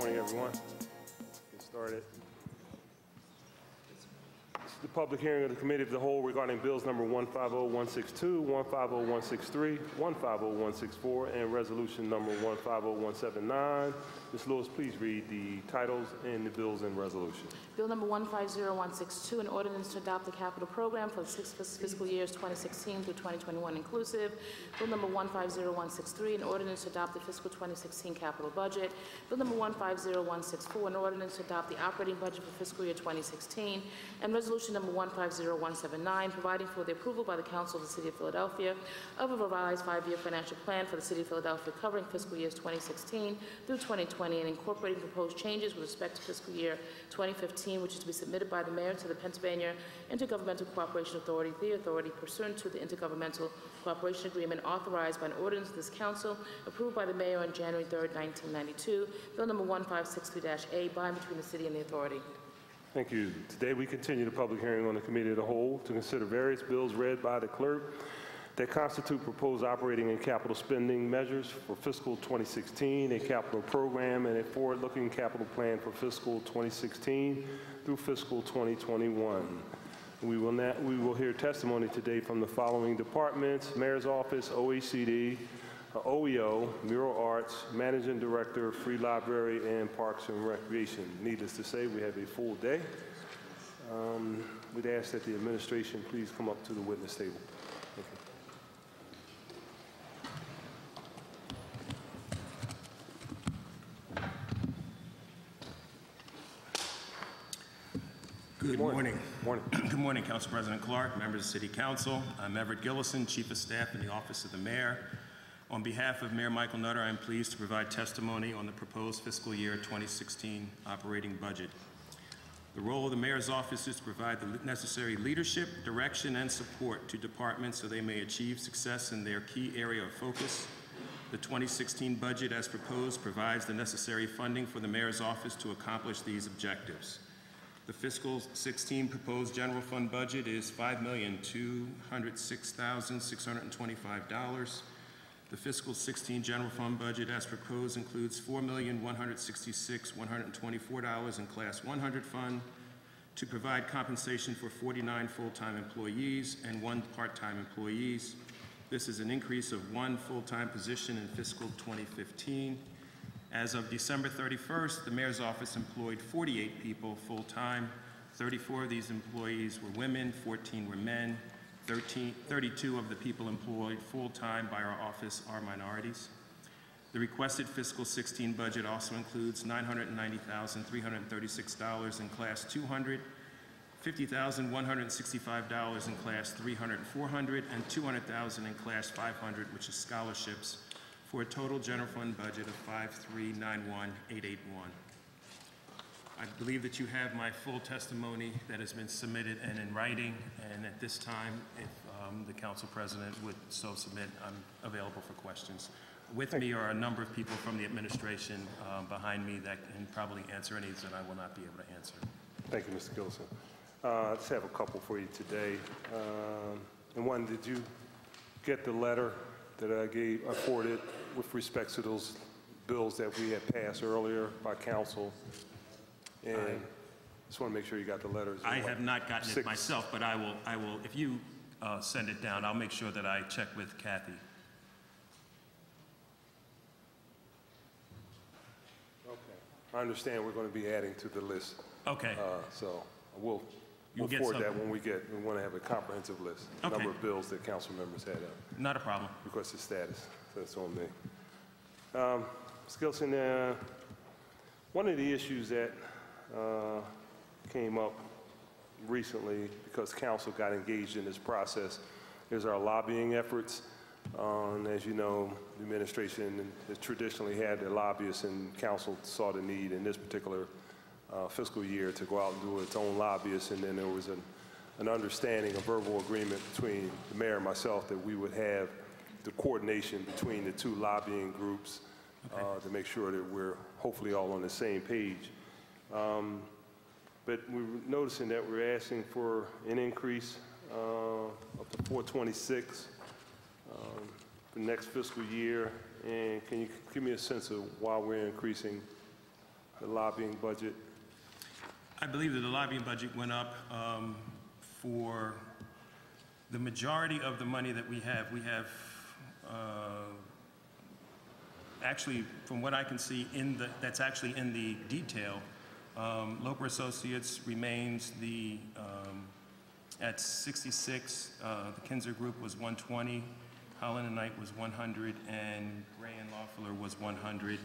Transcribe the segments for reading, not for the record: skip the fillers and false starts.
morning, everyone. Get started. This is the public hearing of the Committee of the Whole regarding bills number 150162, 150163, 150164, and resolution number 150179. Ms. Lewis, please read the titles and the bills and resolution. Bill number 150162, an ordinance to adopt the capital program for the fiscal years 2016 through 2021 inclusive. Bill number 150163, an ordinance to adopt the fiscal 2016 capital budget. Bill number 150164, an ordinance to adopt the operating budget for fiscal year 2016. And resolution number 150179, providing for the approval by the Council of the City of Philadelphia of a revised 5-year financial plan for the City of Philadelphia covering fiscal years 2016 through 2020 and incorporating proposed changes with respect to fiscal year 2015, which is to be submitted by the Mayor to the Pennsylvania Intergovernmental Cooperation Authority, the authority pursuant to the Intergovernmental Cooperation Agreement authorized by an ordinance of this Council, approved by the Mayor on January 3rd, 1992. Bill number 1563-A, by and between the City and the authority. Thank you. Today we continue the public hearing on the Committee of the Whole to consider various bills read by the clerk that constitute proposed operating and capital spending measures for fiscal 2016, a capital program, and a forward-looking capital plan for fiscal 2016 through fiscal 2021. We will hear testimony today from the following departments: Mayor's Office, OECD, OEO, Mural Arts, Managing Director, Free Library, and Parks and Recreation. Needless to say, we have a full day. We'd ask that the administration please come up to the witness table. Thank you. Good morning. Morning. Good morning, Council President Clark, members of City Council. I'm Everett Gillison, Chief of Staff in the Office of the Mayor. On behalf of Mayor Michael Nutter, I am pleased to provide testimony on the proposed fiscal year 2016 operating budget. The role of the Mayor's Office is to provide the necessary leadership, direction, and support to departments so they may achieve success in their key area of focus. The 2016 budget, as proposed, provides the necessary funding for the Mayor's Office to accomplish these objectives. The fiscal 16 proposed general fund budget is $5,206,625. The fiscal 16 general fund budget, as proposed, includes $4,166,124 in Class 100 fund to provide compensation for 49 full-time employees and 1 part-time employees. This is an increase of 1 full-time position in fiscal 2015. As of December 31st, the Mayor's Office employed 48 people full-time. 34 of these employees were women, 14 were men. 32 of the people employed full-time by our office are minorities. The requested fiscal 16 budget also includes $990,336 in Class 200, $50,165 in Class 300 and 400, and $200,000 in Class 500, which is scholarships, for a total general fund budget of $5,391,881. I believe that you have my full testimony that has been submitted and in writing, and at this time, if the Council President would so submit, I'm available for questions. With me are a number of people from the administration behind me that can probably answer any that I will not be able to answer. Thank you, Mr. Gilson. I just have a couple for you today. And one, did you get the letter that I forwarded with respect to those bills that we had passed earlier by council? And just want to make sure you got the letters. I have not gotten it myself, but I will, if you send it down, I'll make sure that I check with Kathy. Okay. I understand we're going to be adding to the list. Okay. So we'll forward that when we want to have a comprehensive list. Okay. Number of bills that council members had not a problem. Requested status. So that's on me. Ms. Gilson, one of the issues that came up recently because council got engaged in this process is our lobbying efforts. As you know, the administration has traditionally had their lobbyists, and council saw the need in this particular fiscal year to go out and do its own lobbyists, and then there was an understanding, a verbal agreement between the mayor and myself that we would have the coordination between the two lobbying groups to make sure that we're hopefully all on the same page. But we're noticing that we're asking for an increase up to 426 for next fiscal year. And can you give me a sense of why we're increasing the lobbying budget? I believe that the lobbying budget went up for the majority of the money that we have. We have, actually, from what I can see, that's actually in the detail. Loper Associates remains at 66. The Kinzer Group was 120. Holland and Knight was 100, and Gray and Loeffler was 100.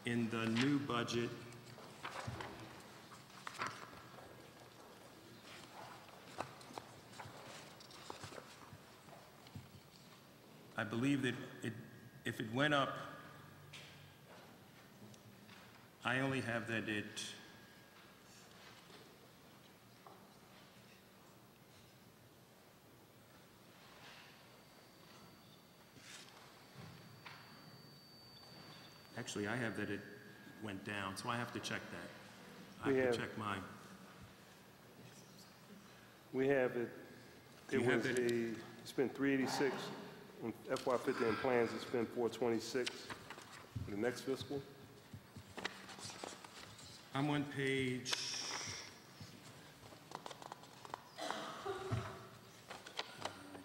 In the new budget, I believe that if it went up, I only have that it actually, I have that it went down, so I have to check that. I have to check mine. We have it, Do you have that? it's been 386 on FY50 and plans to spend 426 for the next fiscal. I'm on page, I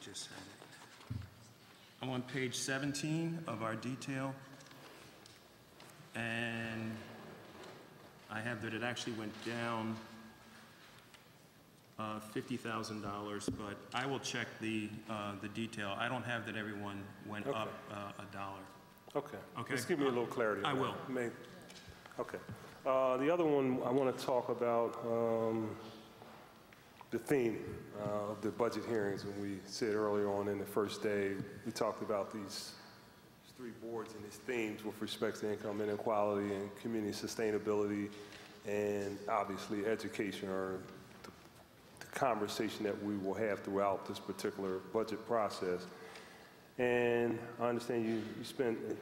just had it. I'm on page 17 of our detail, and I have that it actually went down $50,000, but I will check the detail. I don't have that everyone went up $1. Okay. Okay. Just give me a little clarity. I will. Okay. The other one, I want to talk about the theme of the budget hearings. And we said earlier on in the first day, we talked about these three boards and these themes with respect to income inequality and community sustainability, and obviously education, or the conversation that we will have throughout this particular budget process. And I understand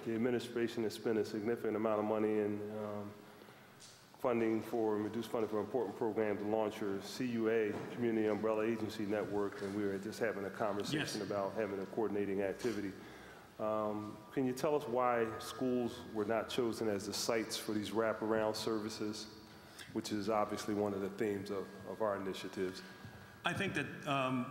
the administration has spent a significant amount of money in reduced funding for important programs to launch your CUA, Community Umbrella Agency Network, and we were just having a conversation about having a coordinating activity. Can you tell us why schools were not chosen as the sites for these wraparound services, which is obviously one of the themes of our initiatives? I think that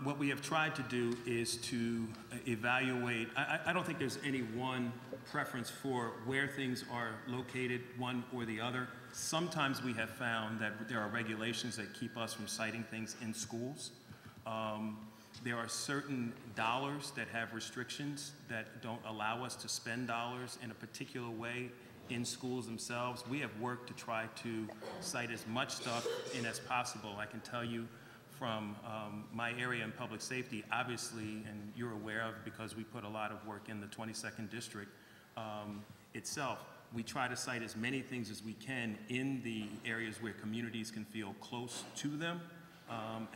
what we have tried to do is to evaluate. I don't think there's any one preference for where things are located, one or the other. Sometimes we have found that there are regulations that keep us from citing things in schools. There are certain dollars that have restrictions that don't allow us to spend dollars in a particular way in schools themselves. We have worked to try to cite as much stuff in as possible. I can tell you from my area in public safety, obviously, and you're aware of because we put a lot of work in the 22nd District itself, we try to cite as many things as we can in the areas where communities can feel close to them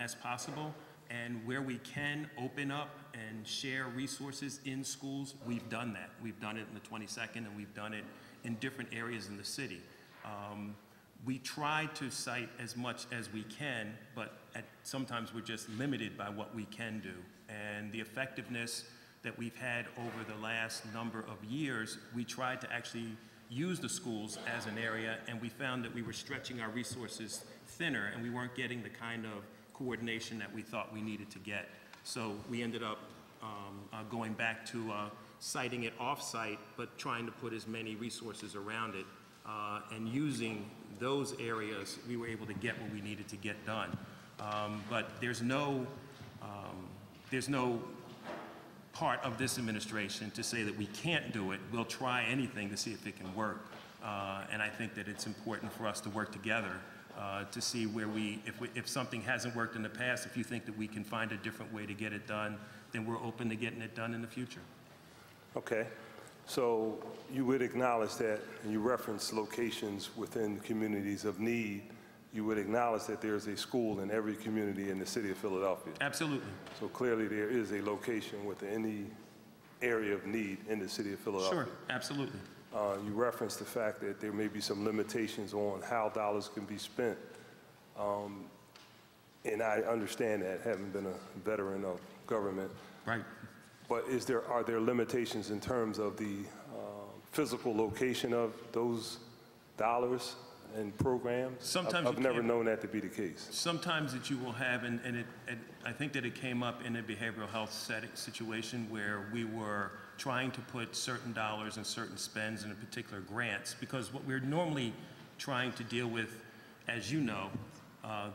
as possible. And where we can open up and share resources in schools, we've done that. We've done it in the 22nd, and we've done it in different areas in the city. We try to cite as much as we can, but sometimes we're just limited by what we can do. And the effectiveness that we've had over the last number of years, we tried to actually use the schools as an area, and we found that we were stretching our resources thinner, and we weren't getting the kind of coordination that we thought we needed to get. So we ended up going back to citing it off-site, but trying to put as many resources around it. And using those areas, we were able to get what we needed to get done. But there's no part of this administration to say that we can't do it. We'll try anything to see if it can work. And I think that it's important for us to work together to see where if something hasn't worked in the past, if you think that we can find a different way to get it done, then we're open to getting it done in the future. Okay. So you would acknowledge that, and you reference locations within communities of need, you would acknowledge that there's a school in every community in the city of Philadelphia. Absolutely. So clearly there is a location within any area of need in the city of Philadelphia. Sure, absolutely. You referenced the fact that there may be some limitations on how dollars can be spent. And I understand that, having been a veteran of government. Right. But are there limitations in terms of the physical location of those dollars? and programs. Sometimes I've never known that to be the case. Sometimes that you will have, and I think that it came up in a behavioral health situation where we were trying to put certain dollars and certain spends in particular grants, because what we're normally trying to deal with, as you know,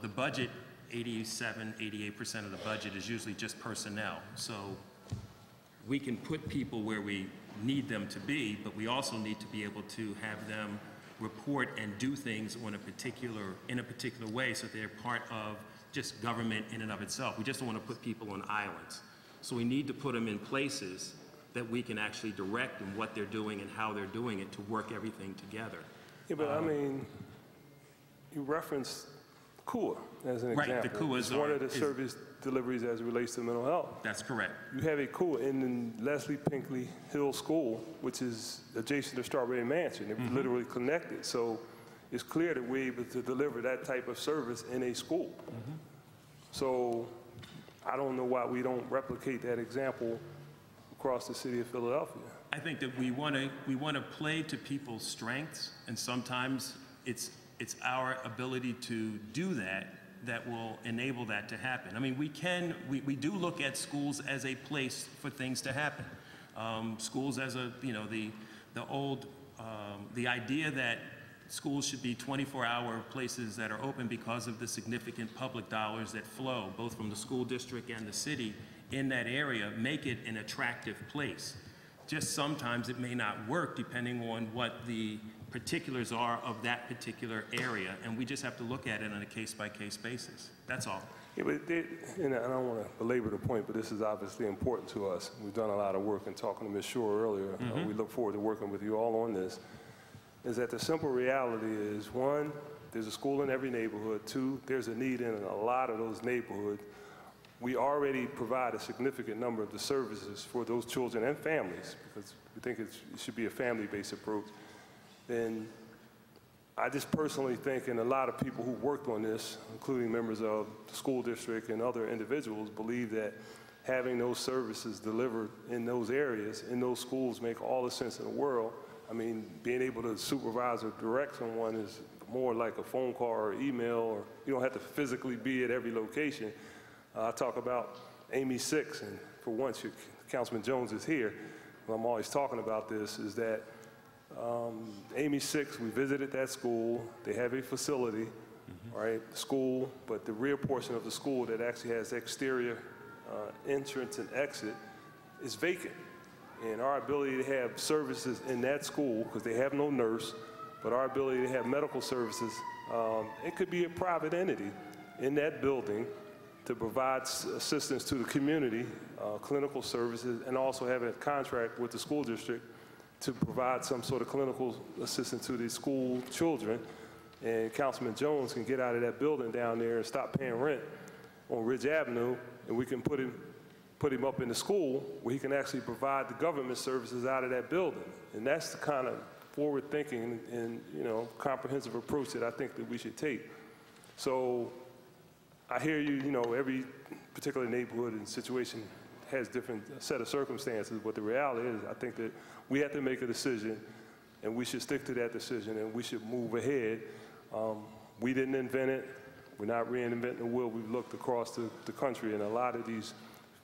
the budget, 88% of the budget is usually just personnel. So we can put people where we need them to be, but we also need to be able to have them report and do things in a particular way, so they're part of just government in and of itself. We just don't want to put people on islands. So we need to put them in places that we can actually direct them what they're doing and how they're doing it to work everything together. Yeah, but I mean, you referenced CUA as an example. Right, the CUA is one of the service deliveries as it relates to mental health. That's correct. You have a CUA in Leslie Pinkley Hill School, which is adjacent to Strawberry Mansion. They're literally connected. So it's clear that we're able to deliver that type of service in a school. So I don't know why we don't replicate that example across the city of Philadelphia. I think that we want to play to people's strengths, and sometimes it's our ability to do that will enable that to happen. I mean, we do look at schools as a place for things to happen. Schools as the idea that schools should be 24-hour places that are open because of the significant public dollars that flow, both from the school district and the city in that area, make it an attractive place. Just sometimes it may not work depending on what the particulars are of that particular area, and we just have to look at it on a case-by-case basis. That's all. Yeah, but and I don't want to belabor the point, but this is obviously important to us. We've done a lot of work, and talking to Ms. Shore earlier, we look forward to working with you all on this, is that the simple reality is, one, there's a school in every neighborhood. Two, there's a need in a lot of those neighborhoods. We already provide a significant number of the services for those children and families, because we think it should be a family-based approach. Then I just personally think, and a lot of people who worked on this, including members of the school district and other individuals, believe that having those services delivered in those areas, in those schools, make all the sense in the world. I mean, being able to supervise or direct someone is more like a phone call or email, or you don't have to physically be at every location. I talk about Amy 6, and for once, Councilman Jones is here. I'm always talking about this, is that Amy 6, we visited that school. They have a facility, right, school, but the rear portion of the school that actually has exterior entrance and exit is vacant. And our ability to have services in that school, because they have no nurse, but our ability to have medical services, it could be a private entity in that building to provide assistance to the community, clinical services, and also have a contract with the school district to provide some sort of clinical assistance to the school children. And Councilman Jones can get out of that building down there and stop paying rent on Ridge Avenue, and we can put him up in the school where he can actually provide the government services out of that building. And that's the kind of forward thinking and comprehensive approach that I think that we should take. So I hear you, every particular neighborhood and situation has different set of circumstances, but the reality is I think that we have to make a decision, and we should stick to that decision, and we should move ahead. We didn't invent it. We're not reinventing the wheel. We've looked across the country, and a lot of these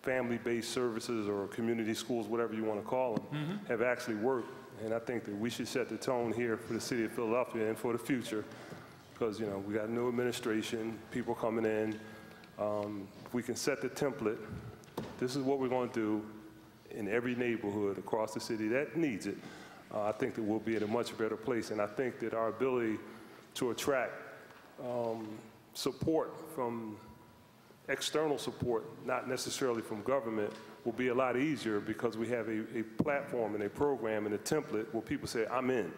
family-based services or community schools, whatever you want to call them, have actually worked. And I think that we should set the tone here for the city of Philadelphia and for the future, because we got a new administration, people coming in. If we can set the template, this is what we're going to do in every neighborhood across the city that needs it. I think that we'll be in a much better place, and I think that our ability to attract support from external support, not necessarily from government, will be a lot easier because we have a platform and a program and a template where people say, I'm in.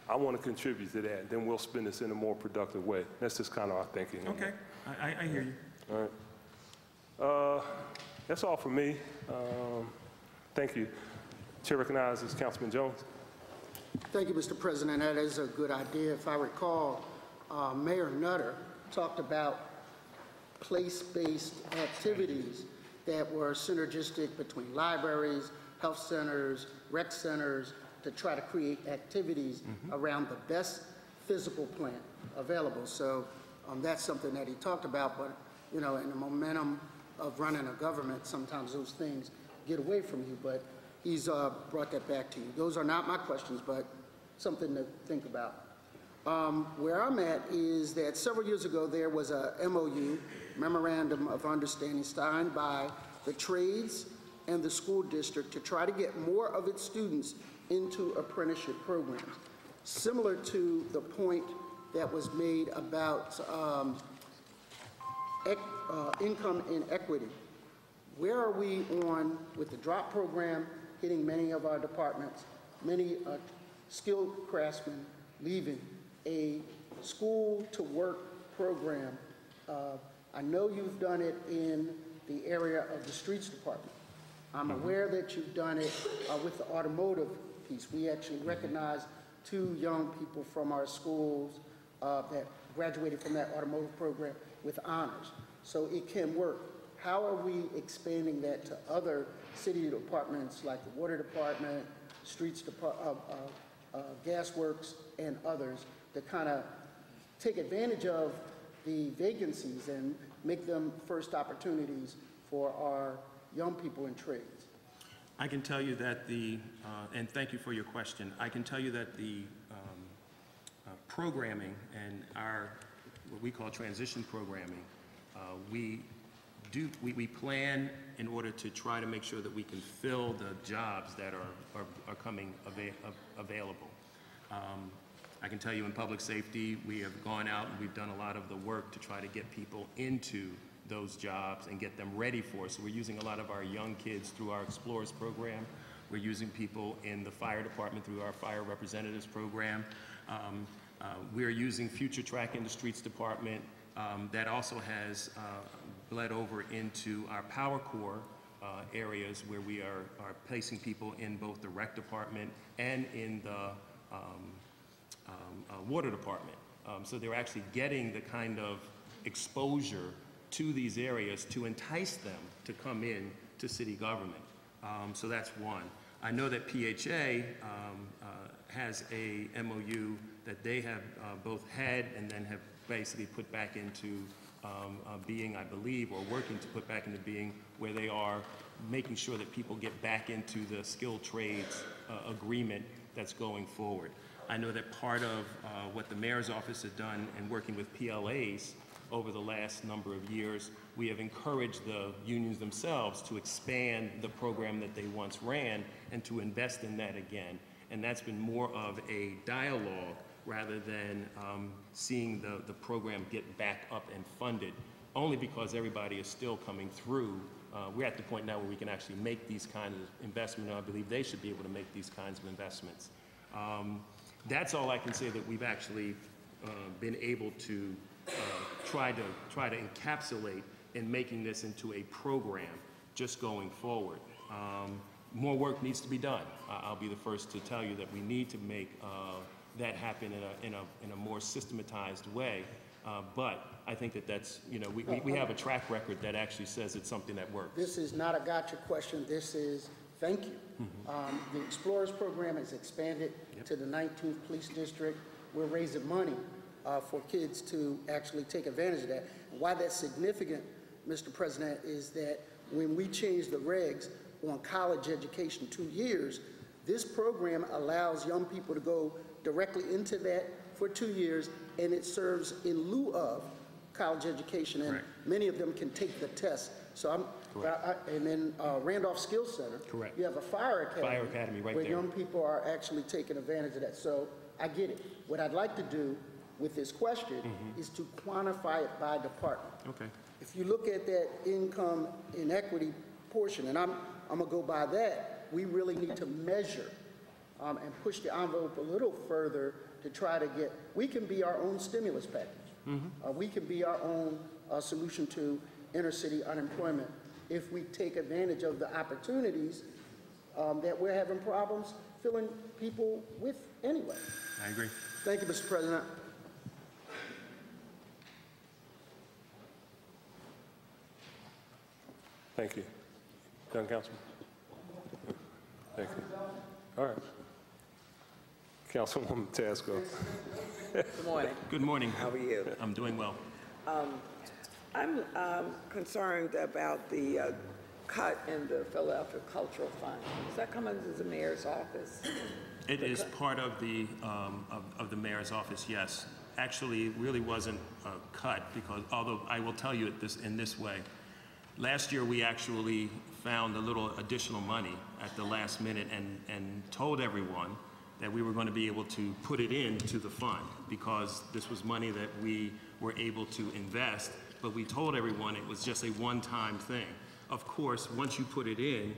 I want to contribute to that. Then we'll spend this in a more productive way. That's just kind of our thinking. Okay, I hear you. All right. That's all for me. Thank you. Chair recognizes Councilman Jones. Thank you, Mr. President. That is a good idea. If I recall, Mayor Nutter talked about place-based activities that were synergistic between libraries, health centers, rec centers, to try to create activities around the best physical plant available. So that's something that he talked about, but you know, in the momentum of running a government, sometimes those things get away from you, but he's brought that back to you. Those are not my questions, but something to think about. Where I'm at is that several years ago there was a MOU, Memorandum of Understanding, signed by the trades and the school district to try to get more of its students into apprenticeship programs. Similar to the point that was made about income inequity. Where are we on with the drop program hitting many of our departments, many skilled craftsmen leaving, a school to work program? I know you've done it in the area of the streets department. I'm aware that you've done it with the automotive piece. We actually recognize 2 young people from our schools that graduated from that automotive program with honors. So it can work. How are we expanding that to other city departments like the water department, streets department, gas works, and others to kind of take advantage of the vacancies and make them first opportunities for our young people in trades? I can tell you that and thank you for your question, I can tell you that the programming and what we call transition programming, we plan in order to try to make sure that we can fill the jobs that are coming available. I can tell you in public safety, we have gone out and we've done a lot of the work to try to get people into those jobs and get them ready for us. So we're using a lot of our young kids through our Explorers program. We're using people in the fire department through our Fire Representatives program. We're using Future Track in the Streets Department. That also has bled over into our Power Corps areas where we are placing people in both the rec department and in the water department. So they're actually getting the kind of exposure to these areas to entice them to come in to city government. So that's one. I know that PHA has a MOU that they have both had and then have basically put back into being, I believe, or working to put back into being, where they are making sure that people get back into the skilled trades agreement that's going forward. I know that part of what the mayor's office has done in working with PLAs over the last number of years, we have encouraged the unions themselves to expand the program that they once ran and to invest in that again. And that's been more of a dialogue rather than seeing the program get back up and funded, only because everybody is still coming through. We're at the point now where we can actually make these kinds of investments, and I believe they should be able to make these kinds of investments. That's all I can say that we've actually been able to try to encapsulate in making this into a program just going forward. More work needs to be done. I'll be the first to tell you that we need to make that happen in a more systematized way. But I think that's, you know, we have a track record that actually says it's something that works. This is not a gotcha question. This is thank you. The Explorers program has expanded to the 19th Police District. We're raising money for kids to actually take advantage of that. Why that's significant, Mr. President, is that when we changed the regs on college education 2 years, this program allows young people to go directly into that for 2 years, and it serves in lieu of college education, and many of them can take the test. So and then Randolph Skills Center, you have a fire academy right where there. young people are actually taking advantage of that. So I get it. What I'd like to do with this question is to quantify it by department. Okay. If you look at that income inequity portion, and I'm gonna go by that, we really need to measure and push the envelope a little further to try to get, we can be our own stimulus package. We can be our own solution to inner city unemployment if we take advantage of the opportunities that we're having problems filling people with anyway. I agree. Thank you, Mr. President. Thank you. Young Councilman. Thank you. All right. Councilwoman Tasco. Good morning. Good morning. How are you? I'm doing well. I'm concerned about the cut in the Philadelphia Cultural Fund. Does that come under the mayor's office? It is part of the mayor's office, yes. Actually, it really wasn't a cut because, although I will tell you in this way, last year we actually found a little additional money at the last minute and told everyone that we were going to be able to put it into the fund because this was money that we were able to invest, but we told everyone it was just a one-time thing. Of course, once you put it in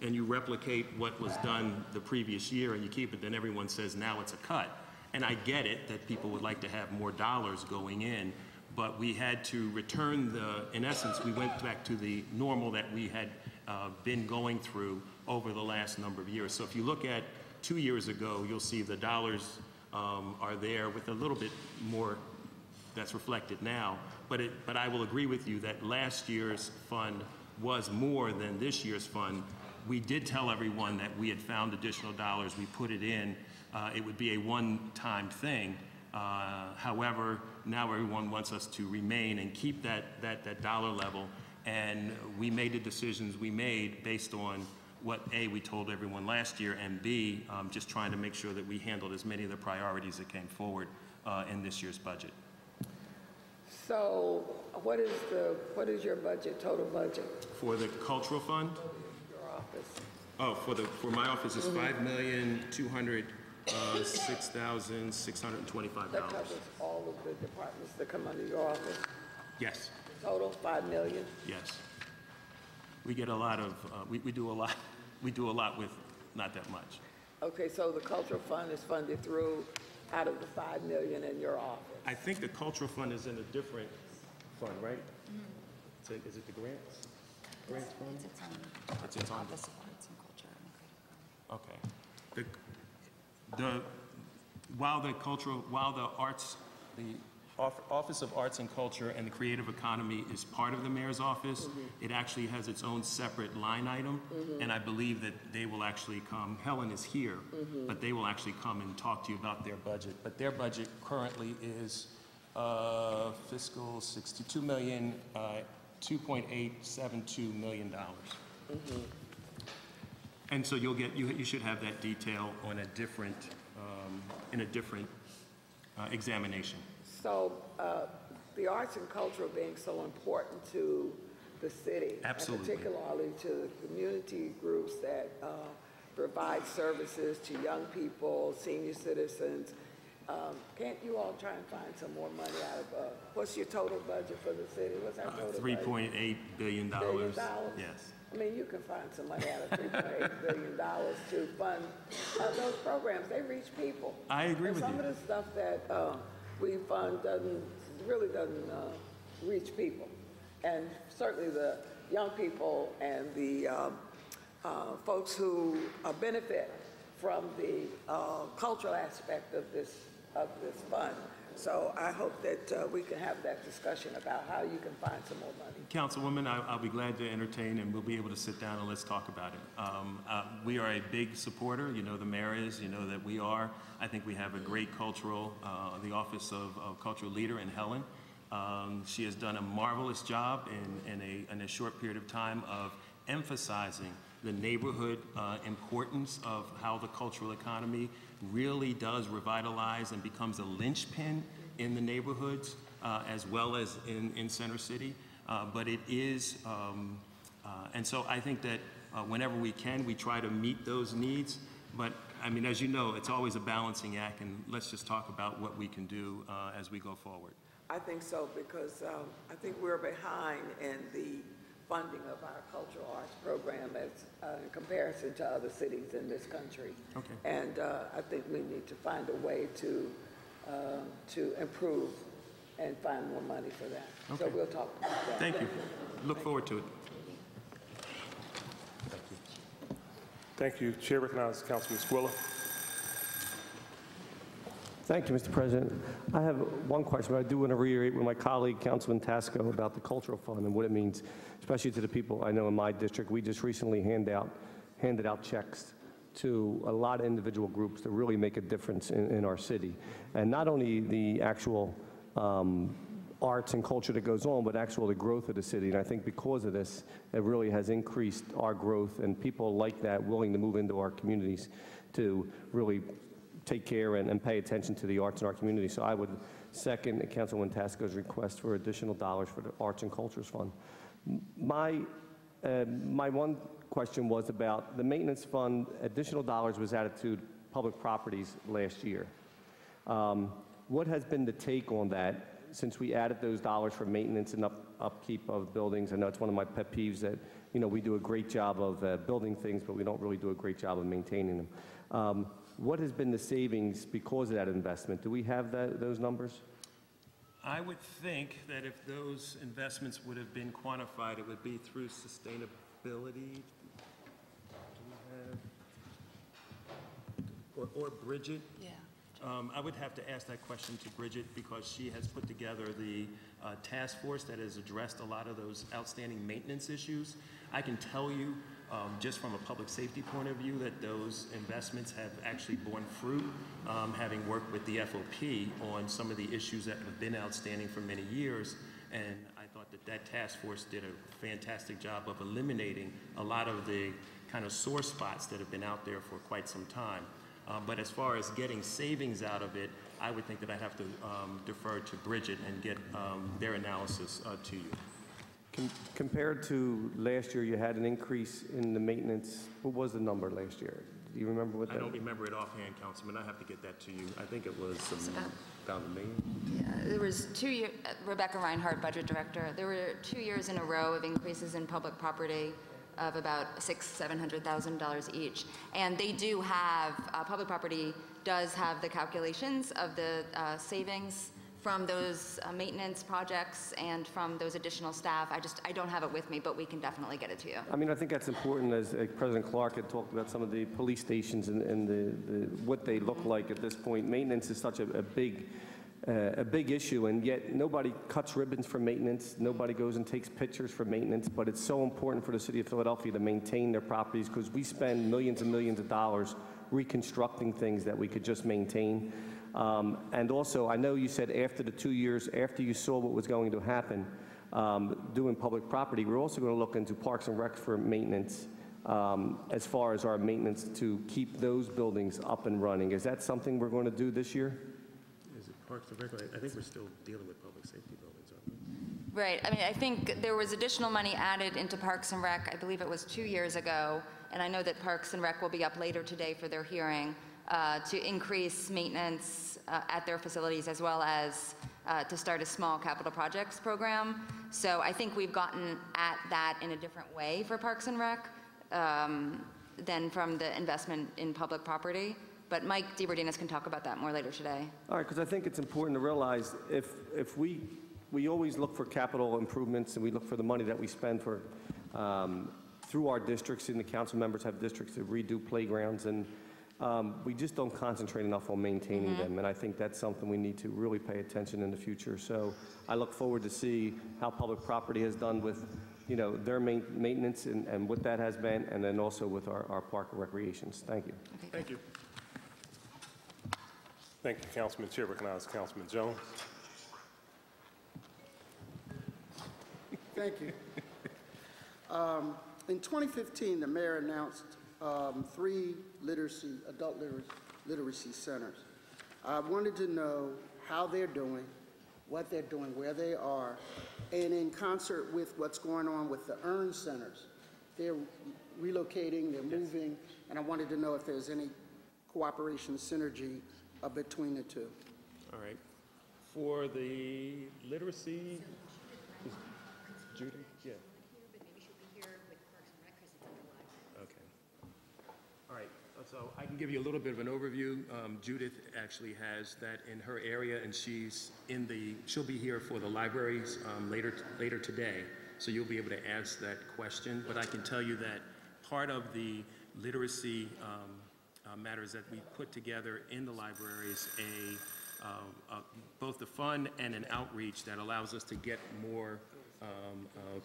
and you replicate what was done the previous year and you keep it, then everyone says now it's a cut. And I get it that people would like to have more dollars going in, but we had to return in essence, we went back to the normal that we had been going through over the last number of years. So if you look at 2 years ago, you'll see the dollars are there with a little bit more that's reflected now. But I will agree with you that last year's fund was more than this year's fund. We did tell everyone that we had found additional dollars. We put it in. It would be a one-time thing. However, now everyone wants us to remain and keep that dollar level. And we made the decisions we made based on what, A, we told everyone last year, and B, just trying to make sure that we handled as many of the priorities that came forward in this year's budget. So what is your budget, total budget? For the cultural fund? Your office. Oh, for my office is $5,206,625. That covers all of the departments that come under your office? Yes. Total, $5 million? Yes. We get a lot of, we do a lot with not that much. Okay, so the cultural fund is funded through out of the $5 million in your office? I think the cultural fund is in a different fund, right? So is it the grants? Grants fund? It's its own. Office of Arts and Culture and Creative Okay. Economy. While the Office of Arts and Culture and the Creative Economy is part of the mayor's office, it actually has its own separate line item, and I believe that they will actually come, Helen is here, but they will actually come and talk to you about their budget. But their budget currently is fiscal 62 million, $2.872 million. And so you should have that detail on a different, in a different examination. So the arts and culture being so important to the city, Absolutely. and particularly to the community groups that provide services to young people, senior citizens, can't you all try and find some more money out of, what's your total budget for the city? What's our total budget? $3.8 billion. $1 billion? Yes. I mean, you can find some money out of $3.8 billion to fund those programs. They reach people. I agree with Some you. of the stuff that we fund really doesn't reach people. And certainly the young people and the folks who benefit from the cultural aspect of this fund. So I hope that we can have that discussion about how you can find some more money. Councilwoman, I'll be glad to entertain, and we'll be able to sit down and let's talk about it. We are a big supporter. You know the mayor is. You know that we are. I think we have a great cultural, the Office of Cultural Leader in Helen. She has done a marvelous job in a short period of time of emphasizing the neighborhood importance of how the cultural economy really does revitalize and becomes a linchpin in the neighborhoods as well as in Center City. But it is, and so I think that whenever we can, we try to meet those needs. But I mean, as you know, it's always a balancing act, and let's just talk about what we can do as we go forward. I think so, because I think we're behind in the funding of our cultural arts program as in comparison to other cities in this country. Okay. And I think we need to find a way to improve and find more money for that. Okay. So we'll talk about that. Thank you. Look forward to it. Thank you. Thank you. Chair recognizes Councilman Squilla. Thank you, Mr. President. I have one question, but I do want to reiterate with my colleague, Councilman Tasco, about the cultural fund and what it means, especially to the people I know in my district. We just recently handed out checks to a lot of individual groups to really make a difference in our city. And not only the actual arts and culture that goes on, but actually the growth of the city. And I think because of this, it really has increased our growth, and people like that willing to move into our communities to really take care and pay attention to the arts in our community. So I would second Councilwoman Tasco's request for additional dollars for the Arts and Cultures Fund. My one question was about the maintenance fund. Additional dollars was added to public properties last year. What has been the take on that since we added those dollars for maintenance and upkeep of buildings? I know it's one of my pet peeves that, you know, we do a great job of building things, but we don't really do a great job of maintaining them. What has been the savings because of that investment? Do we have those numbers? I would think that if those investments would have been quantified, it would be through sustainability. Or Bridget? Yeah. I would have to ask that question to Bridget because she has put together the task force that has addressed a lot of those outstanding maintenance issues. I can tell you, just from a public safety point of view, that those investments have actually borne fruit, having worked with the FOP on some of the issues that have been outstanding for many years. And I thought that that task force did a fantastic job of eliminating a lot of the kind of sore spots that have been out there for quite some time. But as far as getting savings out of it, I would think that I'd have to defer to Bridget and get their analysis to you. Compared to last year, you had an increase in the maintenance. What was the number last year? Do you remember what that? I don't remember it offhand, Councilman. I have to get that to you. I think it was about $1 million. Yeah, there was 2 years, Rebecca Reinhardt, Budget Director. There were 2 years in a row of increases in public property of about $700,000 each. And they do have, public property does have the calculations of the savings from those maintenance projects and from those additional staff. I don't have it with me, but we can definitely get it to you. I mean, I think that's important, as President Clark had talked about some of the police stations and what they look like at this point. Maintenance is such a big issue, and yet nobody cuts ribbons for maintenance. Nobody goes and takes pictures for maintenance, but it's so important for the city of Philadelphia to maintain their properties because we spend millions and millions of dollars reconstructing things that we could just maintain. And also, I know you said after the 2 years, after you saw what was going to happen doing public property, we're also going to look into Parks and Rec for maintenance as far as our maintenance to keep those buildings up and running. Is that something we're going to do this year? Is it Parks and Rec? I think we're still dealing with public safety buildings, aren't we? Right. I mean, I think there was additional money added into Parks and Rec. I believe it was 2 years ago, and I know that Parks and Rec will be up later today for their hearing to increase maintenance at their facilities, as well as to start a small capital projects program. So I think we've gotten at that in a different way for Parks and Rec than from the investment in public property. But Mike DeBardinas can talk about that more later today. All right, because I think it's important to realize if we always look for capital improvements and we look for the money that we spend for through our districts, and the council members have districts to redo playgrounds, and we just don't concentrate enough on maintaining them, and I think that's something we need to really pay attention in the future. So I look forward to see how public property has done with, you know, their maintenance and what that has been, and then also with our park and recreations. Thank you. Okay. Thank you. Thank you, Councilman. Chair recognizes Councilman Jones. Thank you. In 2015, the mayor announced 3 adult literacy centers. I wanted to know how they're doing, what they're doing, where they are, and in concert with what's going on with the EARN centers. They're relocating, they're moving, and I wanted to know if there's any cooperation synergy between the two. All right. For the literacy, Judy? Yeah. Okay. All right. So I can give you a little bit of an overview. Judith actually has that in her area, and she'll be here for the libraries later today. So you'll be able to ask that question. But I can tell you that part of the literacy matters that we put together in the libraries both the fund and an outreach that allows us to get more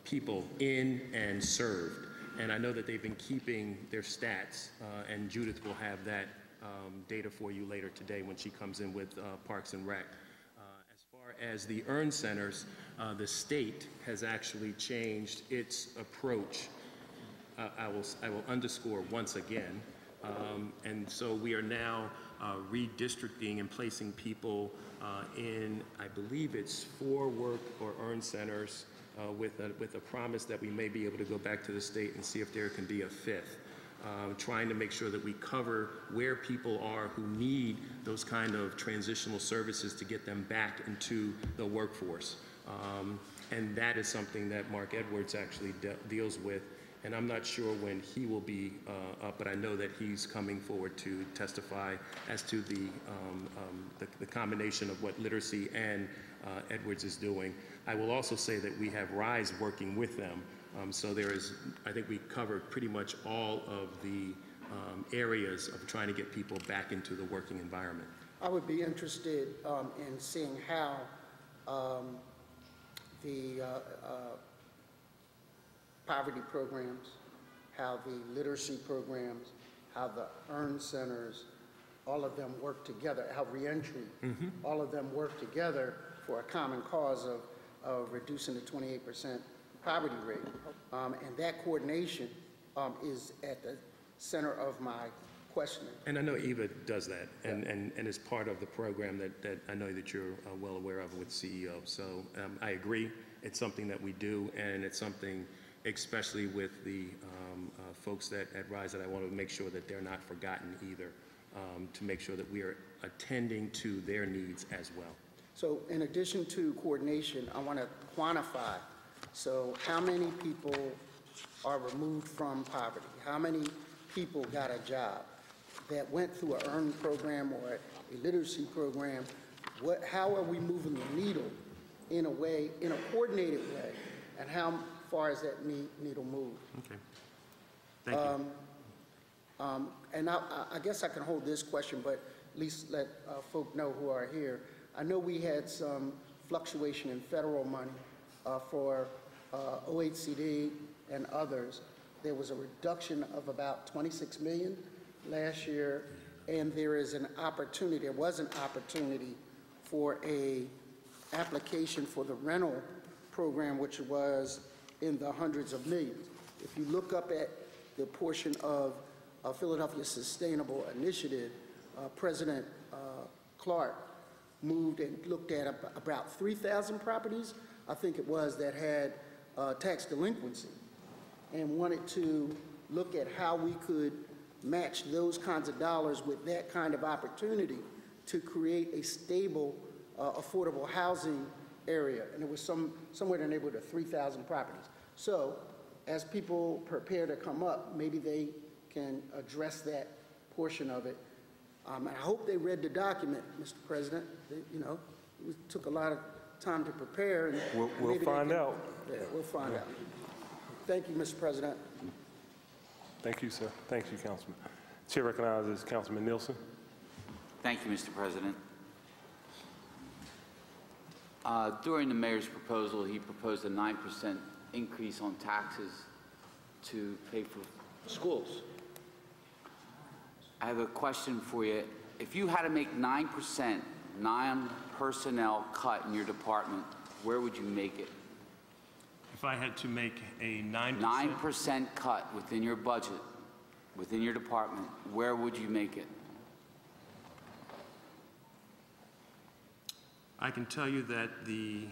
people in and served. And I know that they've been keeping their stats, and Judith will have that data for you later today when she comes in with Parks and Rec. As far as the earn centers, the state has actually changed its approach. I will underscore once again. And so we are now redistricting and placing people in, I believe it's 4 work or earn centers with a promise that we may be able to go back to the state and see if there can be a 5th. Trying to make sure that we cover where people are who need those kind of transitional services to get them back into the workforce. And that is something that Mark Edwards actually deals with. And I'm not sure when he will be up, but I know that he's coming forward to testify as to the combination of what literacy and Edwards is doing. I will also say that we have RISE working with them. So there is, I think we covered pretty much all of the areas of trying to get people back into the working environment. I would be interested in seeing how the poverty programs, how the literacy programs, how the earn centers, all of them work together, how reentry, all of them work together for a common cause of reducing the 28% poverty rate. And that coordination is at the center of my questioning. And I know Eva does that, and is part of the program that I know that you're well aware of with CEO. So I agree, it's something that we do, and it's something, especially with the folks at RISE, that I want to make sure that they're not forgotten either, to make sure that we are attending to their needs as well. So in addition to coordination, I want to quantify. So how many people are removed from poverty? How many people got a job that went through an earn program or a literacy program? How are we moving the needle in a way, in a coordinated way, and how far is that needle moved? Okay. Thank you. And I guess I can hold this question, but at least let folk know who are here. I know we had some fluctuation in federal money for OHCD and others. There was a reduction of about 26 million last year, and there was an opportunity for a application for the rental program, which was in the hundreds of millions. If you look up at the portion of Philadelphia Sustainable Initiative, President Clark moved and looked at about 3,000 properties, I think it was, that had tax delinquency, and wanted to look at how we could match those kinds of dollars with that kind of opportunity to create a stable, affordable housing area. And it was somewhere in the neighborhood of 3,000 properties. So as people prepare to come up, maybe they can address that portion of it. And I hope they read the document, Mr. President. You know, it took a lot of time to prepare. And we'll find out. Yeah, we'll find out. Thank you, Mr. President. Thank you, sir. Thank you, Councilman. Chair recognizes Councilman Nielsen. Thank you, Mr. President. During the mayor's proposal, he proposed a 9% increase on taxes to pay for schools. I have a question for you. If you had to make 9% non-personnel cut in your department, where would you make it? If I had to make a 9% cut within your budget, within your department, where would you make it? I can tell you that if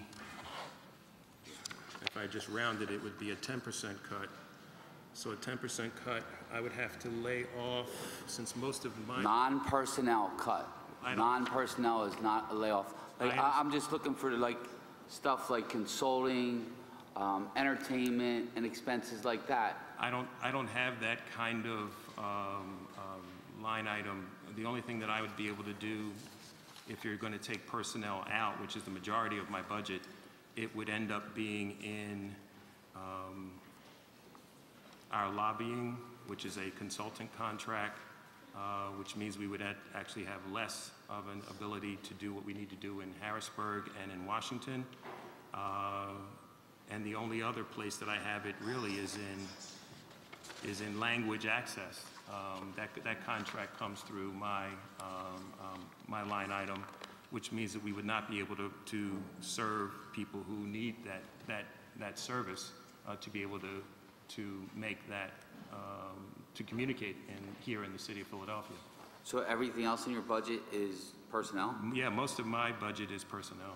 I just rounded it, would be a 10% cut. So a 10% cut, I would have to lay off, since most of my... Non-personnel cut. Non-personnel is not a layoff. Like, I'm just looking for like stuff like consulting, entertainment, and expenses like that. I don't have that kind of line item. The only thing that I would be able to do, if you're going to take personnel out, which is the majority of my budget, it would end up being in our lobbying, which is a consultant contract, which means we would actually have less of an ability to do what we need to do in Harrisburg and in Washington. And the only other place that I have it really is in is in language access. That contract comes through my, my line item, which means that we would not be able to serve people who need that service to be able to make that, to communicate here in the city of Philadelphia. So everything else in your budget is personnel? Yeah, most of my budget is personnel.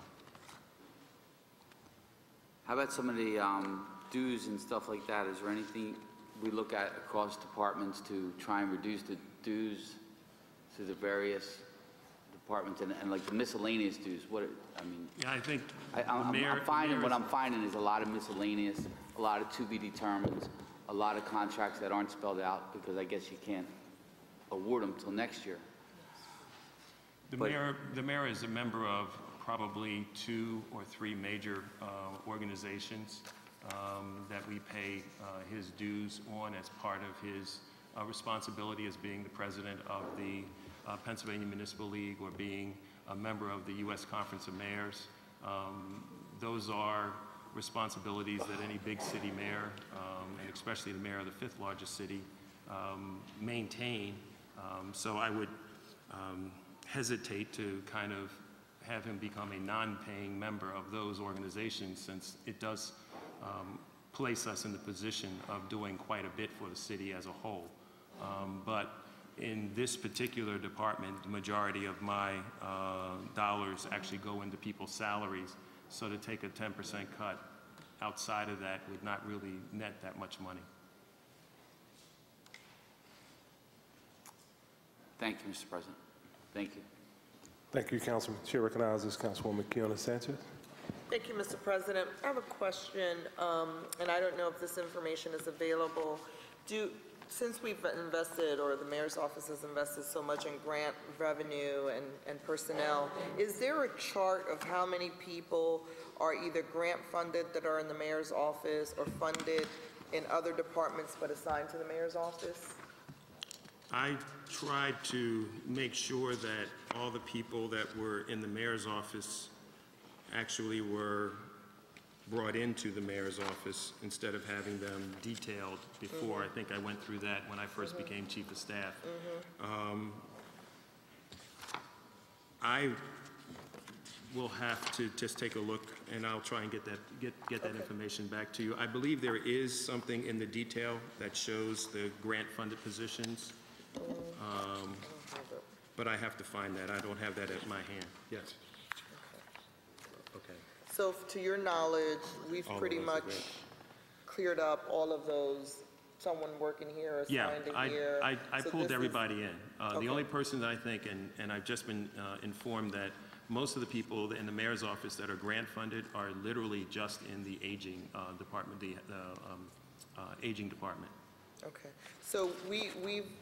How about some of the dues and stuff like that? Is there anything we look at across departments to try and reduce the dues to the various departments and like the miscellaneous dues? I mean, Yeah, I think I'm finding is a lot of miscellaneous, a lot of to be determined, a lot of contracts that aren't spelled out because I guess you can't award them till next year. The mayor is a member of probably 2 or 3 major organizations that we pay his dues on as part of his responsibility as being the president of the Pennsylvania Municipal League or being a member of the U.S. Conference of Mayors. Those are responsibilities that any big city mayor, and especially the mayor of the 5th largest city, maintain. So I would hesitate to kind of have him become a non-paying member of those organizations, since it does place us in the position of doing quite a bit for the city as a whole. But in this particular department, the majority of my dollars actually go into people's salaries, so to take a 10% cut outside of that would not really net that much money. Thank you, Mr. President. Thank you. Thank you, Councilman. Chair recognizes Councilwoman Kiona Sanchez. Thank you, Mr. President. I have a question, and I don't know if this information is available. Since we've invested, or the mayor's office has invested so much in grant revenue and personnel, is there a chart of how many people are either grant funded that are in the mayor's office or funded in other departments but assigned to the mayor's office? I tried to make sure that all the people that were in the mayor's office actually were brought into the mayor's office instead of having them detailed before. I think I went through that when I first became chief of staff. I will have to just take a look, and I'll try and get that information back to you. I believe there is something in the detail that shows the grant-funded positions. But I have to find that. I don't have that at my hand. Yes. Okay. So to your knowledge, we've pretty much cleared up all of those, someone working here, assigned here. I So pulled this everybody in. Okay. The only person that I think, and I've just been informed that most of the people in the mayor's office that are grant funded are literally just in the aging department, the aging department. Okay. So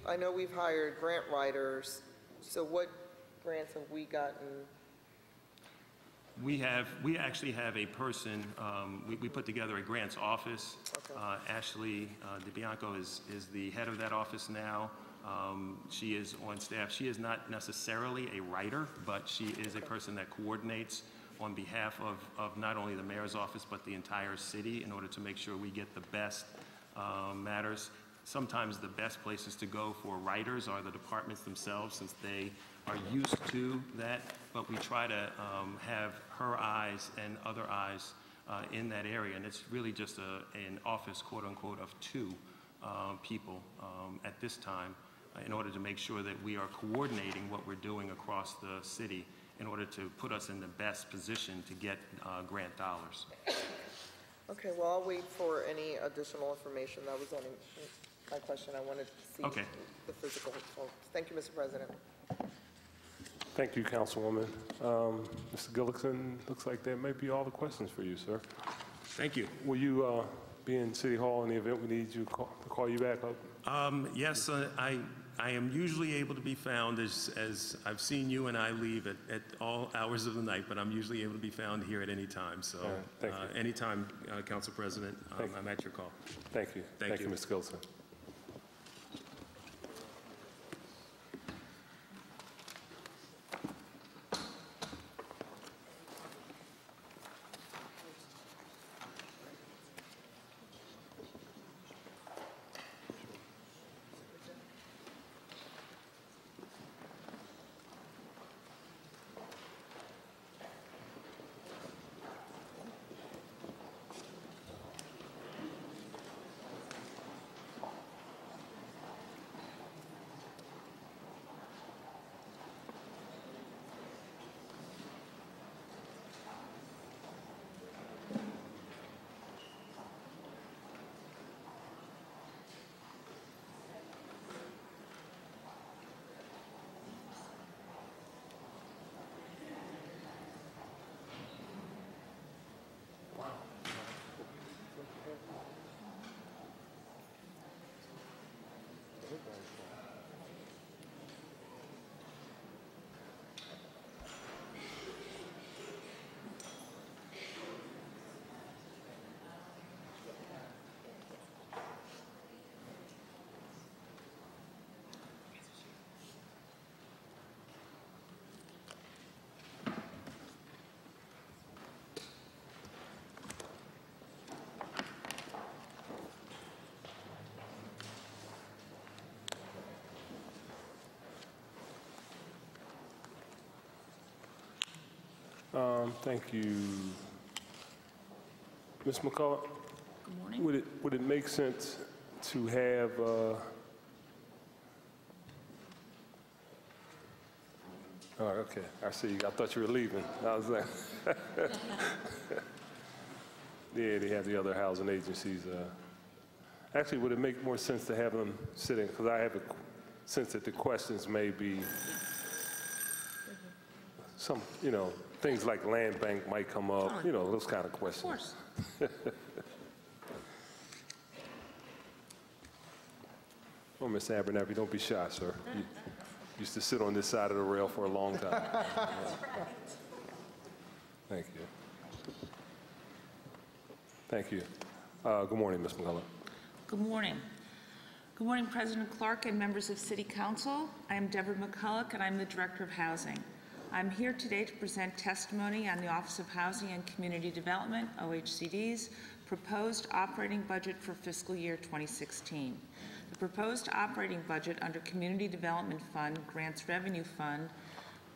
I know we've hired grant writers. So what grants have we gotten? We actually have a person, we put together a grants office. Okay. Ashley DeBianco is the head of that office now. She is on staff. She is not necessarily a writer, but she is a person that coordinates on behalf of not only the mayor's office, but the entire city in order to make sure we get the best matters. Sometimes the best places to go for writers are the departments themselves, since they are used to that, but we try to have her eyes and other eyes in that area, and it's really just an office, quote unquote, of 2 people at this time in order to make sure that we are coordinating what we're doing across the city in order to put us in the best position to get grant dollars. Okay, well, I'll wait for any additional information. That was only my question. I wanted to see the physical. So, thank you, Mr. President. Thank you, Councilwoman. Mr. Gillickson, looks like that may be all the questions for you, sir. Thank you. Will you be in City Hall in the event we need you to call you back up? Yes, I am usually able to be found, as I've seen you and I leave at all hours of the night, but I'm usually able to be found here at any time. So thank you. Anytime, Council President, I'm at your call. Thank you. Thank you, Mr. Gillickson. Thank you. Ms. McCullough? Good morning. Would it make sense to have, oh, okay, I see you. I thought you were leaving. I was like, yeah, they have the other housing agencies. Actually, would it make more sense to have them sitting, because I have a sense that the questions may be some, things like land bank might come up, those kind of questions. Of course. Oh, Ms. Abernathy, don't be shy, sir. You used to sit on this side of the rail for a long time. That's right. Thank you. Thank you. Good morning, Ms. McCullough. Good morning. Good morning, President Clark and members of City Council. I am Deborah McCulloch, and I'm the Director of Housing. I'm here today to present testimony on the Office of Housing and Community Development, OHCD's, proposed operating budget for fiscal year 2016. The proposed operating budget under Community Development Fund, Grants Revenue Fund,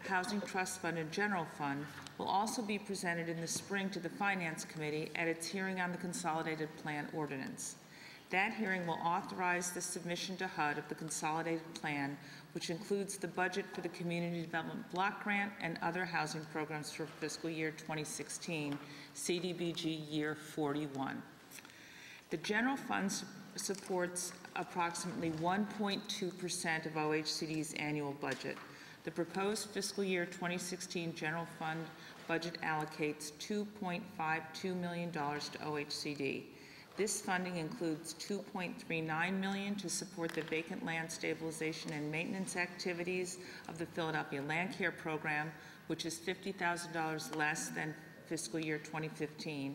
Housing Trust Fund, and General Fund will also be presented in the spring to the Finance Committee at its hearing on the Consolidated Plan Ordinance. That hearing will authorize the submission to HUD of the Consolidated Plan, which includes the budget for the Community Development Block Grant and other housing programs for fiscal year 2016, CDBG year 41. The General Fund supports approximately 1.2% of OHCD's annual budget. The proposed fiscal year 2016 General Fund budget allocates $2.52 million to OHCD. This funding includes $2.39 million to support the vacant land stabilization and maintenance activities of the Philadelphia Land Care Program, which is $50,000 less than fiscal year 2015,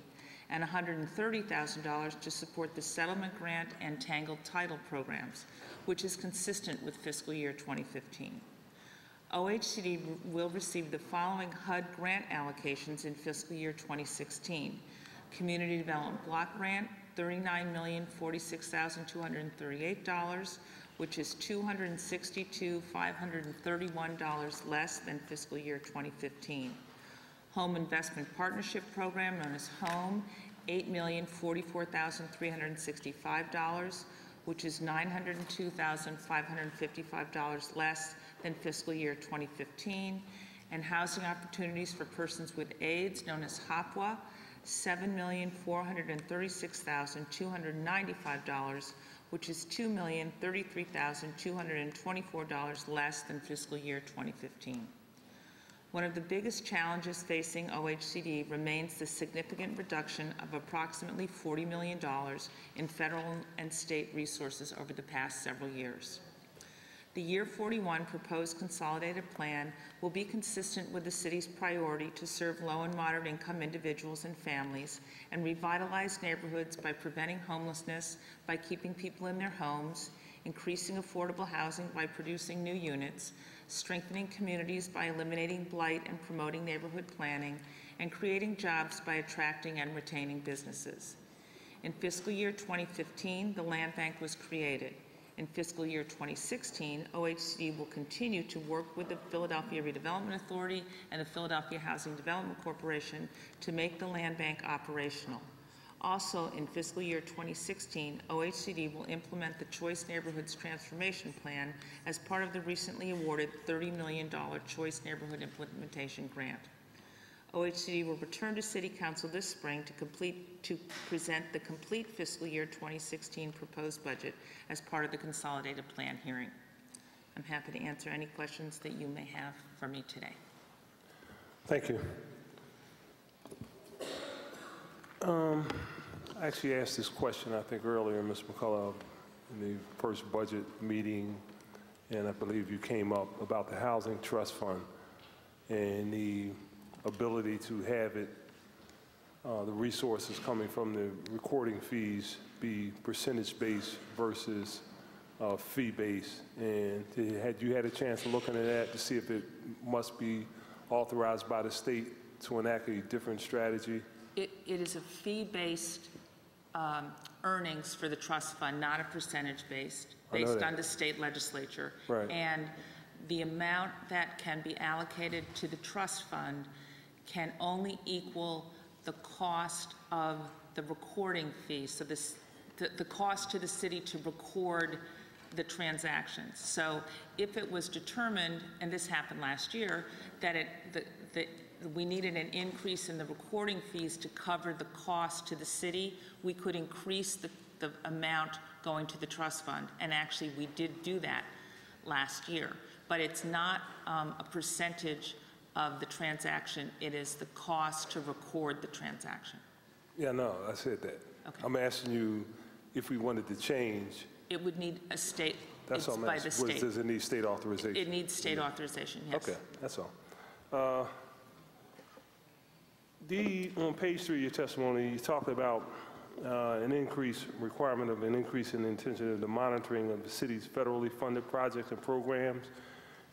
and $130,000 to support the settlement grant and tangled title programs, which is consistent with fiscal year 2015. OHCD will receive the following HUD grant allocations in fiscal year 2016. Community Development Block Grant, $39,046,238, which is $262,531 less than fiscal year 2015. Home Investment Partnership Program, known as HOME, $8,044,365, which is $902,555 less than fiscal year 2015. And Housing Opportunities for Persons with AIDS, known as HOPWA, $7,436,295, which is $2,033,224 less than fiscal year 2015. One of the biggest challenges facing OHCD remains the significant reduction of approximately $40 million in federal and state resources over the past several years. The Year 41 proposed consolidated plan will be consistent with the city's priority to serve low and moderate income individuals and families and revitalize neighborhoods by preventing homelessness, by keeping people in their homes, increasing affordable housing by producing new units, strengthening communities by eliminating blight and promoting neighborhood planning, and creating jobs by attracting and retaining businesses. In fiscal year 2015, the Land Bank was created. In fiscal year 2016, OHCD will continue to work with the Philadelphia Redevelopment Authority and the Philadelphia Housing Development Corporation to make the land bank operational. Also, in fiscal year 2016, OHCD will implement the Choice Neighborhoods Transformation Plan as part of the recently awarded $30 million Choice Neighborhood Implementation Grant. OHCD will return to City Council this spring to present the complete fiscal year 2016 proposed budget as part of the consolidated plan hearing. I'm happy to answer any questions that you may have for me today. Thank you. I actually asked this question, I think, earlier, Ms. McCullough, in the first budget meeting, and I believe you came up about the Housing Trust Fund and the ability to have it, the resources coming from the recording fees be percentage-based versus fee-based. And had you had a chance to look into that to see if it must be authorized by the state to enact a different strategy? It is a fee-based earnings for the trust fund, not a percentage-based, based on the state legislature. Right. And the amount that can be allocated to the trust fund can only equal the cost of the recording fee. So the cost to the city to record the transactions. So if it was determined, and this happened last year, that we needed an increase in the recording fees to cover the cost to the city, we could increase the amount going to the trust fund. And actually, we did do that last year. But it's not a percentage of the transaction. It is the cost to record the transaction. Yeah, no, I said that. Okay. I'm asking you if we wanted to change. It would need a state, That's it's all I'm by asking. the state. Does it need state authorization? It needs state authorization, yes. Okay, that's all. On page 3 of your testimony, you talked about requirement of an increase in the intention of the monitoring of the city's federally funded projects and programs,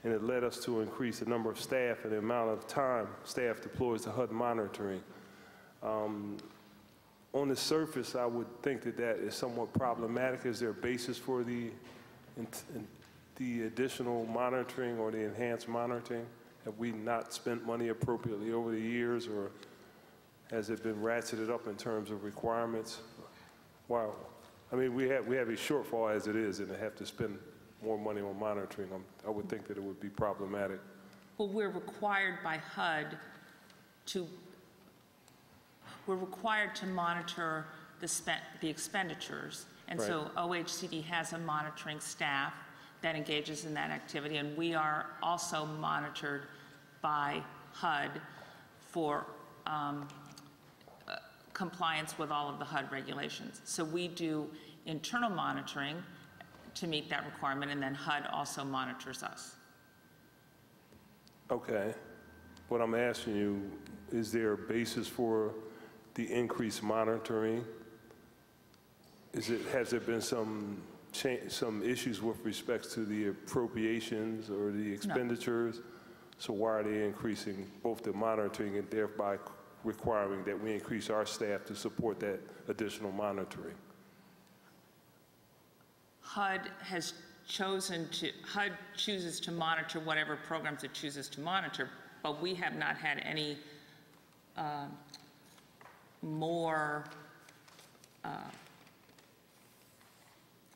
and it led us to increase the number of staff and the amount of time staff deploys to HUD monitoring. On the surface, I would think that that is somewhat problematic. Is there a basis for the additional monitoring or the enhanced monitoring? Have we not spent money appropriately over the years, or has it been ratcheted up in terms of requirements? Wow. I mean, we have a shortfall as it is, and to have to spend more money on monitoring, I would think that it would be problematic. Well, we're required by HUD to monitor the expenditures. And Right. so OHCD has a monitoring staff that engages in that activity, and we are also monitored by HUD for compliance with all of the HUD regulations. So we do internal monitoring to meet that requirement, and then HUD also monitors us. Okay. What I'm asking you, is there a basis for the increased monitoring? Has there been some issues with respect to the appropriations or the expenditures? No. So why are they increasing both the monitoring and thereby requiring that we increase our staff to support that additional monitoring? HUD chooses to monitor whatever programs it chooses to monitor, but we have not had any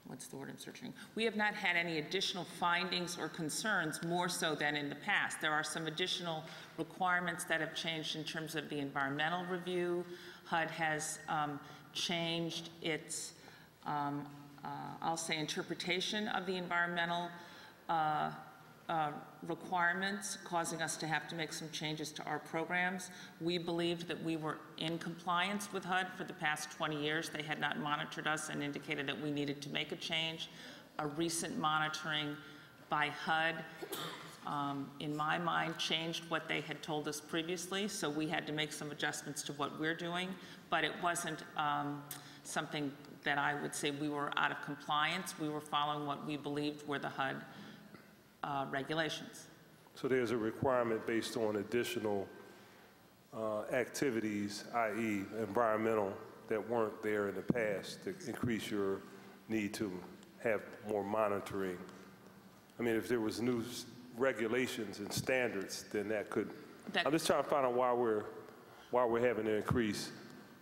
what's the word I'm searching? We have not had any additional findings or concerns more so than in the past. There are some additional requirements that have changed in terms of the environmental review. HUD has changed its, I'll say, interpretation of the environmental requirements, causing us to have to make some changes to our programs. We believed that we were in compliance with HUD for the past 20 years. They had not monitored us and indicated that we needed to make a change. A recent monitoring by HUD, in my mind, changed what they had told us previously, so we had to make some adjustments to what we're doing, but it wasn't something that I would say we were out of compliance. We were following what we believed were the HUD regulations. So there's a requirement based on additional activities, i.e. environmental, that weren't there in the past to increase your need to have more monitoring. I mean, if there was new regulations and standards, then that could, I'm just trying to find out why we're having to increase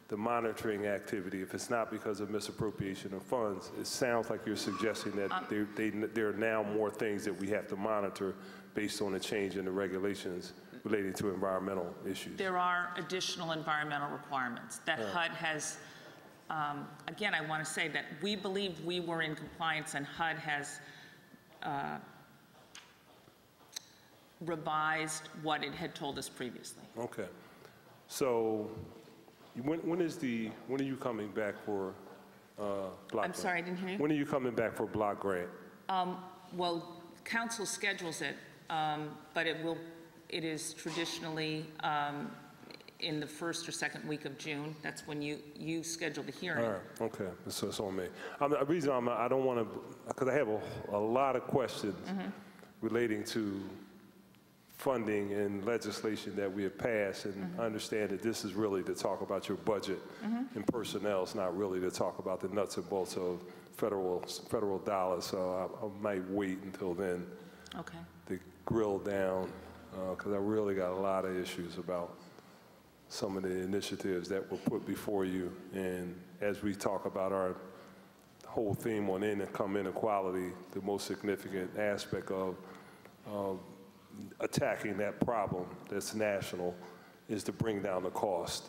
the monitoring activity. If it's not because of misappropriation of funds, it sounds like you're suggesting that there are now more things that we have to monitor based on a change in the regulations related to environmental issues. There are additional environmental requirements that HUD has, again, I want to say that we believed we were in compliance, and HUD has revised what it had told us previously. Okay. So when are you coming back for block grant? I'm sorry, I didn't hear you. When are you coming back for block grant? Well, council schedules it, but it is traditionally in the first or second week of June. That's when you schedule the hearing. All right, okay, so it's on me. The reason I don't want to, because I have a lot of questions relating to funding and legislation that we have passed, and I understand that this is really to talk about your budget and personnel. It's not really to talk about the nuts and bolts of federal dollars, so I might wait until then to grill down, because I really got a lot of issues about some of the initiatives that were put before you. And as we talk about our whole theme on income inequality, the most significant aspect of attacking that problem that's national is to bring down the cost.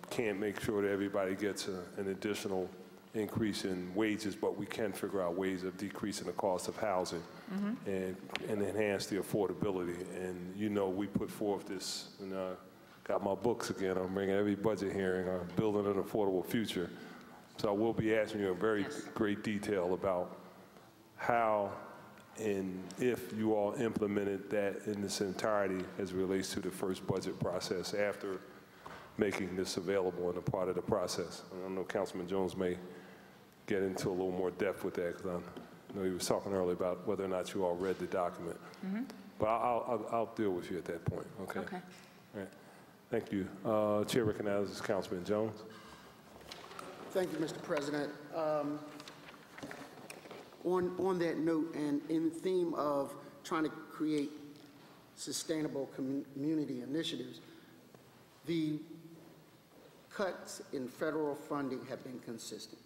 Can't make sure that everybody gets an additional increase in wages, but we can figure out ways of decreasing the cost of housing and enhance the affordability. And you know, we put forth this, and got my books again, I'm bringing every budget hearing on building an affordable future. So I will be asking you in very great detail about how and if you all implemented that in its entirety as it relates to the first budget process after making this available in a part of the process. And I know Councilman Jones may get into a little more depth with that, because I know he was talking earlier about whether or not you all read the document. But I'll deal with you at that point, okay? Okay. All right. Thank you. Chair recognizes Councilman Jones. Thank you, Mr. President. On that note, and in the theme of trying to create sustainable community initiatives, the cuts in federal funding have been consistent.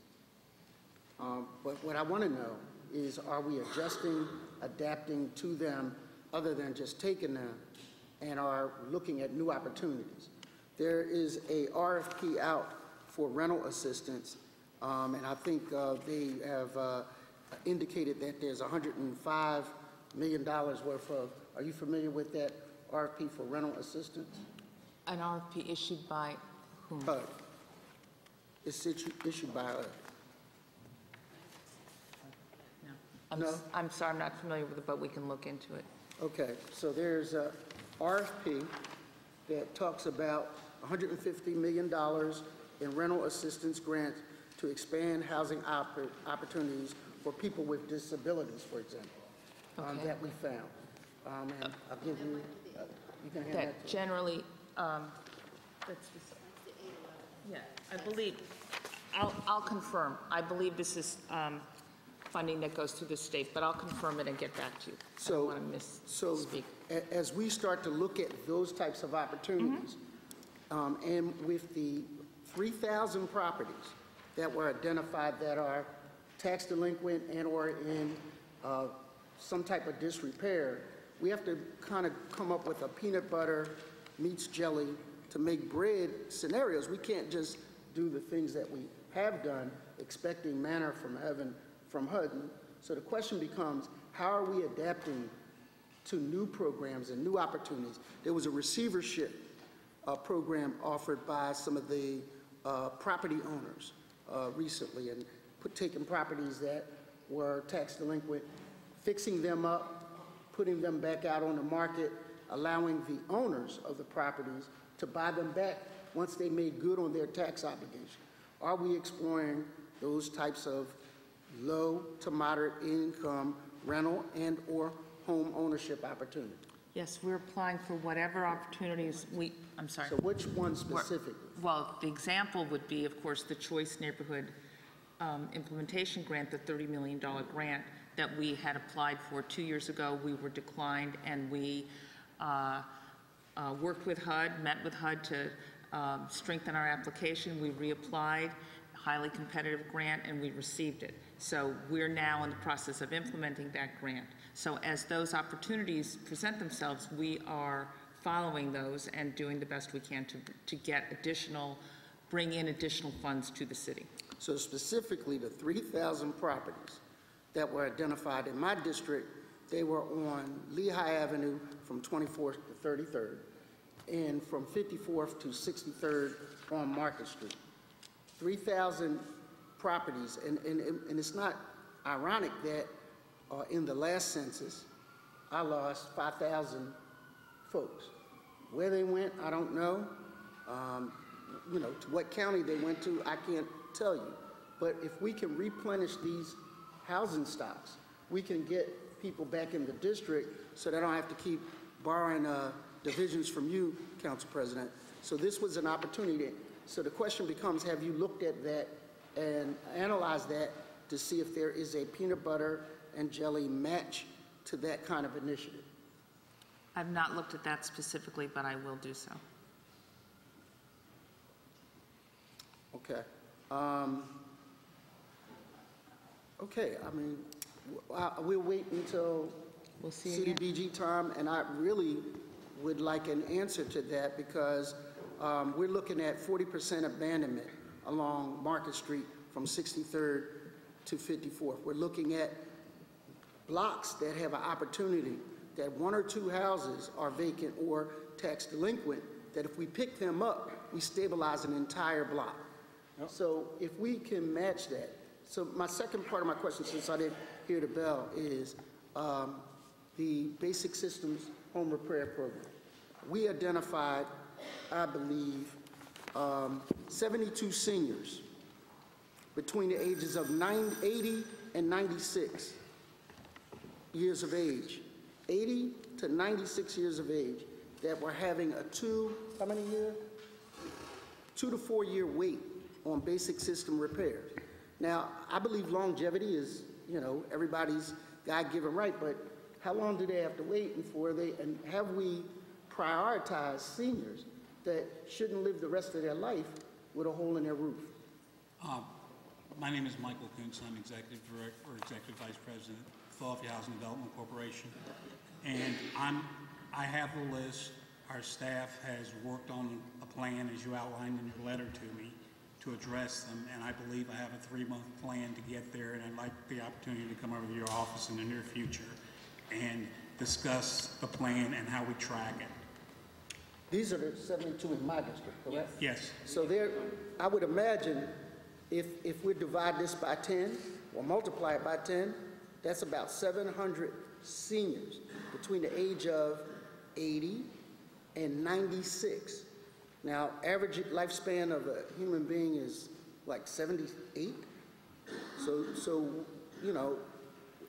But what I want to know is, are we adjusting, adapting to them, other than just taking them, and are looking at new opportunities? There is a RFP out for rental assistance, and I think they have indicated that there's $105 million worth of, are you familiar with that RFP for rental assistance? An RFP issued by whom? HUD. It's issued by HUD. No. I'm sorry, I'm not familiar with it, but we can look into it. Okay, so there's a RFP that talks about $150 million in rental assistance grants to expand housing opportunities for people with disabilities, for example, that we found. And I'll give you, you can hand that That to generally, that's just, yeah, I believe, I'll confirm. I believe this is funding that goes to the state, but I'll confirm it and get back to you. I don't want to misspeak. As we start to look at those types of opportunities, and with the 3,000 properties that were identified that are tax delinquent and or in some type of disrepair, we have to kind of come up with a peanut butter meets jelly to make bread scenarios. We can't just do the things that we have done expecting manna from heaven from HUD. So the question becomes, how are we adapting to new programs and new opportunities? There was a receivership program offered by some of the property owners recently, and taking properties that were tax delinquent, fixing them up, putting them back out on the market, allowing the owners of the properties to buy them back once they made good on their tax obligation. Are we exploring those types of low to moderate income rental and or home ownership opportunities? Yes, we're applying for whatever opportunities I'm sorry. So which one specifically? Well, the example would be, of course, the Choice Neighborhood Implementation Grant, the $30 million grant that we had applied for 2 years ago. We were declined, and we worked with HUD, met with HUD to strengthen our application. We reapplied, highly competitive grant, and we received it. So we're now in the process of implementing that grant. So as those opportunities present themselves, we are following those and doing the best we can to get bring in additional funds to the city. So specifically, the 3,000 properties that were identified in my district, they were on Lehigh Avenue from 24th to 33rd, and from 54th to 63rd on Market Street. 3,000 properties, and it's not ironic that in the last census, I lost 5,000 folks. Where they went, I don't know. You know, to what county they went to, I can't tell you. But if we can replenish these housing stocks, we can get people back in the district so they don't have to keep borrowing divisions from you, Council President. So this was an opportunity. So the question becomes, have you looked at that and analyzed that to see if there is a peanut butter and jelly match to that kind of initiative? I've not looked at that specifically, but I will do so. Okay. Okay, I mean, we'll wait until We'll see again. CDBG time, and I really would like an answer to that because we're looking at 40% abandonment along Market Street from 63rd to 54th. We're looking at blocks that have an opportunity that one or two houses are vacant or tax delinquent, that if we pick them up, we stabilize an entire block. Yep. So if we can match that. So my second part of my question, since I didn't hear the bell, is the Basic Systems Home Repair Program. We identified, I believe, 72 seniors between the ages of 80 and 96 years of age, 80 to 96 years of age, that were having a 2 to 4 year wait on basic system repairs. Now, I believe longevity is, everybody's God-given right, but how long do they have to wait and have we prioritized seniors that shouldn't live the rest of their life with a hole in their roof? My name is Michael Kuntz. I'm Executive Director or Executive Vice President of Philadelphia Housing Development Corporation. And I have the list. Our staff has worked on a plan, as you outlined in your letter to me, to address them. And I believe I have a 3-month plan to get there. And I'd like the opportunity to come over to your office in the near future and discuss the plan and how we track it. These are the 72 in my district, correct? Yes. So there, I would imagine if we divide this by 10 or multiply it by 10, that's about 700 seniors between the age of 80 and 96. Now, average lifespan of a human being is like 78. So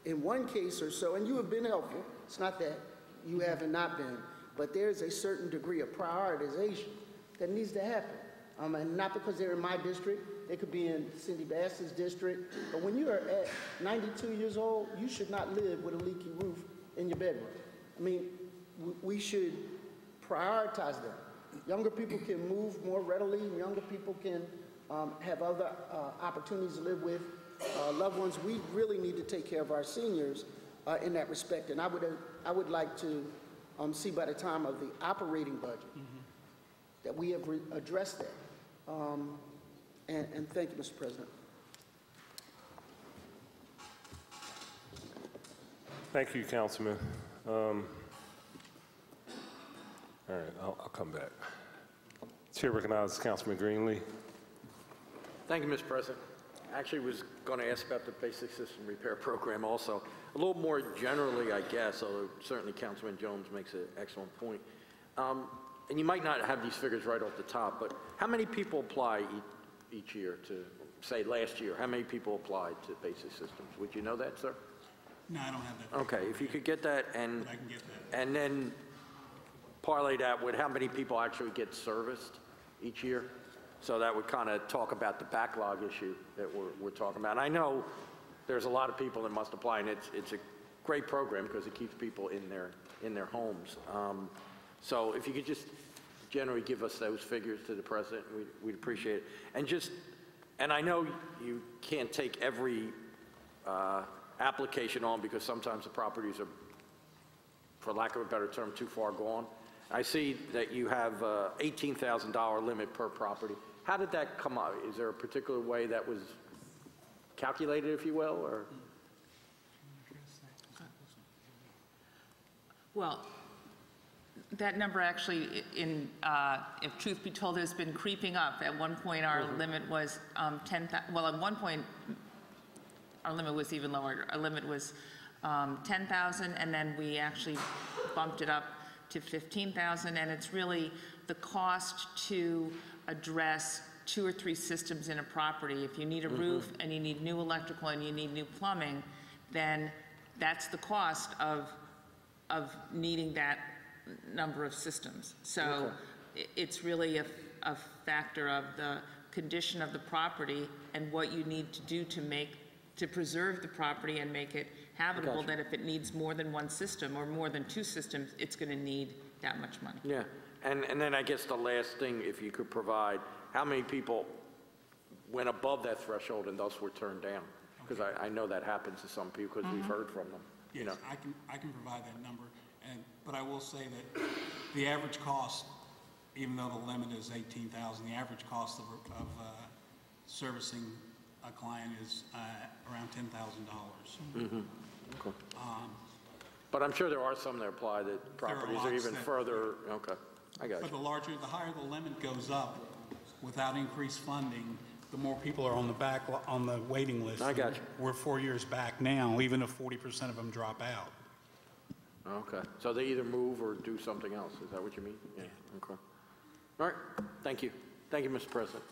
in one case or so, and you have been helpful, it's not that you haven't not been, but there's a certain degree of prioritization that needs to happen. And not because they're in my district, they could be in Cindy Bass's district, but when you are at 92 years old, you should not live with a leaky roof in your bedroom. I mean, we should prioritize them. Younger people can move more readily, and younger people can have other opportunities to live with loved ones. We really need to take care of our seniors in that respect, and I would like to see by the time of the operating budget that we have addressed that. And thank you, Mr. President. Thank you, Councilman. All right, I'll come back. Chair recognizes Councilman Greenlee. Thank you, Mr. President. I actually was going to ask about the Basic System Repair Program also. A little more generally, I guess, although certainly Councilman Jones makes an excellent point. And you might not have these figures right off the top, but how many people apply each year to, say, last year? How many people applied to Basic Systems? Would you know that, sir? No, I don't have that. Okay, if you could get that, and I can get that. and then parlay that with how many people actually get serviced each year. So that would kind of talk about the backlog issue that we're talking about. And I know there's a lot of people that must apply, and it's a great program because it keeps people in their homes. So if you could just generally give us those figures to the President, we'd appreciate it. And I know you can't take every application on because sometimes the properties are, for lack of a better term, too far gone. I see that you have a $18,000 limit per property. How did that come out? Is there a particular way that was calculated, if you will, or? Well, that number actually, if truth be told, has been creeping up. At one point, our limit was 10,000. Well, at one point, our limit was even lower. Our limit was 10,000, and then we actually bumped it up to 15,000, and it's really the cost to address 2 or 3 systems in a property. If you need a roof and you need new electrical and you need new plumbing, then that's the cost of needing that number of systems. So it's really a factor of the condition of the property and what you need to do to preserve the property and make it habitable, that if it needs more than 1 system or more than 2 systems, it's going to need that much money. Yeah, and then I guess the last thing, if you could provide, how many people went above that threshold and thus were turned down. Because I know that happens to some people because we've heard from them. Yes, You know. I can provide that number, but I will say that the average cost, even though the limit is $18,000, the average cost of servicing a client is around $10,000. Okay. But I'm sure there are some that apply that properties are lots even that- further, okay, I got But you. the higher the limit goes up, without increased funding, the more people are on the waiting list. I got you. We're 4 years back now, even if 40% of them drop out. Okay, so they either move or do something else, is that what you mean? Yeah, okay. All right, thank you. Thank you, Mr. President.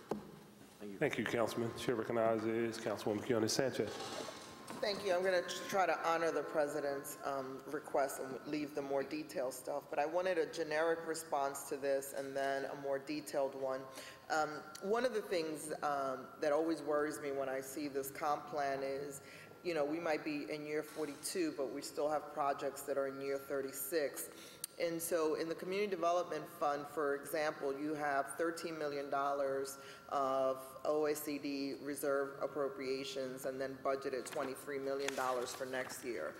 Thank you. Thank you, Councilman. Chair recognizes Councilwoman Keone Sanchez. Thank you. I'm going to try to honor the president's request and leave the more detailed stuff, but I wanted a generic response to this and then a more detailed one. One of the things that always worries me when I see this comp plan is, you know, we might be in year 42, but we still have projects that are in year 36. And so in the Community Development Fund, for example, you have $13 million of OECD reserve appropriations and then budgeted $23 million for next year.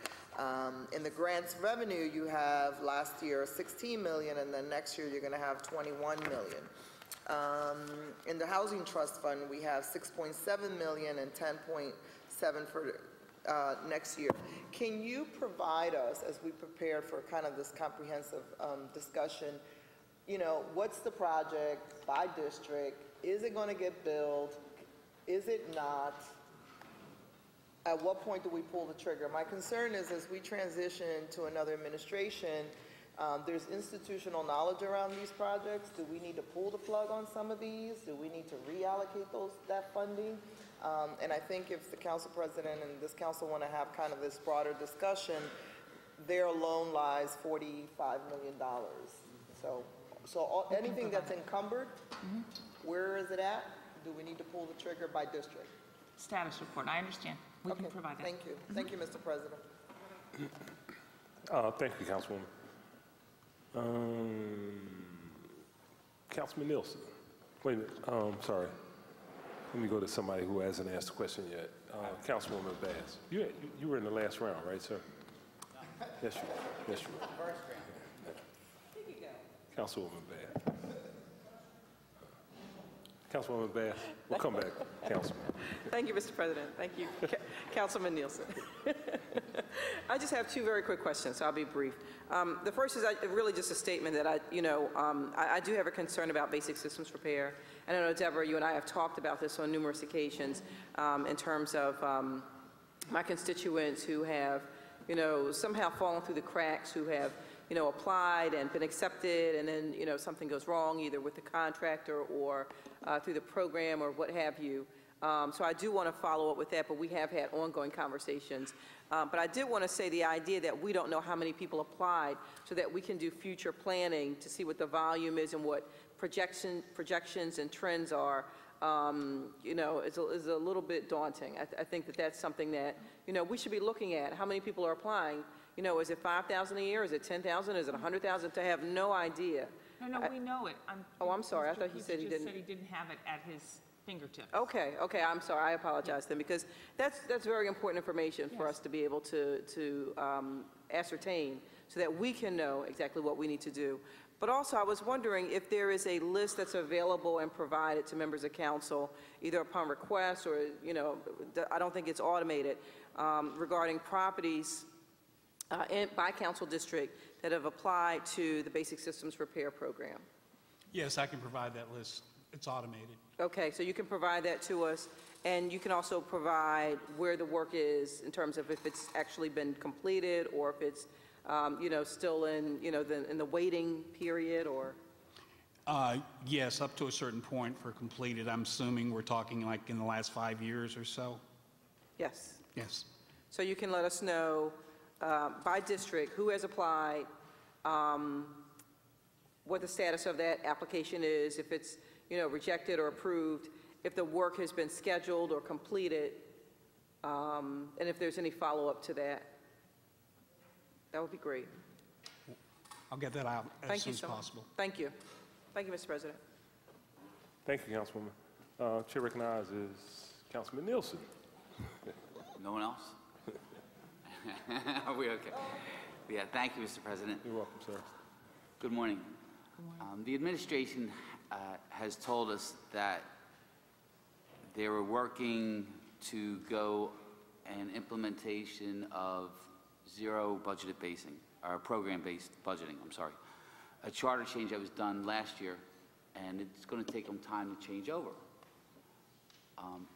In the grants revenue, you have last year $16 million, and then next year you're going to have $21 million. In the Housing Trust Fund, we have $6.7 million and $10.7 for next year. Can you provide us, as we prepare for kind of this comprehensive discussion, you know, what's the project by district? Is it going to get billed? Is it not? At what point do we pull the trigger? My concern is as we transition to another administration, there's institutional knowledge around these projects. Do we need to pull the plug on some of these? Do we need to reallocate that funding? And I think if the council president and this council want to have kind of this broader discussion, there alone lies $45 million. So anything that's encumbered, where is it at? Do we need to pull the trigger by district? Status report, I understand. We can provide that. Thank you. Thank you, Mr. President. Thank you, Councilwoman. Councilman Nielsen. Wait a minute, sorry. Let me go to somebody who hasn't asked a question yet. Councilwoman Bass. You were in the last round, right, sir? Yes, you were. Yes, you were. Councilwoman Bass. Councilwoman Bass. We'll come back, Councilman. Thank you, Mr. President. Thank you, Councilman Nielsen. I just have two very quick questions, so I'll be brief. The first is really just a statement that I do have a concern about basic systems repair. And I know, Deborah, you and I have talked about this on numerous occasions in terms of my constituents who have, somehow fallen through the cracks, who have, applied and been accepted, and then, something goes wrong either with the contractor or through the program or what have you. So I do want to follow up with that, but we have had ongoing conversations. But I did want to say the idea that we don't know how many people applied so that we can do future planning to see what the volume is and what projections and trends are, is a little bit daunting. I think that that's something that, we should be looking at. How many people are applying? Is it 5,000 a year? Is it 10,000? Is it 100,000? To have no idea. No, we know it. I'm sorry. I thought he said he didn't. He said he didn't have it at his fingertips. Okay, I'm sorry. I apologize then, because that's very important information for us to be able to ascertain so that we can know exactly what we need to do. But also, I was wondering if there is a list that's available and provided to members of council, either upon request or, I don't think it's automated, regarding properties by council district that have applied to the Basic Systems Repair Program. Yes, I can provide that list. It's automated. Okay, so you can provide that to us, and you can also provide where the work is in terms of if it's actually been completed or if it's, still in, in the waiting period, or? Yes, up to a certain point for completed. I'm assuming we're talking like in the last 5 years or so. Yes. Yes. So you can let us know by district who has applied, what the status of that application is, if it's rejected or approved, if the work has been scheduled or completed, and if there's any follow-up to that. That would be great. I'll get that out as soon as possible. Thank you. Thank you, Mr. President. Thank you, Councilwoman. Chair recognizes Councilman Nielsen. No one else? Are we okay? Yeah, thank you, Mr. President. You're welcome, sir. Good morning. The administration has told us that they were working to go an implementation of zero budgeted basing, or program-based budgeting, I'm sorry. A charter change that was done last year, and it's going to take them time to change over.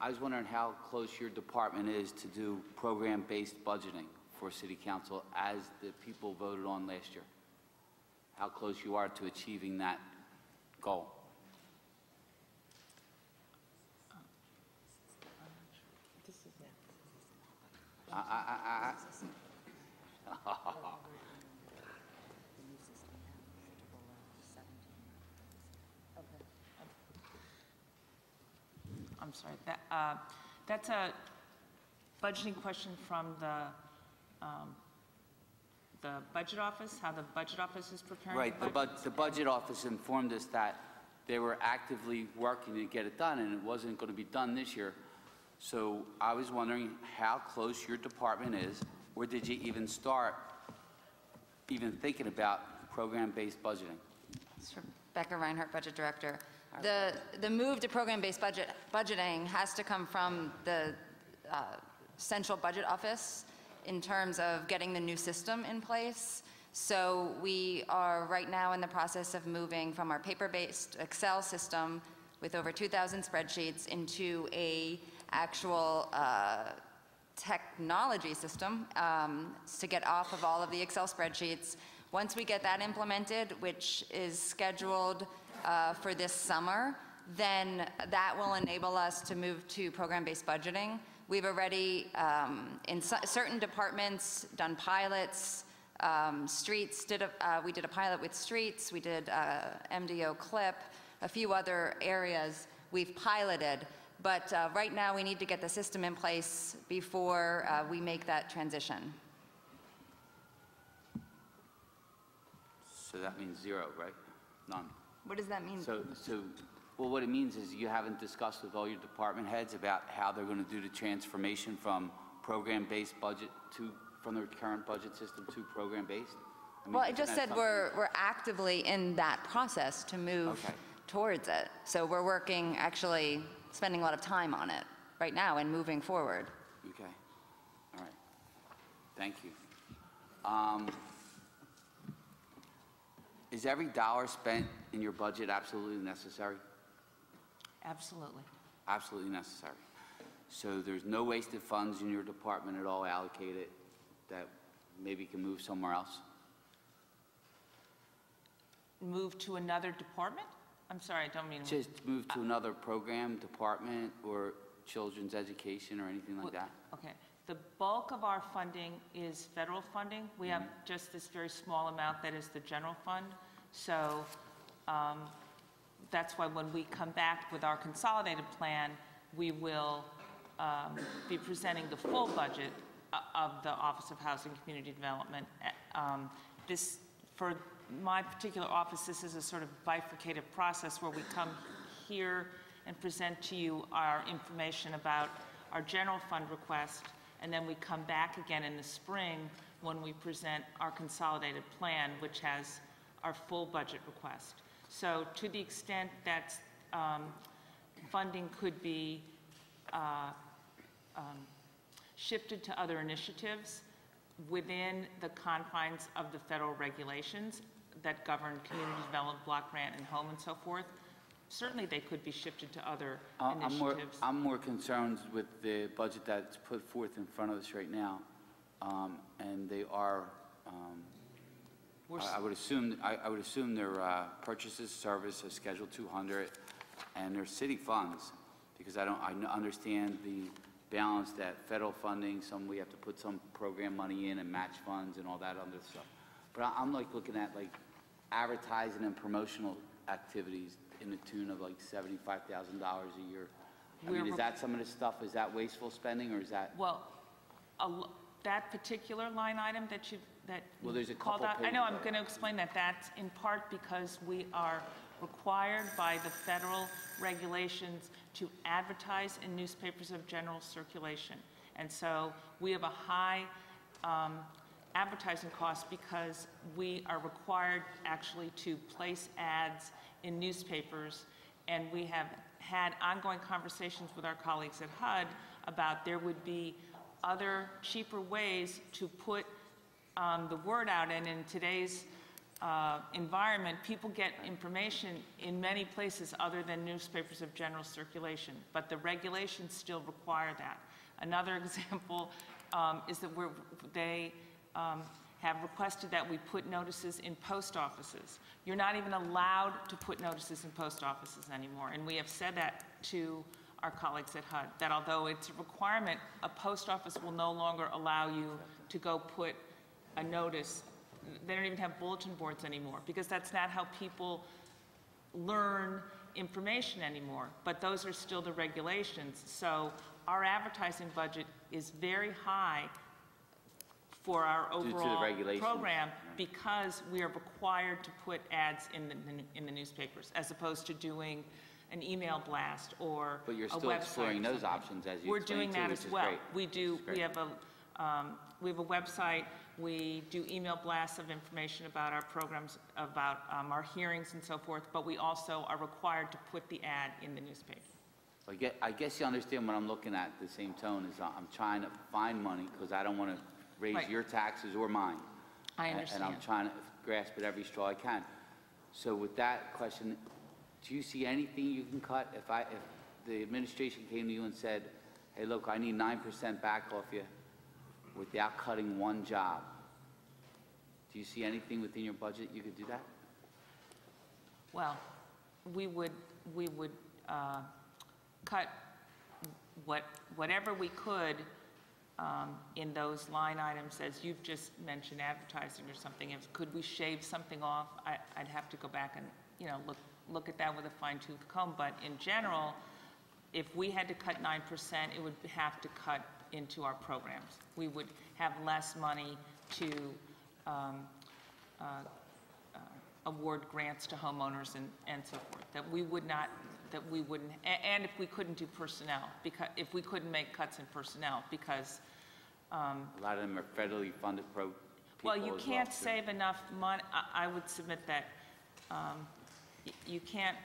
I was wondering how close your department is to do program-based budgeting for City Council as the people voted on last year. How close you are to achieving that goal. I'm sorry, that's a budgeting question from the budget office, how the budget office is preparing. Right, the budget office informed us that they were actively working to get it done, and it wasn't going to be done this year. So I was wondering how close your department is, or did you even start even thinking about program-based budgeting? Sure. Becca Reinhardt, Budget Director. The move to program-based budgeting has to come from the central budget office in terms of getting the new system in place. So we are right now in the process of moving from our paper-based Excel system with over 2,000 spreadsheets into a actual technology system to get off of all of the Excel spreadsheets. Once we get that implemented, which is scheduled for this summer, then that will enable us to move to program-based budgeting. We've already, in certain departments, done pilots. Streets, we did a pilot with streets, we did MDO CLIP, a few other areas we've piloted. But right now we need to get the system in place before we make that transition. So that means zero, right? None. What does that mean? Well, what it means is you haven't discussed with all your department heads about how they're going to do the transformation from program-based budget from the current budget system to program-based? Well, I just said we're actively in that process to move towards it. So we're working, actually spending a lot of time on it right now and moving forward. Okay. All right. Thank you. Is every dollar spent in your budget absolutely necessary? Absolutely. Absolutely necessary. So there's no wasted funds in your department at all allocated that maybe can move somewhere else? Move to another department? I'm sorry, I don't mean... Just move to another program, department, or children's education or anything like that? Okay. The bulk of our funding is federal funding. We have just this very small amount that is the general fund. So that's why when we come back with our consolidated plan, we will be presenting the full budget of the Office of Housing and Community Development. For my particular office, this is a sort of bifurcated process where we come here and present to you our information about our general fund request, and then we come back again in the spring when we present our consolidated plan, which has our full budget request. So to the extent that funding could be shifted to other initiatives within the confines of the federal regulations that govern community development, block grant, and home and so forth, certainly they could be shifted to other initiatives. I'm more concerned with the budget that's put forth in front of us right now, and they are. I would assume their purchases service as Schedule 200, and their city funds, because I understand the balance that federal funding, we have to put some program money in and match funds and all that other stuff. But I'm like looking at like advertising and promotional activities in the tune of like $75,000 a year. I mean, is that some of the stuff? Is that wasteful spending, or is that? Well, that particular line item that you well, there's a called couple out. I know. I'm going to explain that. That's in part because we are required by the federal regulations to advertise in newspapers of general circulation. And so we have a high advertising cost because we are required actually to place ads in newspapers, and we have had ongoing conversations with our colleagues at HUD about there would be other cheaper ways to put the word out. And in today's environment, people get information in many places other than newspapers of general circulation, but the regulations still require that. Another example is that they have requested that we put notices in post offices. You're not even allowed to put notices in post offices anymore, and we have said that to our colleagues at HUD, that although it's a requirement, a post office will no longer allow you to go put a notice. They don't even have bulletin boards anymore because that's not how people learn information anymore, but those are still the regulations. So our advertising budget is very high for our overall program because we are required to put ads in the newspapers as opposed to doing an email blast or a website. But you're still exploring those options as you We're explained doing that as well. great. We do. We have a website. We do email blasts of information about our programs, about our hearings and so forth, but we also are required to put the ad in the newspaper. I guess you understand what I'm looking at. The same tone is I'm trying to find money because I don't want to raise Right. your taxes or mine. I understand. And I'm trying to grasp at every straw I can. So with that question, do you see anything you can cut? If the administration came to you and said, hey, look, I need 9% back off you without cutting one job, do you see anything within your budget you could do that? Well, we would cut whatever we could in those line items, as you've just mentioned, advertising or something. Could we shave something off? I'd have to go back and look at that with a fine-tooth comb. But in general, if we had to cut 9%, it would have to cut into our programs. We would have less money to award grants to homeowners and so forth. And if we couldn't do personnel, if we couldn't make cuts in personnel, because A lot of them are federally funded people. well, you as can't too. save enough money. I would submit that you can't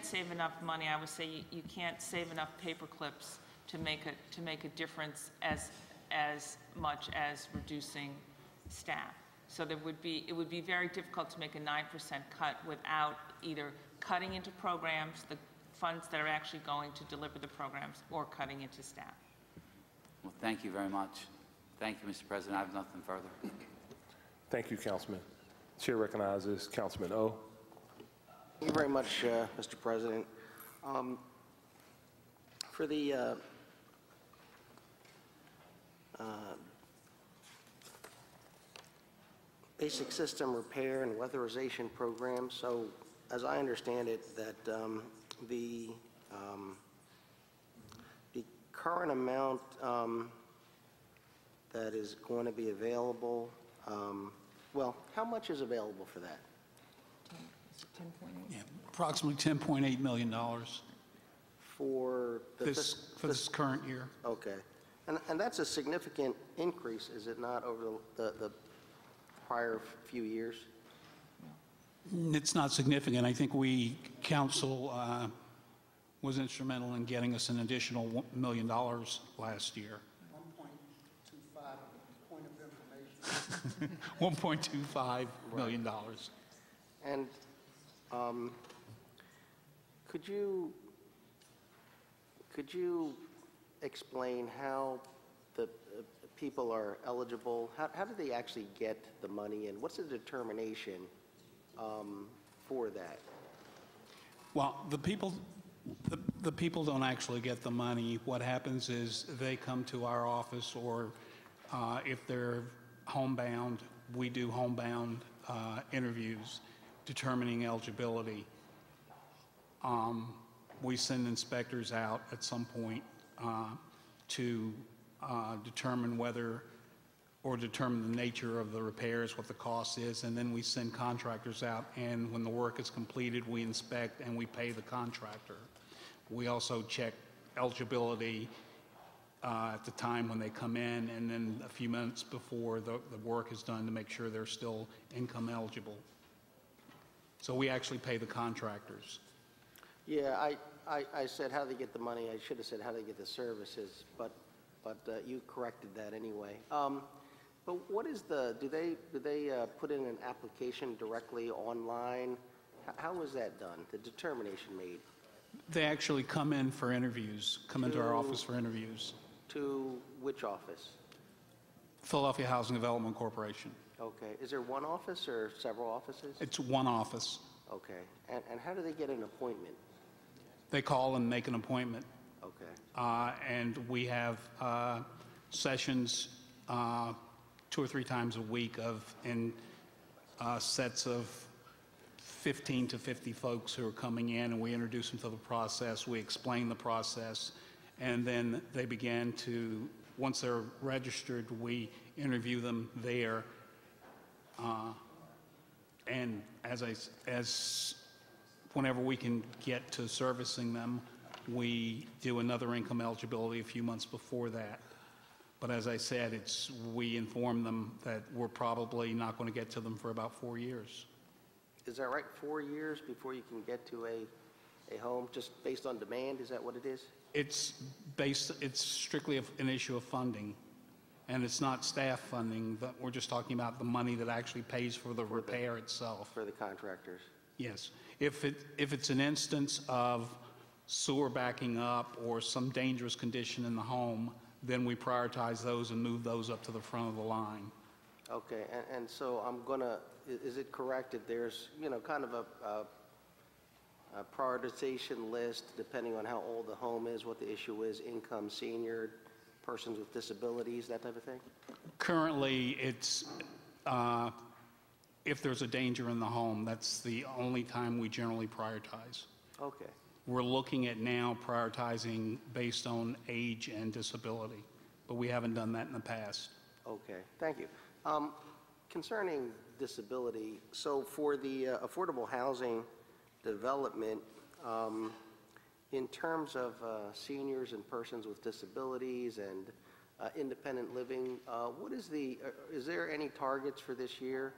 save enough money. I would say you can't save enough paper clips to make a difference as much as reducing staff. So it would be very difficult to make a 9% cut without either cutting into programs, the funds that are actually going to deliver the programs, or cutting into staff. Well, thank you very much. Thank you, Mr. President. I have nothing further. Thank you, Councilman. Chair recognizes Councilman O. Thank you very much, Mr. President. For the basic system repair and weatherization program, so as I understand it, that the current amount that is going to be available, well, how much is available for that? Yeah, approximately $10.8 million For the this current year. Okay. And that's a significant increase, is it not, over the prior few years? It's not significant. I think council was instrumental in getting us an additional $1 million last year. 1.25, point of information. $1.25 million. And could you explain how the people are eligible? How do they actually get the money, and what's the determination for that? Well, the people don't actually get the money. What happens is they come to our office, or if they're homebound, we do homebound interviews determining eligibility. We send inspectors out at some point to determine determine the nature of the repairs, what the cost is, and then we send contractors out, and when the work is completed, we inspect and we pay the contractor. We also check eligibility at the time when they come in, and then a few months before the work is done to make sure they're still income eligible. So we actually pay the contractors. Yeah, I said how they get the money. I should have said how they get the services, but you corrected that anyway. But what is do they put in an application directly online? How is that done, the determination made? They actually come in for interviews, come into our office for interviews. To which office? Philadelphia Housing Development Corporation. Okay. Is there one office or several offices? It's one office. Okay. And how do they get an appointment? They call and make an appointment. Okay. And we have sessions 2 or 3 times a week in sets of 15 to 50 folks who are coming in, and we introduce them to the process, we explain the process, and then they begin to, once they're registered, we interview them there. And whenever we can get to servicing them, we do another income eligibility a few months before that. But as I said, we inform them that we're probably not going to get to them for about 4 years. Is that right? 4 years before you can get to a home, just based on demand? Is that what it is? It's strictly an issue of funding, and it's not staff funding, but we're just talking about the money that actually pays for the repair itself. For the contractors? Yes. If it's an instance of sewer backing up or some dangerous condition in the home, then we prioritize those and move those up to the front of the line. Okay, and so is it correct that there's, kind of a prioritization list depending on how old the home is, what the issue is, income, senior, persons with disabilities, that type of thing? Currently, it's if there's a danger in the home, that's the only time we generally prioritize. Okay. We're looking at now prioritizing based on age and disability, but we haven't done that in the past. Okay, thank you. Concerning disability, so for the affordable housing development, in terms of seniors and persons with disabilities and independent living, is there any targets for this year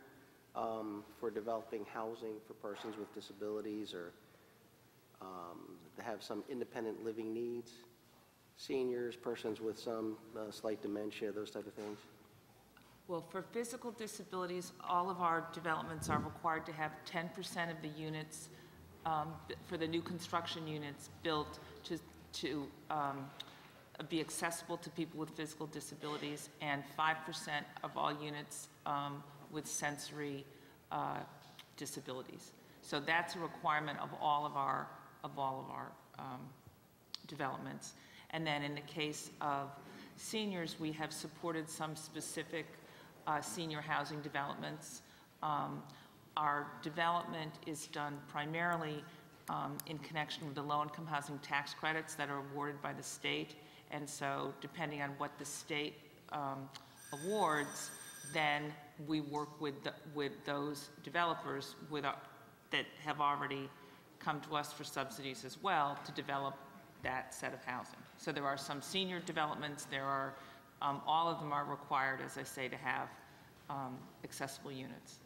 for developing housing for persons with disabilities or to have some independent living needs? Seniors, persons with some slight dementia, those type of things? Well, for physical disabilities, all of our developments are required to have 10% of the units for the new construction units built to be accessible to people with physical disabilities, and 5% of all units with sensory disabilities. So that's a requirement of all of our developments. And then in the case of seniors, we have supported some specific senior housing developments. Our development is done primarily in connection with the low-income housing tax credits that are awarded by the state. And so depending on what the state awards, then we work with those developers that have already come to us for subsidies as well to develop that set of housing. So there are some senior developments. There are, all of them are required, as I say, to have accessible units.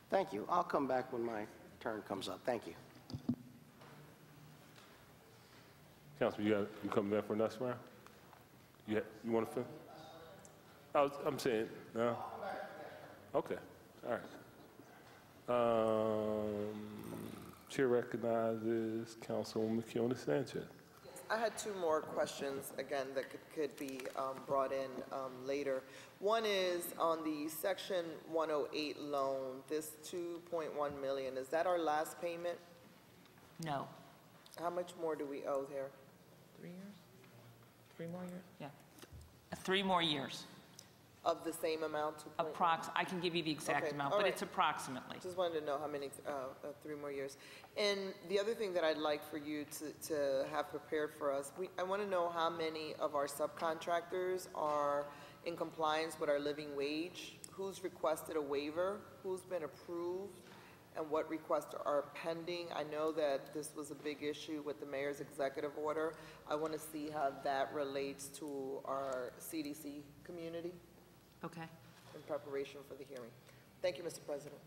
Thank you. I'll come back when my turn comes up. Thank you. Councilman, you coming back for next round? You want to finish? I'm saying, no? Okay, all right. Chair recognizes Councilwoman Kiona Sanchez. I had 2 more questions, again, that could be brought in later. One is on the Section 108 loan, this $2.1 million, is that our last payment? No. How much more do we owe there? 3 years? 3 more years? Yeah. 3 more years. Of the same amount? I can give you the exact amount, but it's approximately. Just wanted to know how many, 3 more years. And the other thing that I'd like for you to have prepared for us, I want to know how many of our subcontractors are in compliance with our living wage, who's requested a waiver, who's been approved, and what requests are pending. I know that this was a big issue with the mayor's executive order. I want to see how that relates to our CDC community Okay. in preparation for the hearing. Thank you, Mr. President.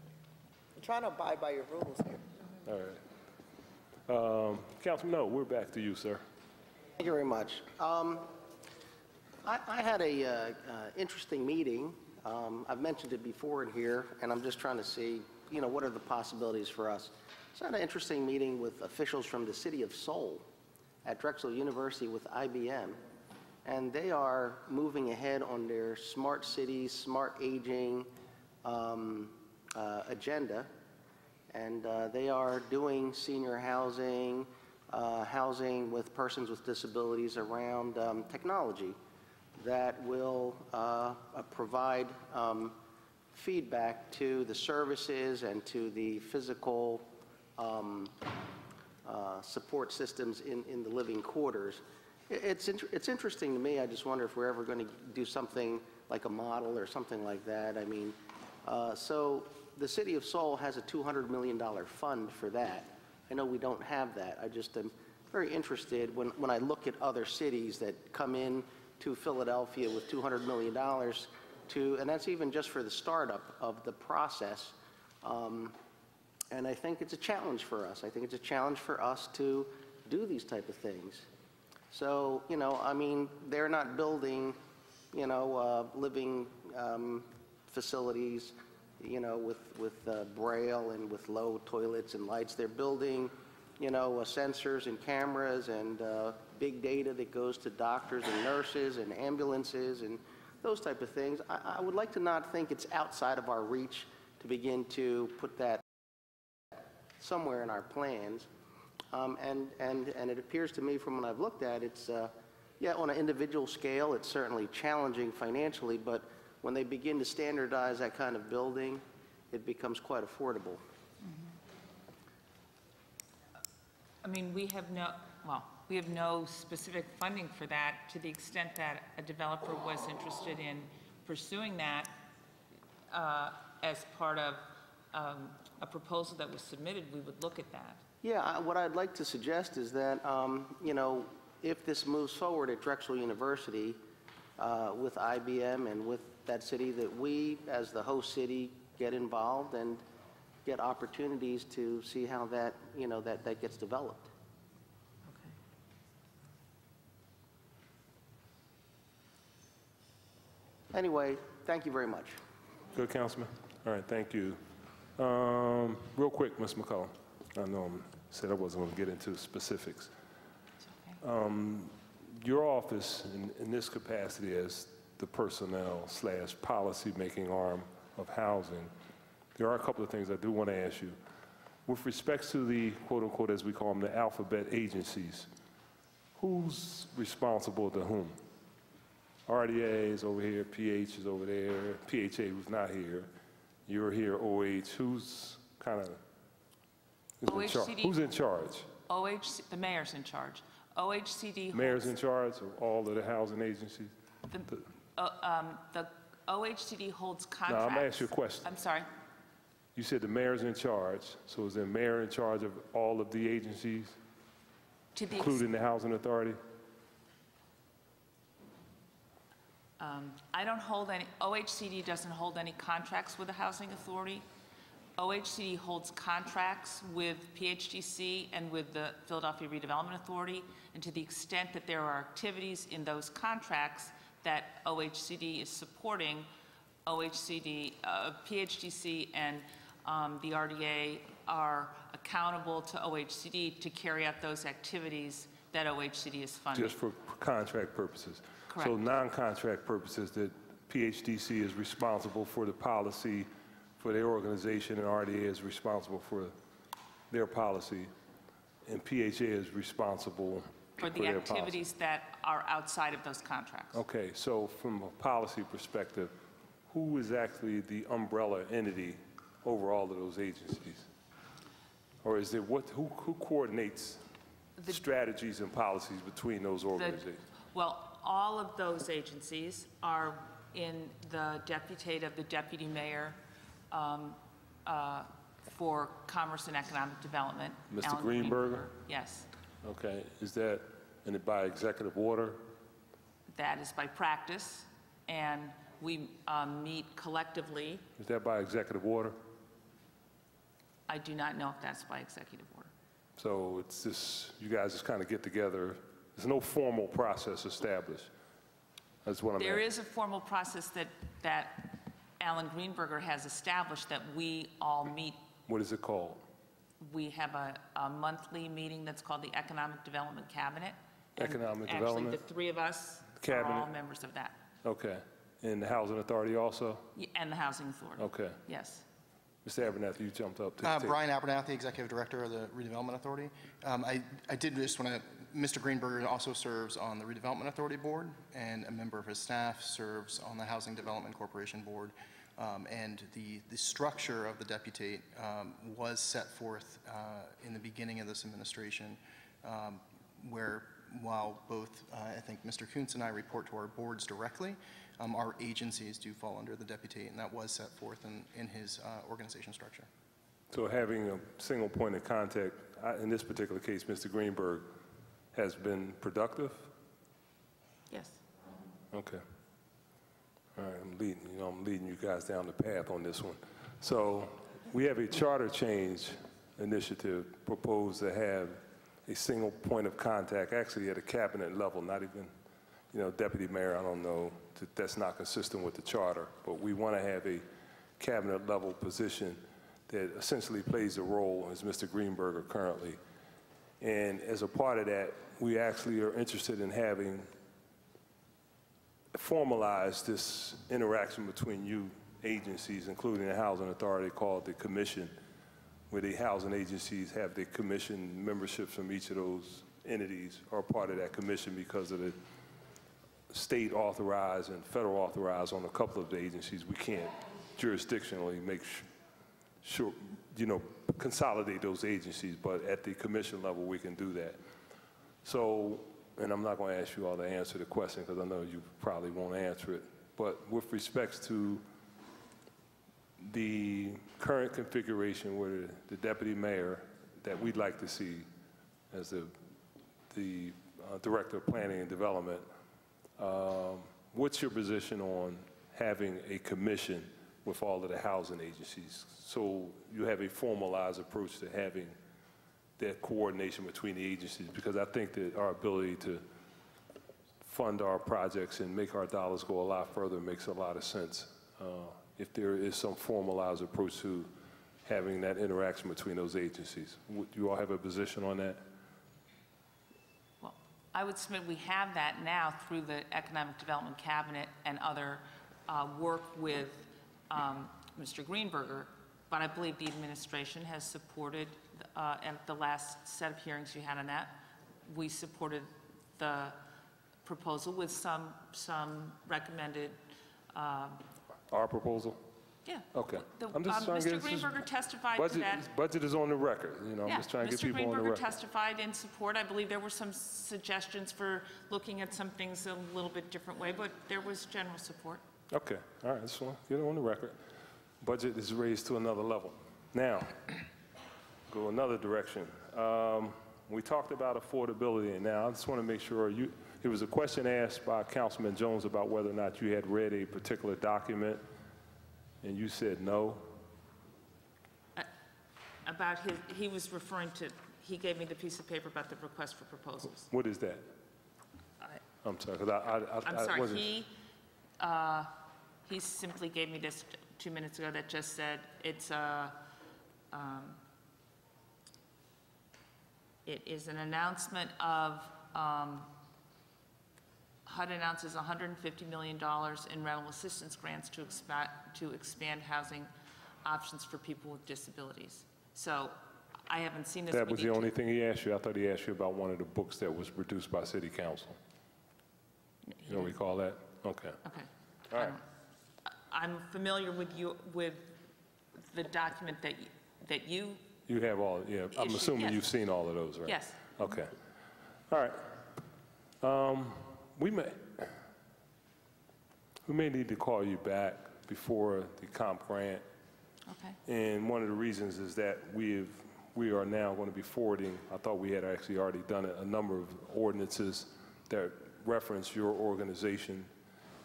I'm trying to abide by your rules here. All right. Councilman, no, we're back to you, sir. Thank you very much. I had a interesting meeting. I've mentioned it before in here, and I'm just trying to see, what are the possibilities for us. So I had an interesting meeting with officials from the city of Seoul at Drexel University with IBM, and they are moving ahead on their smart cities, smart aging agenda, and they are doing senior housing, housing with persons with disabilities around technology that will provide feedback to the services and to the physical support systems in the living quarters. It's interesting to me. I just wonder if we're ever going to do something like a model or something like that. I mean, so the city of Seoul has a $200 million fund for that. I know we don't have that. I just am very interested when I look at other cities that come in to Philadelphia with $200 million and that's even just for the startup of the process. And I think it's a challenge for us. I think it's a challenge for us to do these type of things. So, I mean, they're not building, living facilities, with Braille and with low toilets and lights. They're building, sensors and cameras and big data that goes to doctors and nurses and ambulances and those type of things. I would like to not think it's outside of our reach to begin to put that somewhere in our plans. And it appears to me from what I've looked at, it's, on an individual scale, it's certainly challenging financially, but when they begin to standardize that kind of building, it becomes quite affordable. I mean, we have no specific funding for that. To the extent that a developer was interested in pursuing that as part of a proposal that was submitted, we would look at that. Yeah, what I'd like to suggest is that, if this moves forward at Drexel University with IBM and with that city, that we, as the host city, get involved and get opportunities to see how that, that gets developed. Okay. Anyway, thank you very much. Good, Councilman. All right, thank you. Real quick, Ms. McCullough. I know I said I wasn't going to get into specifics. Okay. Your office, in this capacity as the personnel/policy-making arm of housing, there are a couple of things I do want to ask you. With respect to the, quote-unquote, as we call them, the alphabet agencies, who's responsible to whom? RDA is over here, PH is over there, PHA who's not here, you're here, OH, who's kind of who's in charge? The mayor's in charge. OHCD Mayor's in charge of all of the housing agencies? The OHCD holds contracts. No, I'm going to ask you a question. I'm sorry. You said the mayor's in charge, so is the mayor in charge of all of the agencies, including the housing authority? I don't hold any, OHCD doesn't hold any contracts with the housing authority. OHCD holds contracts with PHDC and with the Philadelphia Redevelopment Authority, and to the extent that there are activities in those contracts that OHCD is supporting, PHDC and the RDA are accountable to OHCD to carry out those activities that OHCD is funding. Just for contract purposes? Correct. So non-contract purposes, that PHDC is responsible for the policy for their organization and RDA is responsible for their policy, and PHA is responsible for the activities that are outside of those contracts. Okay, so from a policy perspective, who is actually the umbrella entity over all of those agencies? Or is it who coordinates the strategies and policies between those organizations? Well, all of those agencies are in the deputate of the deputy mayor for Commerce and Economic Development. Mr. Alan Greenberger? Yes. Okay, is that by executive order? That is by practice, and we meet collectively. Is that by executive order? I do not know if that's by executive order. So it's just, you guys just kind of get together. There's no formal process established. That's what I'm There asking. is a formal process that Alan Greenberger has established that we all meet. What is it called? We have a monthly meeting that's called the Economic Development Cabinet. And Economic actually, Development? the three of us Cabinet? are all members of that. Okay. And the Housing Authority also? And the Housing Authority. Okay. Yes. Mr. Abernathy, you jumped up to Brian Abernathy, Executive Director of the Redevelopment Authority. I did just want to, Mr. Greenberger also serves on the Redevelopment Authority Board, and a member of his staff serves on the Housing Development Corporation Board. And the structure of the deputate was set forth in the beginning of this administration, where while both, I think Mr. Kuntz and I report to our boards directly, our agencies do fall under the deputate, and that was set forth in his organization structure. So having a single point of contact, in this particular case, Mr. Greenberg, has been productive? Yes. Okay. All right, I'm leading you guys down the path on this one. So we have a charter change initiative proposed to have a single point of contact, actually at a cabinet level, not even, deputy mayor, I don't know, that's not consistent with the charter, but we want to have a cabinet level position that essentially plays the role as Mr. Greenberger currently. And as a part of that, we actually are interested in having formalized this interaction between you agencies, including the Housing Authority, called the Commission, where the housing agencies have the commission memberships from each of those entities are part of that commission because of the state authorized and federal authorized on a couple of the agencies. We can't jurisdictionally make sure, consolidate those agencies, but at the commission level, we can do that. So, and I'm not going to ask you all to answer the question because I know you probably won't answer it, but with respects to the current configuration where the deputy mayor that we'd like to see as the director of planning and development, what's your position on having a commission with all of the housing agencies? So you have a formalized approach to having that coordination between the agencies, because I think that our ability to fund our projects and make our dollars go a lot further makes a lot of sense. If there is some formalized approach to having that interaction between those agencies. Do you all have a position on that? Well, I would submit we have that now through the Economic Development Cabinet and other work with Mr. Greenberger, but I believe the administration has supported, at the last set of hearings you had on that, we supported the proposal with some recommended. Our proposal? Yeah. Okay. I'm just trying to get Mr. Greenberger testified budget, to that. Budget is on the record. I'm just trying to get people on the record. Mr. Greenberger testified in support. I believe there were some suggestions for looking at some things a little bit different way, but there was general support. Okay. All right. Just want to get it on the record. Budget is raised to another level. Now, go another direction. We talked about affordability, and now I just want to make sure there was a question asked by Councilman Jones about whether or not you had read a particular document, and you said no. About he was referring to, he gave me the piece of paper about the request for proposals. What is that? I'm sorry, because I'm I sorry, wasn't. He simply gave me this 2 minutes ago that just said it is an announcement of HUD announces $150 million in rental assistance grants to expand housing options for people with disabilities. So I haven't seen this. That was the only thing he asked you? I thought he asked you about one of the books that was produced by City Council. You don't recall that? Okay. Okay. All right. I'm familiar with the document that you. You have all, yeah. I'm assuming yes. You've seen all of those, right? Yes. Okay. All right. We may need to call you back before the comp grant Okay. And one of the reasons is that we are now going to be forwarding, I thought we had actually already done it, a number of ordinances that reference your organization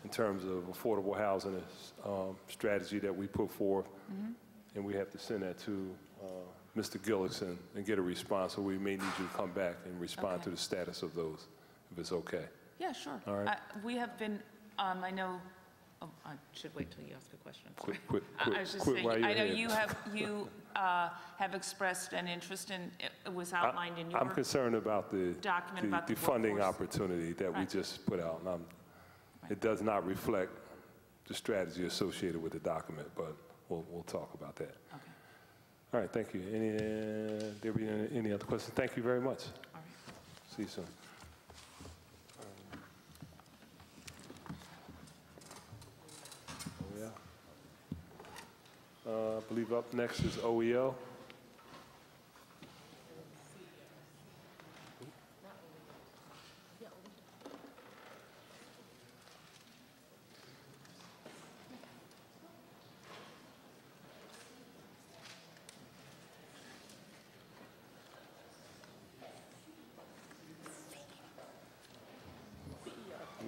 in terms of affordable housing strategy that we put forth. And we have to send that to Mr. Gillickson and get a response, so we may need you to come back and respond to the status of those, if it's okay. Yeah, sure. All right. We have been, I know, oh, I should wait till you ask a question. I'm sorry. Quit I was just while saying, you're I know ahead. you have expressed an interest in, it was outlined in your I'm concerned about the document about the funding workforce. opportunity that we Right. just put out. And it does not reflect the strategy associated with the document, but we'll talk about that. Okay. All right, thank you. There be any other questions? Thank you very much. All right. See you soon. I believe up next is OEL.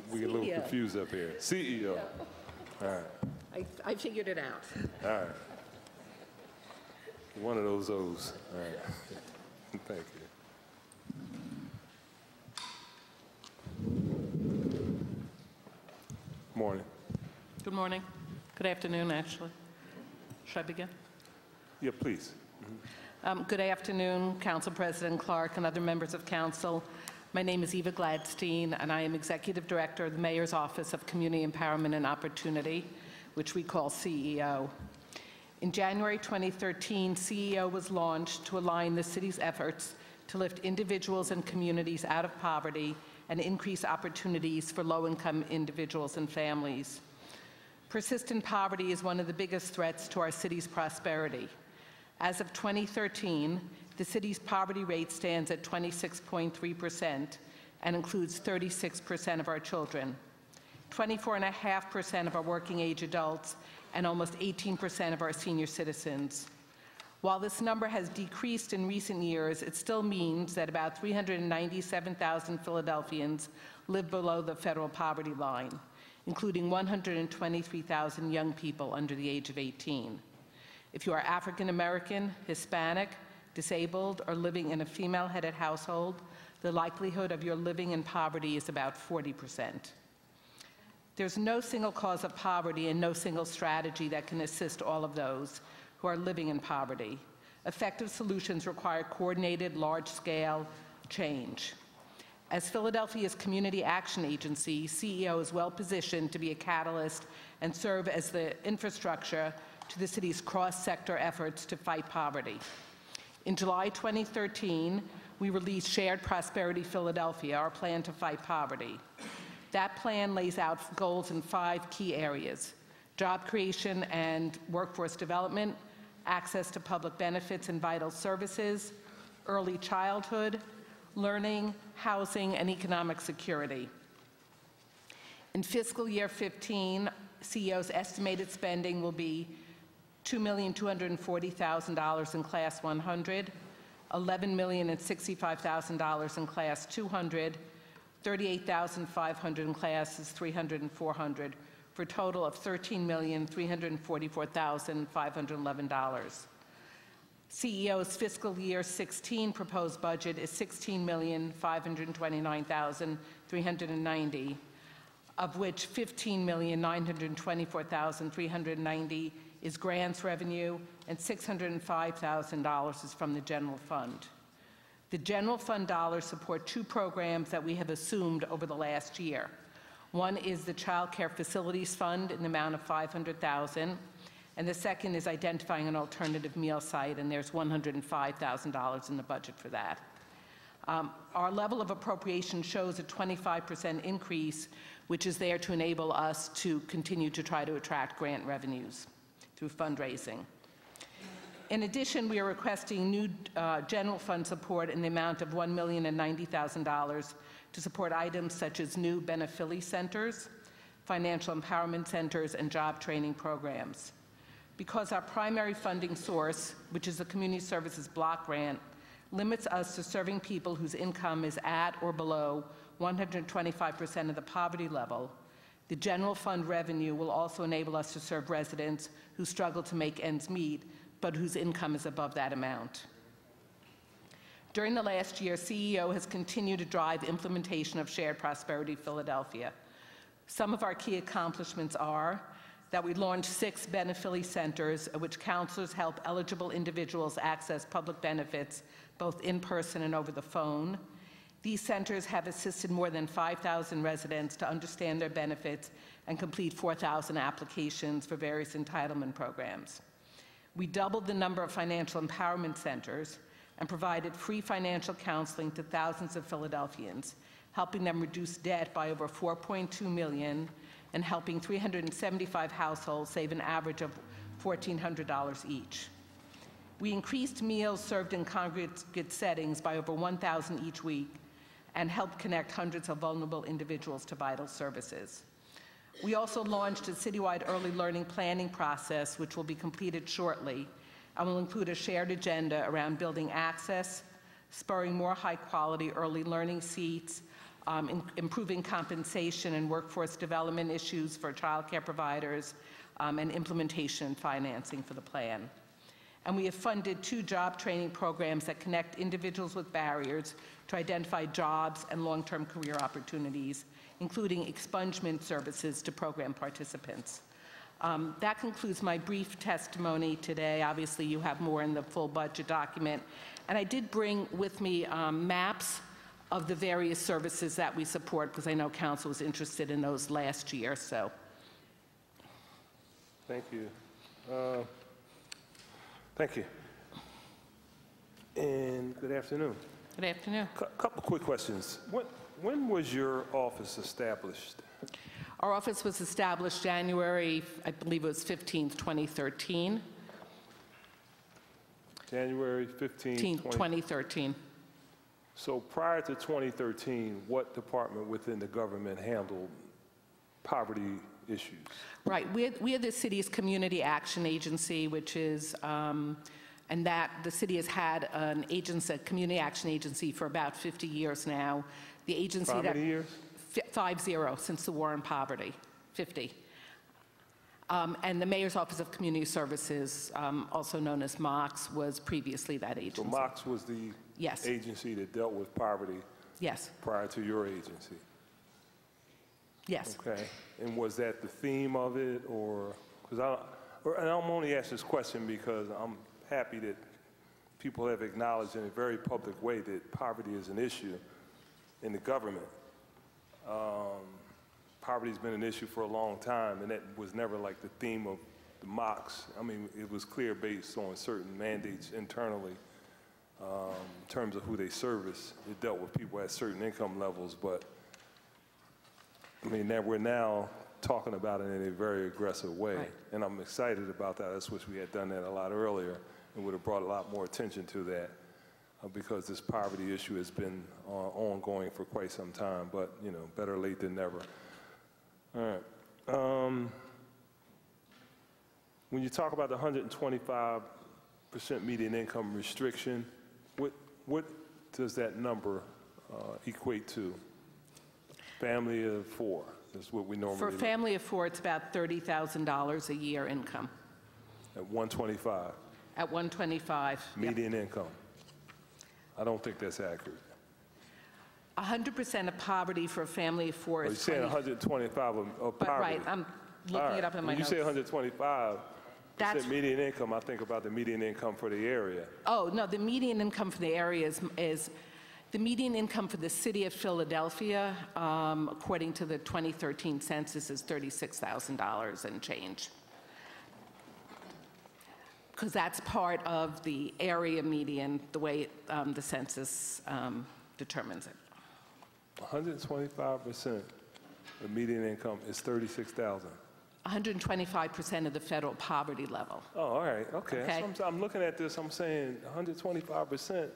We get a little confused up here. CEO. All right. I figured it out. All right. One of those O's. All right. Thank you. Morning. Good morning. Good afternoon, actually. Should I begin? Yeah, please. Good afternoon, Council President Clark and other members of Council. My name is Eva Gladstein, and I am Executive Director of the Mayor's Office of Community Empowerment and Opportunity, which we call CEO. In January 2013, CEO was launched to align the city's efforts to lift individuals and communities out of poverty and increase opportunities for low-income individuals and families. Persistent poverty is one of the biggest threats to our city's prosperity. As of 2013, the city's poverty rate stands at 26.3% and includes 36% of our children, 24.5% of our working-age adults, and almost 18% of our senior citizens. While this number has decreased in recent years, it still means that about 397,000 Philadelphians live below the federal poverty line, including 123,000 young people under the age of 18. If you are African American, Hispanic, disabled, or living in a female-headed household, the likelihood of your living in poverty is about 40%. There's no single cause of poverty and no single strategy that can assist all of those who are living in poverty. Effective solutions require coordinated, large-scale change. As Philadelphia's community action agency, CEO is well-positioned to be a catalyst and serve as the infrastructure to the city's cross-sector efforts to fight poverty. In July 2013, we released Shared Prosperity Philadelphia, our plan to fight poverty. That plan lays out goals in 5 key areas: job creation and workforce development, access to public benefits and vital services, early childhood, learning, housing, and economic security. In fiscal year 15, CEO's estimated spending will be $2,240,000 in Class 100, $11,065,000 in Class 200, $38,500 in Classes 300 and 400, for a total of $13,344,511. CEO's fiscal year 16 proposed budget is $16,529,390, of which $15,924,390 is grants revenue and $605,000 is from the general fund. The general fund dollars support 2 programs that we have assumed over the last year. One is the Child Care Facilities Fund in the amount of $500,000, and the second is identifying an alternative meal site, and there's $105,000 in the budget for that. Our level of appropriation shows a 25% increase, which is there to enable us to continue to try to attract grant revenues through fundraising. In addition, we are requesting new general fund support in the amount of $1,090,000 to support items such as new beneficiary centers, financial empowerment centers, and job training programs. because our primary funding source, which is the Community Services Block Grant, limits us to serving people whose income is at or below 125% of the poverty level, the general fund revenue will also enable us to serve residents who struggle to make ends meet, but whose income is above that amount. During the last year, CEO has continued to drive implementation of Shared Prosperity Philadelphia. Some of our key accomplishments are that we launched 6 Benephily centers at which counselors help eligible individuals access public benefits both in person and over the phone. These centers have assisted more than 5,000 residents to understand their benefits and complete 4,000 applications for various entitlement programs. We doubled the number of financial empowerment centers and provided free financial counseling to thousands of Philadelphians, helping them reduce debt by over $4.2 million and helping 375 households save an average of $1,400 each. We increased meals served in congregate settings by over 1,000 each week and helped connect hundreds of vulnerable individuals to vital services. We also launched a citywide early learning planning process, which will be completed shortly, and will include a shared agenda around building access, spurring more high-quality early learning seats, improving compensation and workforce development issues for child care providers, and implementation and financing for the plan. And we have funded 2 job training programs that connect individuals with barriers to identify jobs and long-term career opportunities, including expungement services to program participants. That concludes my brief testimony today. Obviously, you have more in the full budget document. And I did bring with me maps of the various services that we support, because I know Council was interested in those last year, so. Thank you. Thank you. And good afternoon. Good afternoon. Couple quick questions. When was your office established? Our office was established January, I believe it was 15th, 2013. January 15th, 2013. So prior to 2013, what department within the government handled poverty issues? Right. We are the city's community action agency, which is, and that the city has had an agency, a community action agency for about 50 years now. The agency How many years? 50, since the war on poverty, 50. And the Mayor's Office of Community Services, also known as MOCS, was previously that agency. So MOCS was the Yes. agency that dealt with poverty Yes. prior to your agency? Yes. Okay. And was that the theme of it, or, because and I'm only asking this question because I'm happy that people have acknowledged in a very public way that poverty is an issue in the government. Poverty's been an issue for a long time, and that was never like the theme of the MOCS. I mean, it was clear based on certain mandates internally in terms of who they service. It dealt with people at certain income levels, but I mean, that we're now talking about it in a very aggressive way. Right. And I'm excited about that. I just wish we had done that a lot earlier and would have brought a lot more attention to that because this poverty issue has been ongoing for quite some time, but, you know, better late than never. All right. When you talk about the 125% median income restriction, what does that number equate to? Family of 4 is what we normally For a family of 4, it's about $30,000 a year income. At 125? At 125. Median income? I don't think that's accurate. 100% of poverty for a family of 4 You're is saying 125 of But poverty? right, I'm looking it up in my When you notes. say 125% That's- median income, I think about the median income for the area. Oh, no, the median income for the area is the median income for the city of Philadelphia, according to the 2013 census, is $36,000 and change. Because that's part of the area median, the way the census determines it. 125% of median income is 36,000. 125% of the federal poverty level. Oh, all right, okay. Okay. I'm looking at this, I'm saying 125%.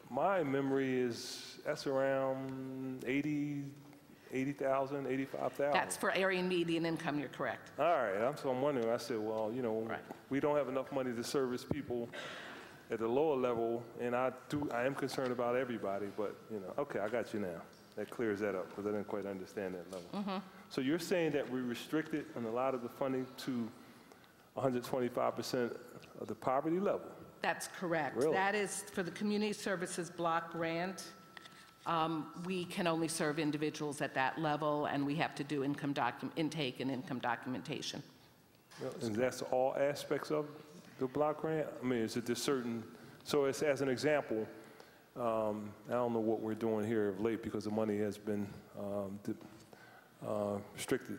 My memory is that's around 80 80,000, 85,000. That's for area and median income, you're correct. All right, so I'm wondering, I said, well, you know, Right. we don't have enough money to service people at the lower level, and I am concerned about everybody, but, you know, okay, I got you now. That clears that up, because I didn't quite understand that level. So you're saying that we restricted and a lot of the funding to 125% of the poverty level? That's correct. Really? That is for the community services block grant. We can only serve individuals at that level, and we have to do income intake and income documentation. And that's all aspects of the block grant? I mean, is it just certain, so it's, as an example, I don't know what we're doing here of late because the money has been restricted.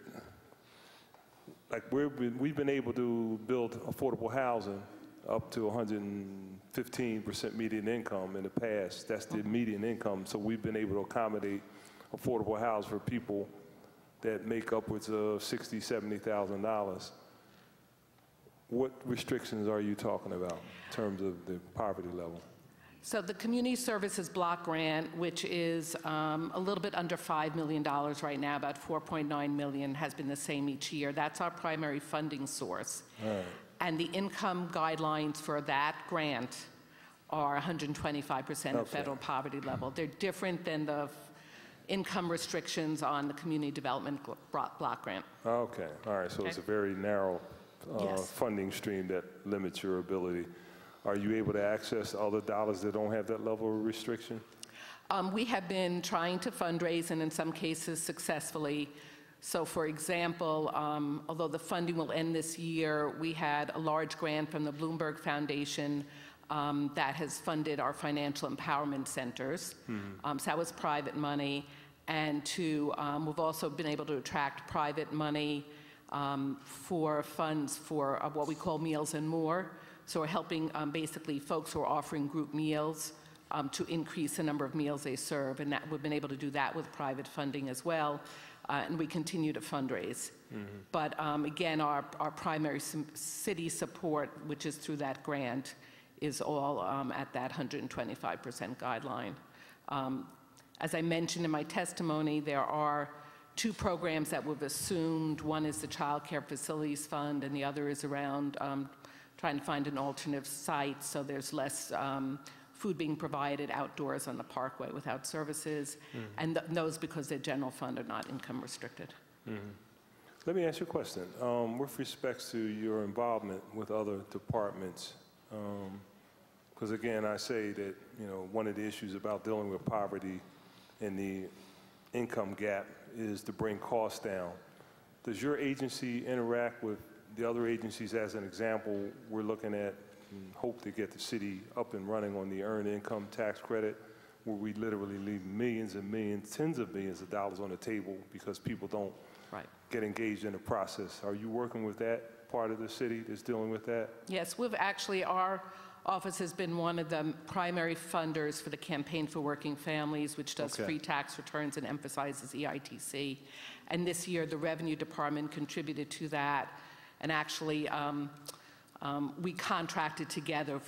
Like we've been able to build affordable housing up to 115% median income in the past. That's the median income. So we've been able to accommodate affordable housing for people that make upwards of $60,000, $70,000. What restrictions are you talking about in terms of the poverty level? So the community services block grant, which is a little bit under $5 million right now, about $4.9 million, has been the same each year. That's our primary funding source. All right. And the income guidelines for that grant are 125% of federal poverty level. They're different than the income restrictions on the community development block grant. Okay, all right, so it's a very narrow Yes. funding stream that limits your ability. Are you able to access other dollars that don't have that level of restriction? We have been trying to fundraise, and in some cases successfully. So for example, although the funding will end this year, we had a large grant from the Bloomberg Foundation that has funded our financial empowerment centers. So that was private money. And we've also been able to attract private money for funds for what we call Meals and More. So we're helping basically folks who are offering group meals to increase the number of meals they serve, and that we've been able to do that with private funding as well, and we continue to fundraise. But again, our primary city support, which is through that grant, is all at that 125% guideline. As I mentioned in my testimony, there are 2 programs that we've assumed. One is the Child Care Facilities Fund, and the other is around trying to find an alternative site so there's less food being provided outdoors on the parkway without services, and those, because they're general fund, are not income restricted. Let me ask you a question. With respect to your involvement with other departments, because again, I say that, you know, one of the issues about dealing with poverty and the income gap is to bring costs down. Does your agency interact with the other agencies? As an example, we're looking at and hope to get the city up and running on the earned income tax credit, where we literally leave millions and millions, tens of millions of dollars on the table because people don't get engaged in the process. Are you working with that part of the city that's dealing with that? Yes, we've actually, our office has been one of the primary funders for the Campaign for Working Families, which does free tax returns and emphasizes EITC. And this year, the Revenue Department contributed to that, and actually, we contracted together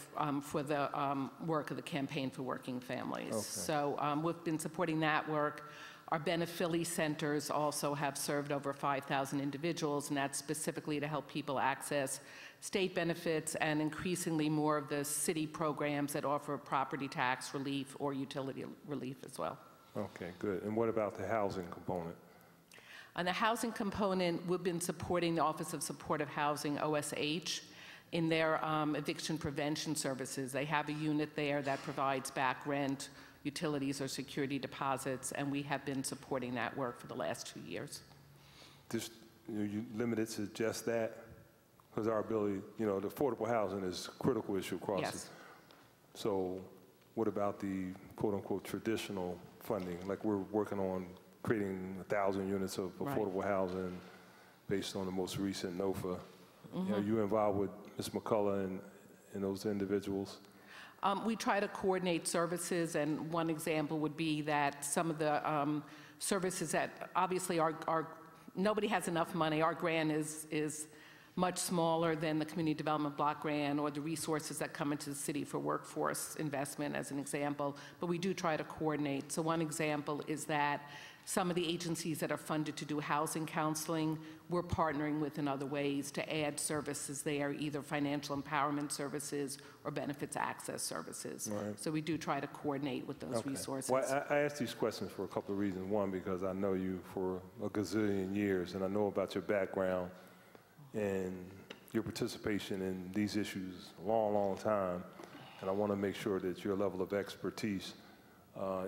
for the work of the Campaign for Working Families. So we've been supporting that work. Our Benephili centers also have served over 5,000 individuals, and that's specifically to help people access state benefits and increasingly more of the city programs that offer property tax relief or utility relief as well. Okay, good. And what about the housing component? On the housing component, we've been supporting the Office of Supportive Housing, OSH, in their eviction prevention services. They have a unit there that provides back rent, utilities, or security deposits, and we have been supporting that work for the last 2 years. Just, you limited to just that? Because our ability, you know, the affordable housing is a critical issue across Yes. So what about the quote-unquote traditional funding? Like we're working on creating 1,000 units of affordable housing based on the most recent NOFA. Are you involved with Ms. McCullough and those individuals? We try to coordinate services, and one example would be that some of the services that obviously nobody has enough money. Our grant is much smaller than the community development block grant or the resources that come into the city for workforce investment, as an example, but we do try to coordinate. So one example is that some of the agencies that are funded to do housing counseling, we're partnering with in other ways to add services there, either financial empowerment services or benefits access services. Right. So we do try to coordinate with those resources. Well, I asked these questions for a couple of reasons. One, because I know you for a gazillion years, and I know about your background and your participation in these issues a long, long time. And I want to make sure that your level of expertise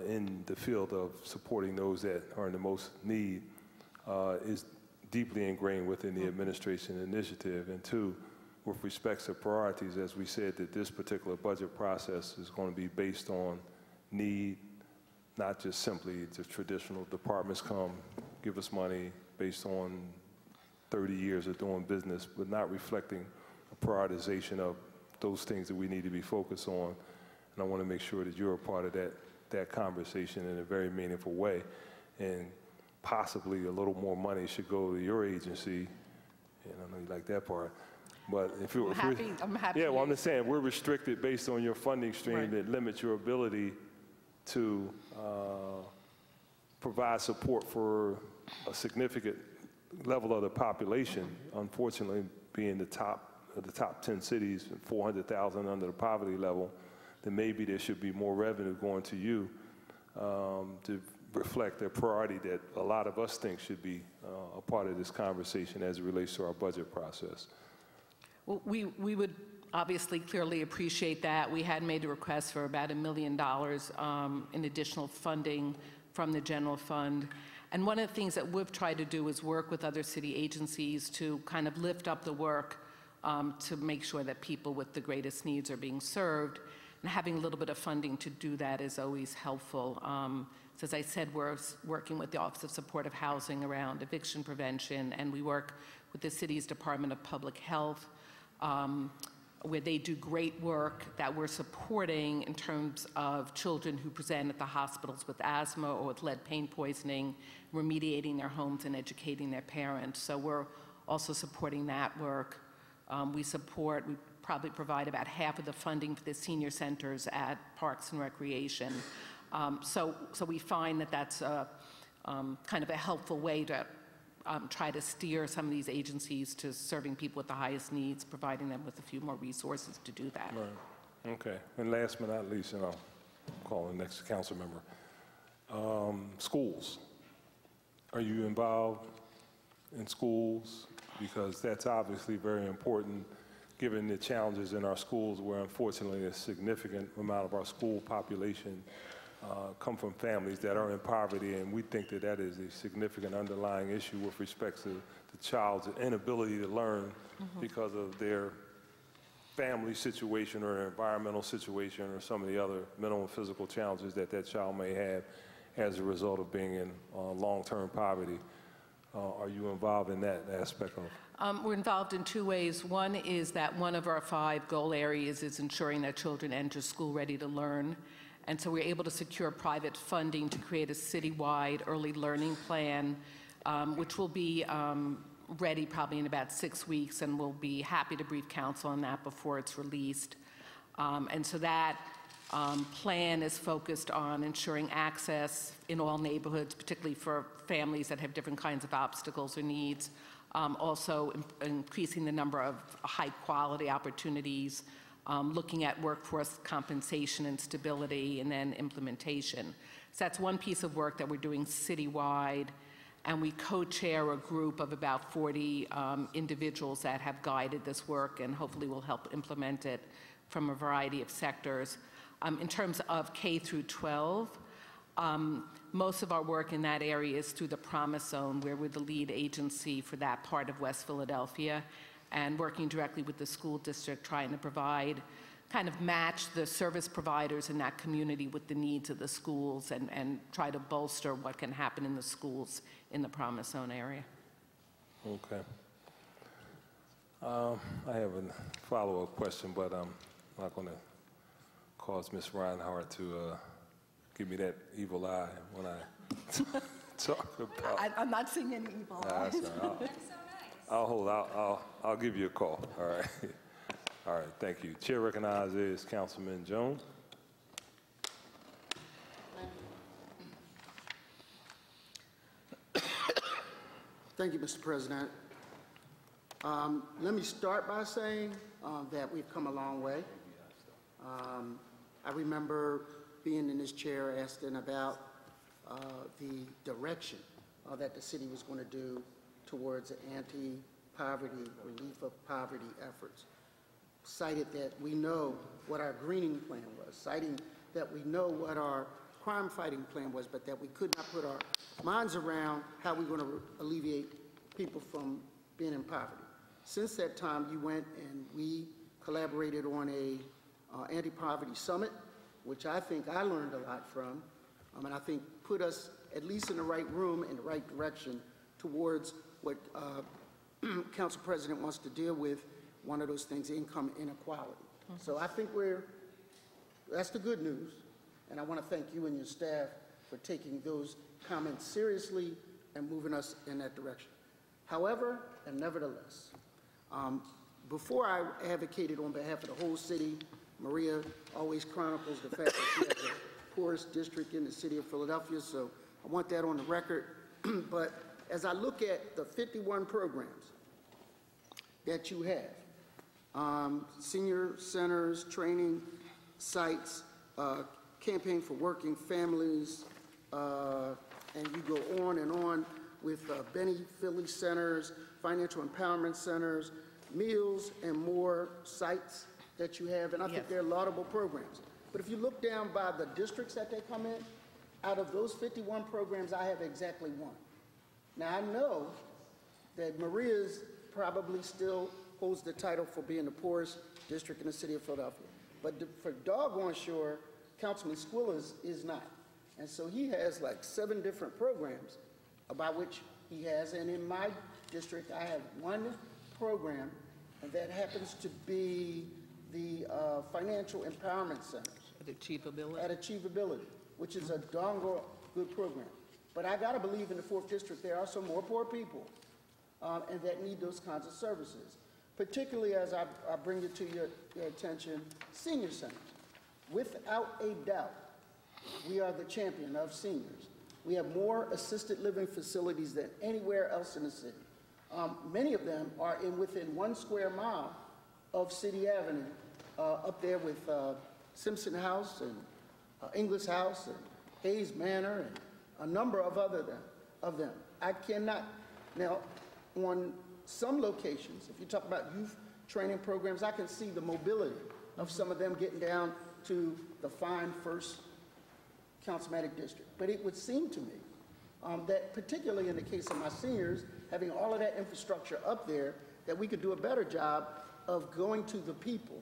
in the field of supporting those that are in the most need is deeply ingrained within the administration initiative. And two, with respect to priorities, as we said, that this particular budget process is going to be based on need, not just simply the traditional departments come, give us money based on 30 years of doing business, but not reflecting a prioritization of those things that we need to be focused on. And I want to make sure that you're a part of that conversation in a very meaningful way. And possibly a little more money should go to your agency. And I know you like that part. But if you're I'm happy. Yeah, well, I'm just saying, we're restricted based on your funding stream Right. that limits your ability to provide support for a significant level of the population. Unfortunately, being the top 10 cities, 400,000 under the poverty level, then maybe there should be more revenue going to you to reflect the priority that a lot of us think should be a part of this conversation as it relates to our budget process. Well, we would obviously clearly appreciate that. We had made a request for about $1 million in additional funding from the general fund. And one of the things that we've tried to do is work with other city agencies to kind of lift up the work to make sure that people with the greatest needs are being served. And having a little bit of funding to do that is always helpful. So as I said, we're working with the Office of Supportive Housing around eviction prevention, and we work with the city's Department of Public Health, where they do great work that we're supporting in terms of children who present at the hospitals with asthma or with lead paint poisoning, remediating their homes and educating their parents. So we're also supporting that work. We probably provide about half of the funding for the senior centers at Parks and Recreation. So we find that that's kind of a helpful way to try to steer some of these agencies to serving people with the highest needs, providing them with a few more resources to do that. Right. Okay. And last but not least, and I'll call the next council member. Schools. Are you involved in schools? Because that's obviously very important given the challenges in our schools where unfortunately a significant amount of our school population come from families that are in poverty, and we think that that is a significant underlying issue with respect to the child's inability to learn because of their family situation or their environmental situation or some of the other mental and physical challenges that that child may have as a result of being in long-term poverty. Are you involved in that aspect of? We're involved in two ways. One is that one of our 5 goal areas is ensuring that children enter school ready to learn. And so we're able to secure private funding to create a citywide early learning plan, which will be ready probably in about 6 weeks, and we'll be happy to brief council on that before it's released. And so that plan is focused on ensuring access in all neighborhoods, particularly for families that have different kinds of obstacles or needs. Also increasing the number of high-quality opportunities, looking at workforce compensation and stability, and then implementation. So that's one piece of work that we're doing citywide, and we co-chair a group of about 40 individuals that have guided this work and hopefully will help implement it from a variety of sectors. In terms of K through 12, most of our work in that area is through the Promise Zone, where we're the lead agency for that part of West Philadelphia, and working directly with the school district, trying to provide, kind of match the service providers in that community with the needs of the schools and try to bolster what can happen in the schools in the Promise Zone area. Okay. I have a follow-up question, but I'm not going to cause Ms. Reinhardt to give me that evil eye when I talk about... I'm not seeing any evil eyes. That's all right. I'll give you a call. All right. All right, thank you. Chair recognizes Councilman Jones. Thank you, Mr. President. Let me start by saying that we've come a long way. I remember being in this chair asking about the direction that the city was going to do towards anti-poverty, relief of poverty efforts. Cited that we know what our greening plan was, citing that we know what our crime fighting plan was, but that we could not put our minds around how we're going to alleviate people from being in poverty. Since that time, you went and we collaborated on a anti-poverty summit, which I think I learned a lot from, and I think put us at least in the right room, in the right direction towards what Council President wants to deal with, one of those things, income inequality. So I think that's the good news, and I want to thank you and your staff for taking those comments seriously and moving us in that direction. However, and nevertheless, before I advocated on behalf of the whole city, Maria always chronicles the fact that she has the poorest district in the city of Philadelphia, so I want that on the record. But as I look at the 51 programs that you have, senior centers, training sites, campaign for working families, and you go on and on with Benny Philly centers, financial empowerment centers, meals and more sites that you have, and I think they're laudable programs. But if you look down by the districts that they come in, out of those 51 programs, I have exactly one. Now, I know that Maria's probably still holds the title for being the poorest district in the city of Philadelphia. But for doggone sure, Councilman Squilla is not. And so he has like 7 different programs about which he has. And in my district, I have one program, and that happens to be the Financial Empowerment Centers. At Achievability? At Achievability, which is a darn good program. But I gotta believe in the 4th District, there are some more poor people and that need those kinds of services. Particularly as I bring it to your attention, senior centers. Without a doubt, we are the champion of seniors. We have more assisted living facilities than anywhere else in the city. Many of them are within 1 square mile of City Avenue, up there with Simpson House and Inglis House and Hayes Manor and a number of of them. I cannot, now on some locations, if you talk about youth training programs, I can see the mobility of some of them getting down to the fine 1st Councilmatic District. But it would seem to me that particularly in the case of my seniors, having all of that infrastructure up there, that we could do a better job of going to the people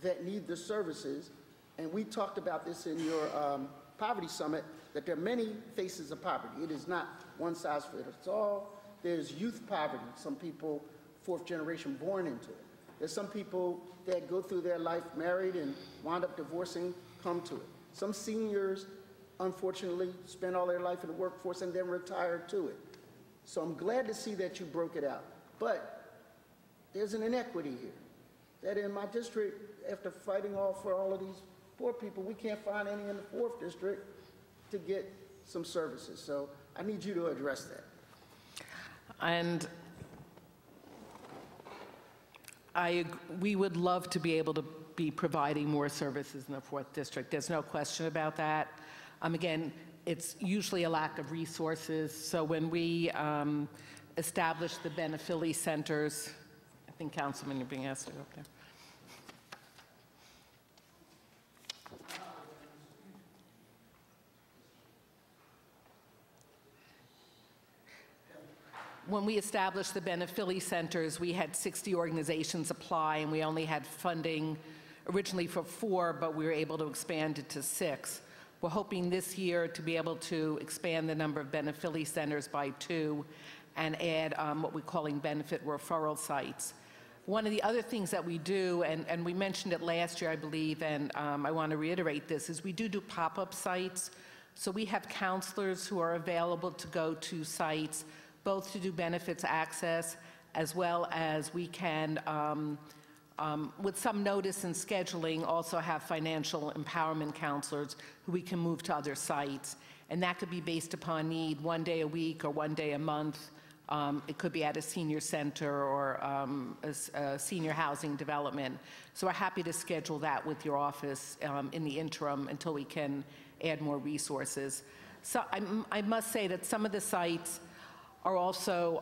that need the services. And we talked about this in your poverty summit, that there are many faces of poverty. It is not one size fits all. There's youth poverty, some people 4th generation born into it. There's some people that go through their life married and wind up divorcing, come to it. Some seniors, unfortunately, spend all their life in the workforce and then retire to it. So I'm glad to see that you broke it out. But there's an inequity here, that in my district, after fighting for all of these poor people, we can't find any in the 4th District to get some services. So I need you to address that. And we would love to be able to be providing more services in the 4th District. There's no question about that. Again, it's usually a lack of resources. So when we established the Benephili centers, I think, Councilman, you're being asked to go up there. When we established the Benephili centers, we had 60 organizations apply, and we only had funding originally for 4, but we were able to expand it to 6. We're hoping this year to be able to expand the number of Benephili centers by 2 and add what we're calling benefit referral sites. One of the other things that we do, and we mentioned it last year, I believe, and I want to reiterate this, is we do pop-up sites. So we have counselors who are available to go to sites, both to do benefits access as well as we can, with some notice and scheduling, also have financial empowerment counselors who we can move to other sites. And that could be based upon need, 1 day a week or 1 day a month. It could be at a senior center or a senior housing development. So we're happy to schedule that with your office in the interim until we can add more resources. So I must say that some of the sites are also,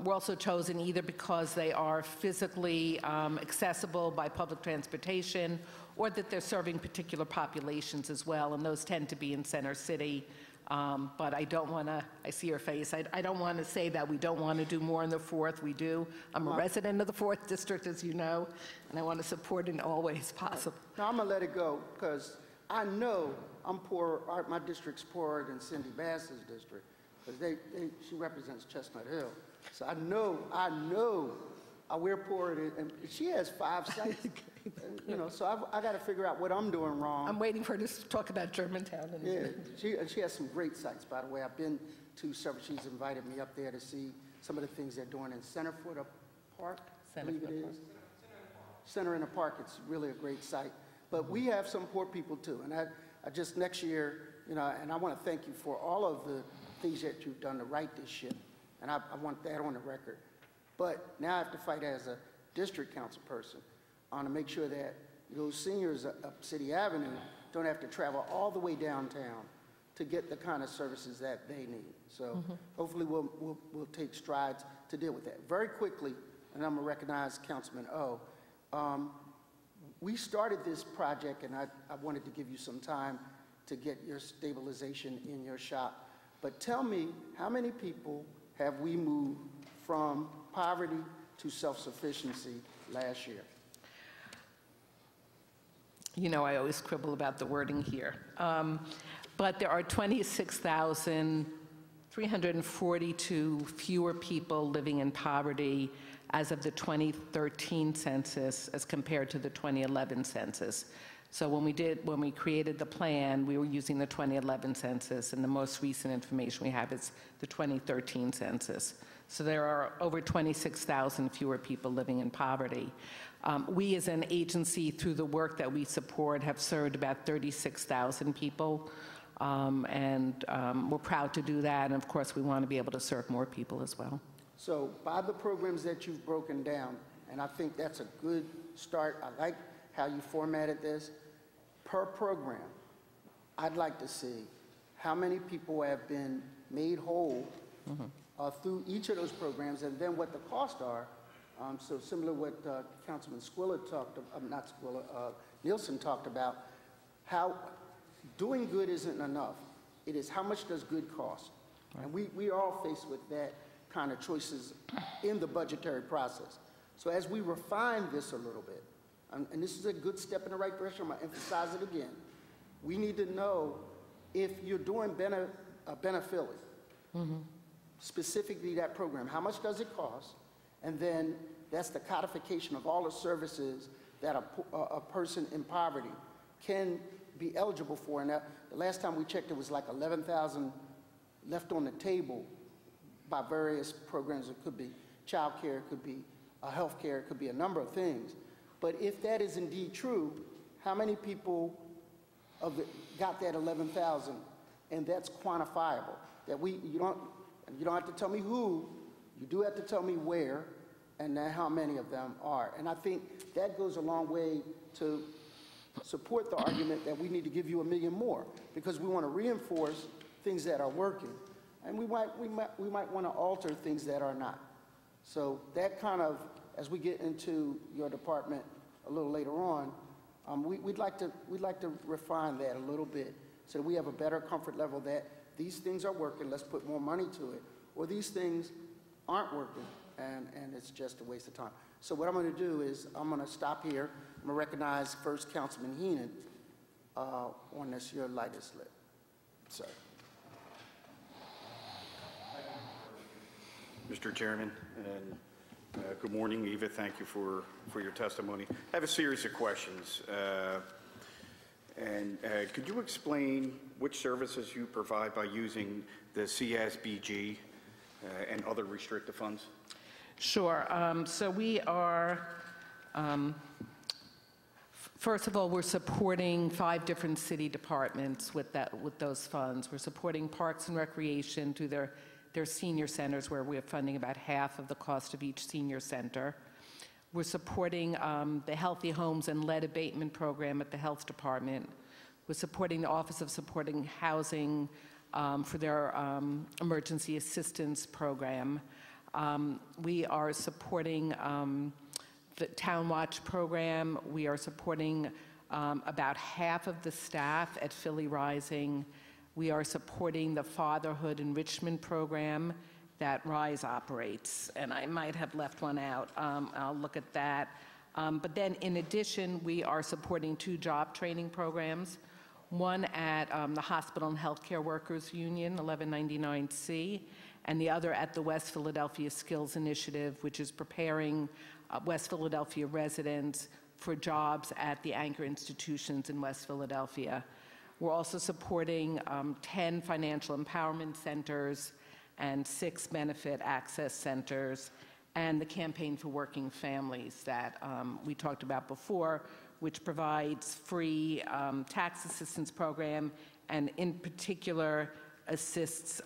were also chosen either because they are physically accessible by public transportation or that they're serving particular populations as well, and those tend to be in Center City. But I don't want to, I see your face, I don't want to say that we don't want to do more in the 4th. We do. I'm a resident of the 4th District, as you know, and I want to support in all ways possible. Now, I'm going to let it go because I know I'm poor, my district's poorer than Cindy Bass's district, because she represents Chestnut Hill. So I know we're poorer than, and she has 5 sites. And, you know, so I got to figure out what I'm doing wrong. I'm waiting for her to talk about Germantown. Yeah, she has some great sites, by the way. I've been to several. She's invited me up there to see some of the things they're doing in Centerfoot Park, I believe it is. Center in the Park, it's really a great site. But we have some poor people too, and I just next year, you know, and I want to thank you for all of the things that you've done to right this ship, and I want that on the record. But now I have to fight as a district council person to make sure that those seniors up City Avenue don't have to travel all the way downtown to get the kind of services that they need. So hopefully we'll take strides to deal with that. Very quickly, and I'm gonna recognize Councilman O. We started this project, and I wanted to give you some time to get your stabilization in your shop. But tell me, how many people have we moved from poverty to self-sufficiency last year? You know, I always quibble about the wording here. But there are 26,342 fewer people living in poverty as of the 2013 census as compared to the 2011 census. So when we created the plan, we were using the 2011 census, and the most recent information we have is the 2013 census. So there are over 26,000 fewer people living in poverty. We as an agency, through the work that we support, have served about 36,000 people, and we're proud to do that, and of course we want to be able to serve more people as well. So by the programs that you've broken down, and I think that's a good start, I like how you formatted this, per program, I'd like to see how many people have been made whole through each of those programs, and then what the costs are. So similar to what Councilman Squilla talked about, not Squilla, Nielsen talked about, how doing good isn't enough. It is how much does good cost? And we are all faced with that kind of choices in the budgetary process. So as we refine this a little bit, and this is a good step in the right direction, I'm going to emphasize it again, we need to know if you're doing benefit, specifically that program, how much does it cost? And then that's the codification of all the services that a person in poverty can be eligible for. And the last time we checked, it was like 11,000 left on the table by various programs. It could be child care, it could be health care, it could be a number of things. But if that is indeed true, how many people got that 11,000? And that's quantifiable. That you don't have to tell me who, you do have to tell me where, and then how many of them are. And I think that goes a long way to support the argument that we need to give you $1 million more, because we want to reinforce things that are working, and we might want to alter things that are not. So that kind of, as we get into your department a little later on, we'd like to refine that a little bit so that we have a better comfort level that these things are working, let's put more money to it, or these things aren't working, and it's just a waste of time. So what I'm going to do is I'm going to stop here. I'm going to recognize first Councilman Heenan on this. Your light is lit. Sir. Mr. Chairman, and good morning, Eva. Thank you for your testimony. I have a series of questions. Could you explain which services you provide by using the CSBG and other restricted funds? Sure. So we are, first of all, we're supporting 5 different city departments with those funds. We're supporting Parks and Recreation through their senior centers, where we're funding about half of the cost of each senior center. We're supporting the Healthy Homes and Lead Abatement Program at the Health Department. We're supporting the Office of Supporting Housing for their Emergency Assistance Program. We are supporting the Town Watch Program. We are supporting about half of the staff at Philly Rising. We are supporting the Fatherhood Enrichment Program that RISE operates, and I might have left one out. I'll look at that. But then in addition, we are supporting 2 job training programs, one at the Hospital and Healthcare Workers Union, 1199C, and the other at the West Philadelphia Skills Initiative, which is preparing West Philadelphia residents for jobs at the anchor institutions in West Philadelphia. We're also supporting 10 financial empowerment centers and 6 benefit access centers, and the Campaign for Working Families that we talked about before, which provides free tax assistance program, and in particular assists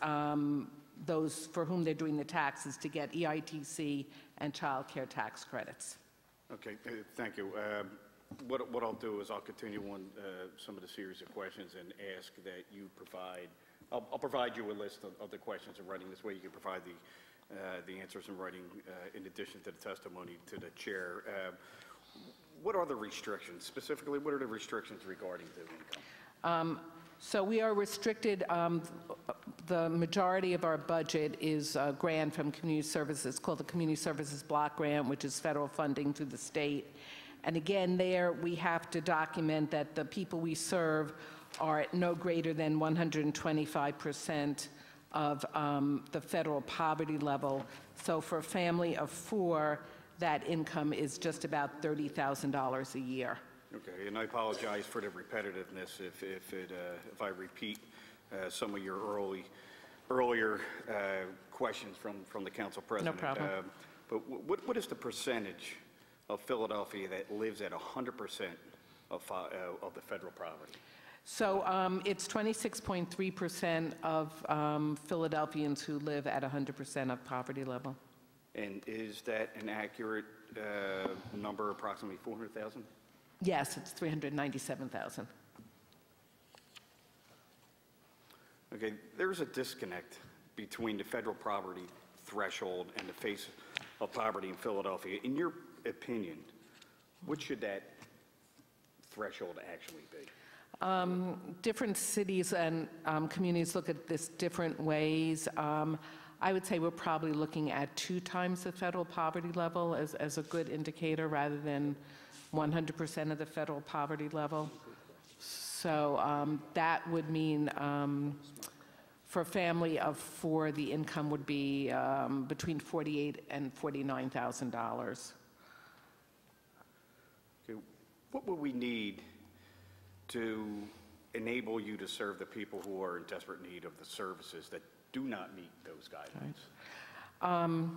those for whom they're doing the taxes to get EITC and child care tax credits. Okay, thank you. What I'll do is I'll continue on some of the series of questions and ask that you provide, I'll provide you a list of the questions in writing. This way you can provide the answers in writing in addition to the testimony to the chair. What are the restrictions? Specifically, what are the restrictions regarding the income? So we are restricted. The majority of our budget is a grant from community services called the Community Services Block Grant, which is federal funding through the state. And again, there we have to document that the people we serve are at no greater than 125% of the federal poverty level. So for a family of 4, that income is just about $30,000 a year. Okay, and I apologize for the repetitiveness if I repeat some of your earlier questions from the council president. No problem. But what is the percentage of Philadelphia that lives at 100% of the federal poverty? So it's 26.3% of Philadelphians who live at 100% of poverty level. And is that an accurate number, approximately 400,000? Yes, it's 397,000. Okay, there's a disconnect between the federal poverty threshold and the face of poverty in Philadelphia. In your opinion, what should that threshold actually be? Different cities and communities look at this different ways. I would say we're probably looking at 2 times the federal poverty level as a good indicator rather than 100% of the federal poverty level. So that would mean for a family of 4, the income would be between $48,000 and $49,000. Okay. What would we need to enable you to serve the people who are in desperate need of the services that do not meet those guidelines?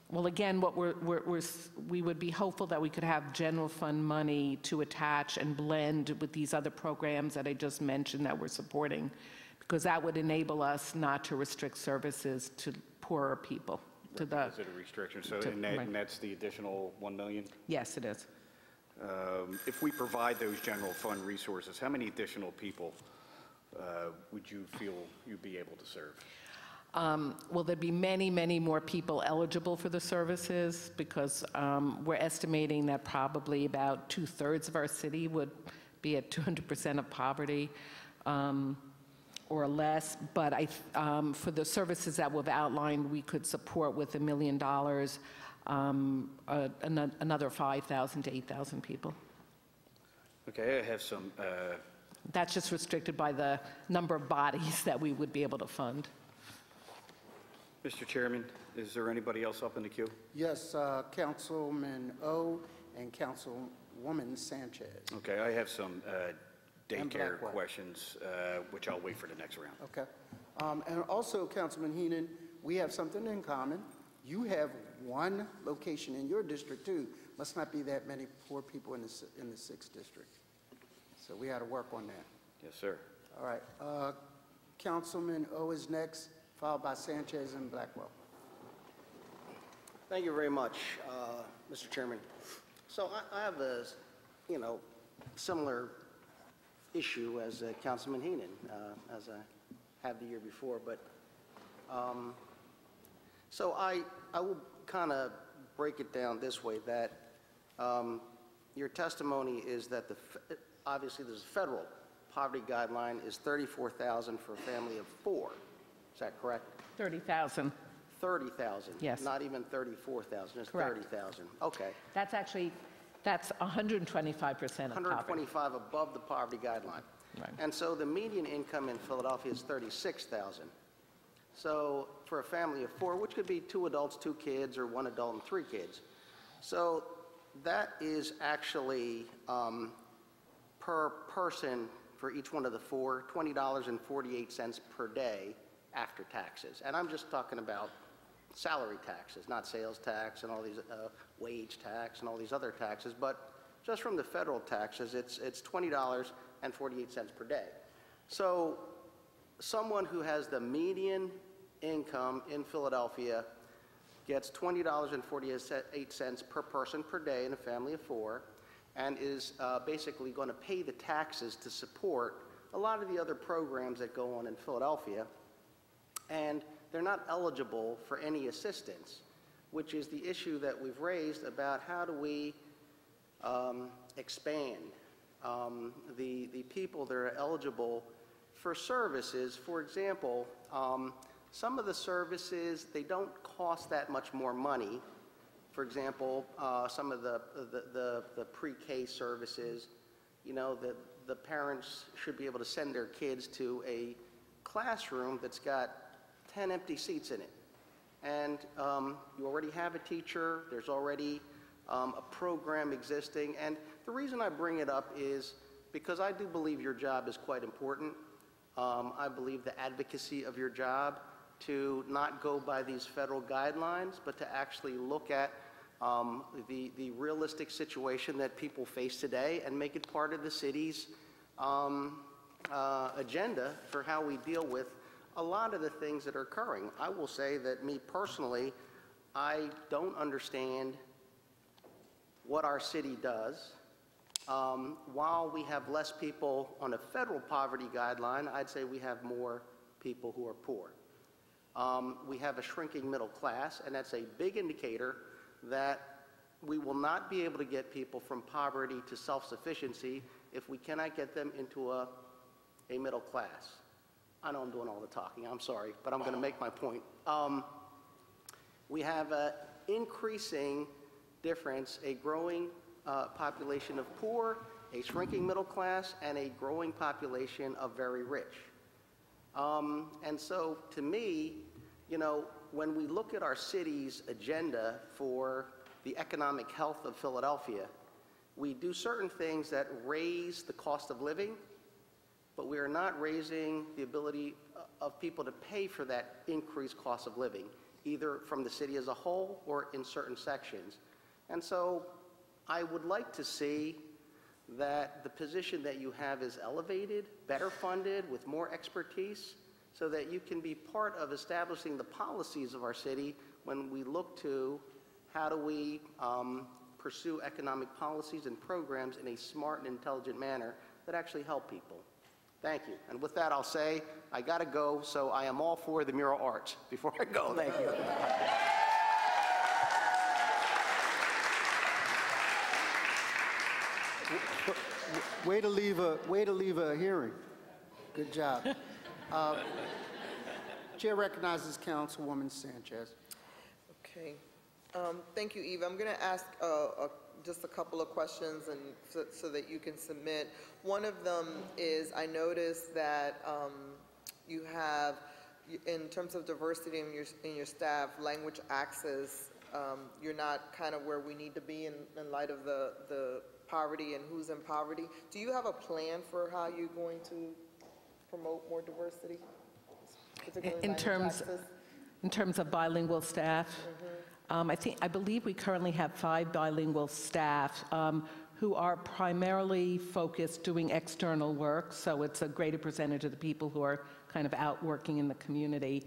Well, again, what we would be hopeful that we could have general fund money to attach and blend with these other programs that I just mentioned that we're supporting, because that would enable us not to restrict services to poorer people. To the, is it a restriction? So, to, and right. that's the additional $1 million? Yes, it is. If we provide those general fund resources, how many additional people would you feel you'd be able to serve? Well, there'd be many, many more people eligible for the services, because we're estimating that probably about 2/3 of our city would be at 200% of poverty or less. But for the services that we've outlined, we could support with $1 million another 5,000 to 8,000 people. Okay, I have some. That's just restricted by the number of bodies that we would be able to fund. Mr. Chairman, is there anybody else up in the queue? Yes, Councilman O and Councilwoman Sanchez. Okay, I have some daycare Blackwell. questions, which I'll wait for the next round. Okay. And also, Councilman Heenan, we have something in common. You have one location in your district too. Must not be that many poor people in the 6th district. So we got to work on that. Yes, sir. All right. Councilman O is next, followed by Sanchez and Blackwell. Thank you very much, Mr. Chairman. So I have a, similar issue as Councilman Heenan, as I have the year before. But so I will kind of break it down this way, that your testimony is that obviously there's a federal poverty guideline is $34,000 for a family of 4. Is that correct? 30,000. 30,000. Yes. Not even 34,000. It's Correct. 30,000. Okay. That's 125% of poverty. 125 above the poverty guideline. Right. And so the median income in Philadelphia is 36,000. So for a family of 4, which could be 2 adults, 2 kids, or 1 adult and 3 kids. So that is actually per person for each one of the 4, $20.48 per day after taxes. And I'm just talking about salary taxes, not sales tax and all these wage tax and all these other taxes, but just from the federal taxes, it's $20.48 per day. So someone who has the median income in Philadelphia gets $20.48 per person per day in a family of 4, and is basically going to pay the taxes to support a lot of the other programs that go on in Philadelphia. And they're not eligible for any assistance, which is the issue that we've raised about how do we expand the people that are eligible for services. For example, some of the services, they don't cost that much more money. For example, some of the pre-K services, the parents should be able to send their kids to a classroom that's got 10 empty seats in it. And you already have a teacher, there's already a program existing. And the reason I bring it up is because I do believe your job is quite important. I believe the advocacy of your job to not go by these federal guidelines, but to actually look at the realistic situation that people face today and make it part of the city's agenda for how we deal with a lot of the things that are occurring. I will say that me personally, I don't understand what our city does. While we have less people on a federal poverty guideline, I'd say we have more people who are poor. We have a shrinking middle class, and that's a big indicator that we will not be able to get people from poverty to self-sufficiency if we cannot get them into a middle class. I know I'm doing all the talking, I'm sorry, but I'm going to make my point. We have an increasing difference, a growing population of poor, a shrinking middle class, and a growing population of very rich. And so to me, when we look at our city's agenda for the economic health of Philadelphia, we do certain things that raise the cost of living, but we are not raising the ability of people to pay for that increased cost of living, either from the city as a whole or in certain sections. And so I would like to see that the position that you have is elevated, better funded, with more expertise, so that you can be part of establishing the policies of our city when we look to how do we pursue economic policies and programs in a smart and intelligent manner that actually help people. Thank you. And with that, I'll say, I got to go, so I am all for the mural arts. Before I go, thank you. Way to leave a hearing. Good job. Chair recognizes Councilwoman Sanchez. Okay. Thank you, Eva. I'm going to ask just a couple of questions and so that you can submit. One of them is, I noticed that you have, in terms of diversity in your staff, language access, you're not kind of where we need to be in light of the poverty and who's in poverty. Do you have a plan for how you're going to promote more diversity? In terms, In terms of bilingual staff, I believe we currently have 5 bilingual staff who are primarily focused doing external work, so it's a greater percentage of the people who are kind of out working in the community.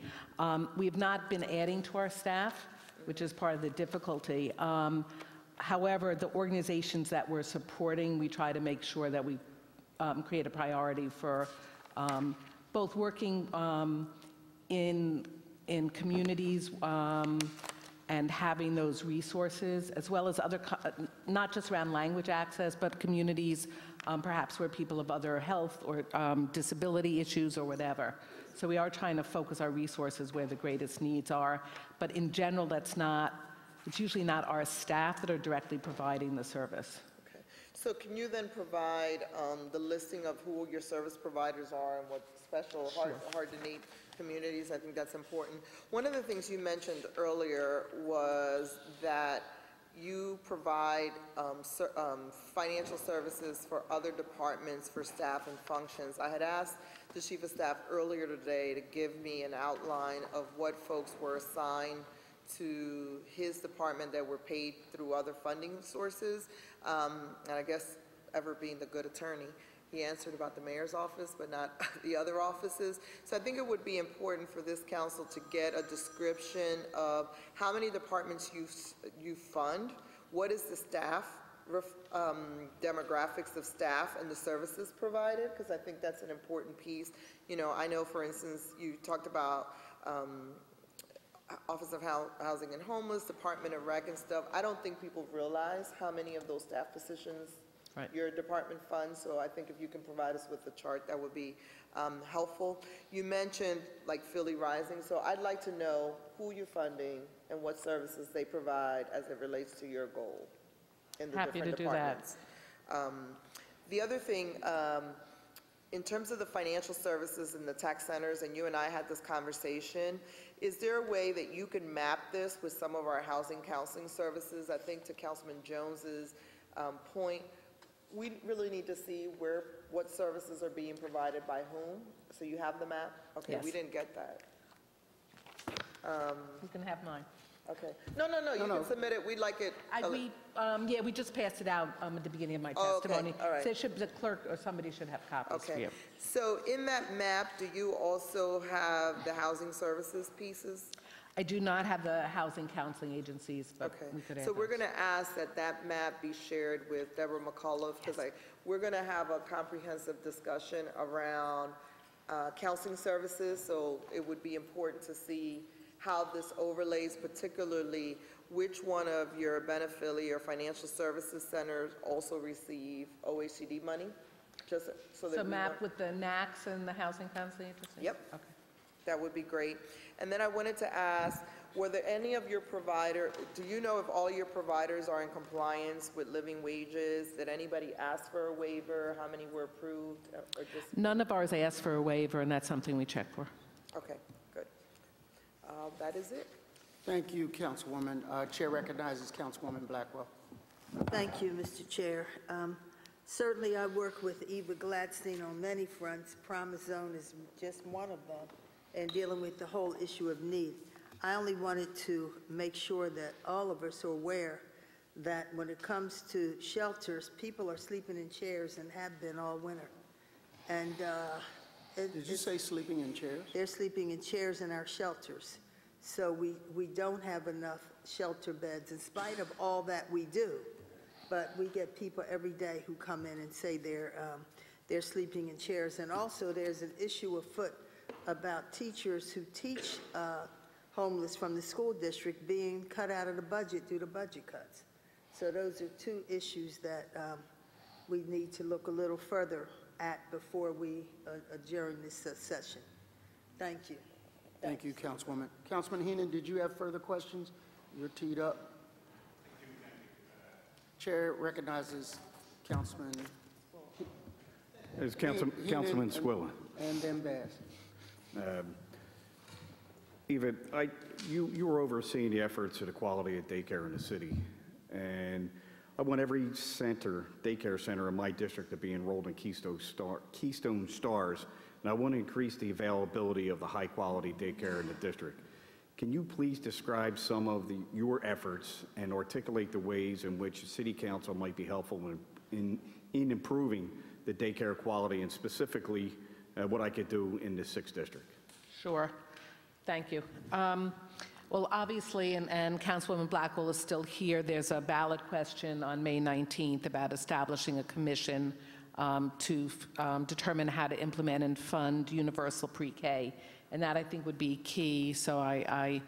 We have not been adding to our staff, which is part of the difficulty. However, the organizations that we're supporting, we try to make sure that we create a priority for both working in communities and having those resources, as well as other, not just around language access, but communities perhaps where people have other health or disability issues or whatever. So we are trying to focus our resources where the greatest needs are. But in general, it's usually not our staff that are directly providing the service. Okay. So can you then provide the listing of who your service providers are and what special hard-to-need communities? I think that's important. One of the things you mentioned earlier was that you provide financial services for other departments for staff and functions. I had asked the Chief of Staff earlier today to give me an outline of what folks were assigned to his department that were paid through other funding sources. And I guess, ever being the good attorney, he answered about the mayor's office, but not the other offices. So I think it would be important for this council to get a description of how many departments you fund, what is the staff, demographics of staff and the services provided, because I think that's an important piece. You know, I know, for instance, you talked about Office of Housing and Homeless, Department of Rec and stuff. I don't think people realize how many of those staff positions your department funds, so I think if you can provide us with the chart, that would be helpful. You mentioned like Philly Rising, so I'd like to know who you're funding and what services they provide as it relates to your goal in the different departments. The other thing, in terms of the financial services and the tax centers, and you and I had this conversation, is there a way that you can map this with some of our housing counseling services? I think to Councilman Jones's point, we really need to see what services are being provided by whom. So you have the map? Okay, Yes. We didn't get that. You can have mine. Okay. No, you can submit it. We'd like it. Yeah, we just passed it out at the beginning of my testimony. Okay, all right. So the clerk or somebody should have copies for you. So in that map, do you also have the housing services pieces? I do not have the housing counseling agencies, but we could add So we're those. going to ask that map be shared with Deborah McCullough, because we're going to have a comprehensive discussion around counseling services, so it would be important to see how this overlays, particularly which one of your beneficiary or financial services centers also receive OECD money, just so that So map with the NACs and the housing counseling agencies? Yep. Okay. That would be great. And then I wanted to ask, were there any of your do you know if all your providers are in compliance with living wages? Did anybody ask for a waiver? How many were approved? Or just... None of ours asked for a waiver, and that's something we check for. Okay, good. That is it. Thank you, Councilwoman. Chair recognizes Councilwoman Blackwell. Thank you, Mr. Chair. Certainly, I work with Eva Gladstein on many fronts. Promise Zone is just one of them, and dealing with the whole issue of need. I only wanted to make sure that all of us are aware that when it comes to shelters, people are sleeping in chairs and have been all winter. And Did you say sleeping in chairs? They're sleeping in chairs in our shelters. So we don't have enough shelter beds in spite of all that we do. But we get people every day who come in and say they're sleeping in chairs. And also there's an issue afoot about teachers who teach homeless from the school district being cut out of the budget due to budget cuts. So those are two issues that we need to look a little further at before we adjourn this session. Thank you. Thank you, Councilwoman. Councilman Heenan, did you have further questions? You're teed up. Chair recognizes Councilman Councilman Squilla. And then Bass. Eva, you were overseeing the efforts of the quality of daycare in the city, and I want every daycare center in my district to be enrolled in Keystone Stars, and I want to increase the availability of the high-quality daycare in the district. Can you please describe some of your efforts and articulate the ways in which the City Council might be helpful in improving the daycare quality, and specifically what I could do in the 6th District? Sure. Thank you. Well, obviously, and Councilwoman Blackwell is still here, there's a ballot question on May 19th about establishing a commission to determine how to implement and fund universal pre-K. And that, I think, would be key. So I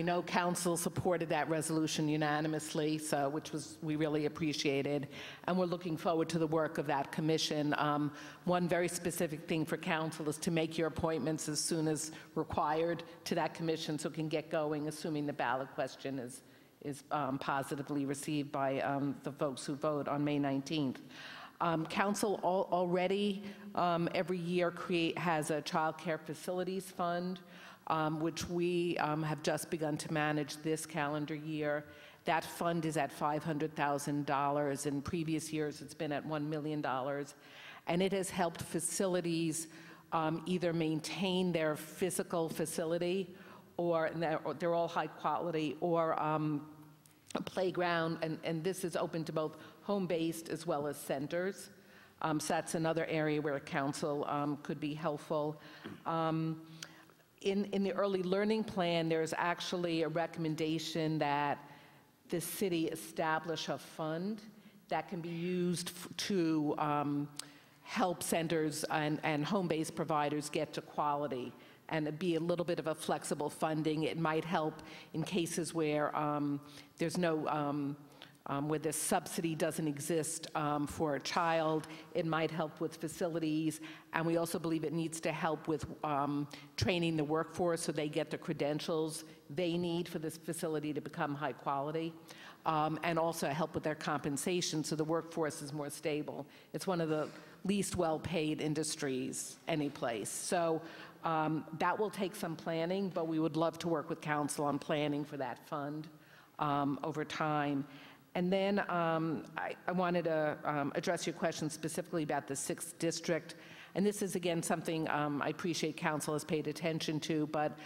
know Council supported that resolution unanimously, so we really appreciated. And we're looking forward to the work of that commission. One very specific thing for Council is to make your appointments as soon as required to that commission so it can get going, assuming the ballot question is positively received by the folks who vote on May 19th. Council already every year has a child care facilities fund, which we have just begun to manage this calendar year. That fund is at $500,000. In previous years, it's been at $1 million. And it has helped facilities either maintain their physical facility, or they're all high quality, or a playground, and this is open to both home-based as well as centers. So that's another area where Council could be helpful. In the early learning plan, there's actually a recommendation that the city establish a fund that can be used to help centers and home-based providers get to quality, and it'd be a little bit of a flexible funding. It might help in cases where there's no where the subsidy doesn't exist for a child. It might help with facilities, and we also believe it needs to help with training the workforce so they get the credentials they need for this facility to become high quality, and also help with their compensation so the workforce is more stable. It's one of the least well-paid industries any place. So that will take some planning, but we would love to work with Council on planning for that fund over time. And then I wanted to address your question specifically about the 6th District. And this is, again, something I appreciate Council has paid attention to, but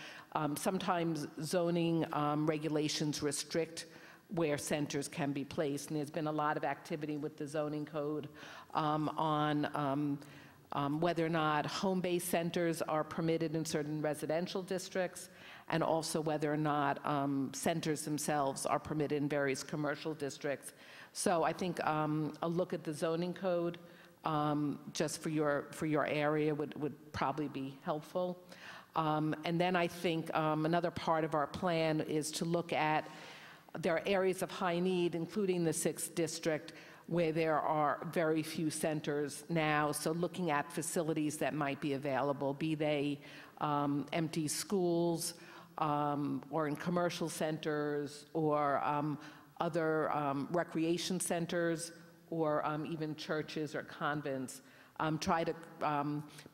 sometimes zoning regulations restrict where centers can be placed. And there's been a lot of activity with the zoning code on whether or not home-based centers are permitted in certain residential districts, and also whether or not centers themselves are permitted in various commercial districts. So I think a look at the zoning code just for your area would probably be helpful. And then I think another part of our plan is to look at, there are areas of high need, including the 6th District, where there are very few centers now. So looking at facilities that might be available, be they empty schools, or in commercial centers, or other recreation centers, or even churches or convents. Try to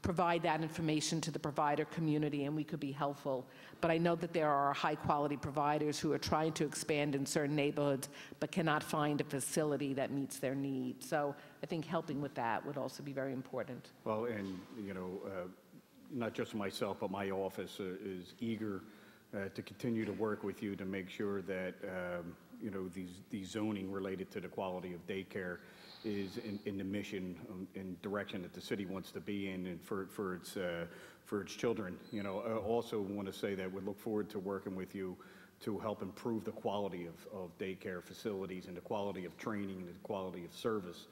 provide that information to the provider community, and we could be helpful. But I know that there are high-quality providers who are trying to expand in certain neighborhoods but cannot find a facility that meets their needs. So I think helping with that would also be very important. Well, and, you know, not just myself, but my office is eager to continue to work with you to make sure that, you know, these zoning related to the quality of daycare is in the mission and direction that the city wants to be in, and for its children. You know, I also want to say that we look forward to working with you to help improve the quality of daycare facilities and the quality of training and the quality of service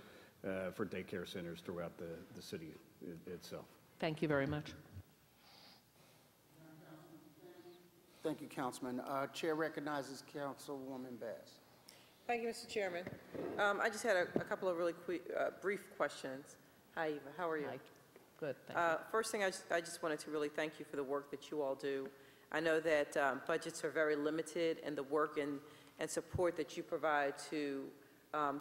for daycare centers throughout the city itself. Thank you very much. Thank you, Councilman. Chair recognizes Councilwoman Bass. Thank you, Mr. Chairman. I just had a couple of really brief questions. Hi, Eva. How are you? Hi. Good. Thank you. First thing, I just wanted to really thank you for the work that you all do. I know that budgets are very limited, and the work and support that you provide to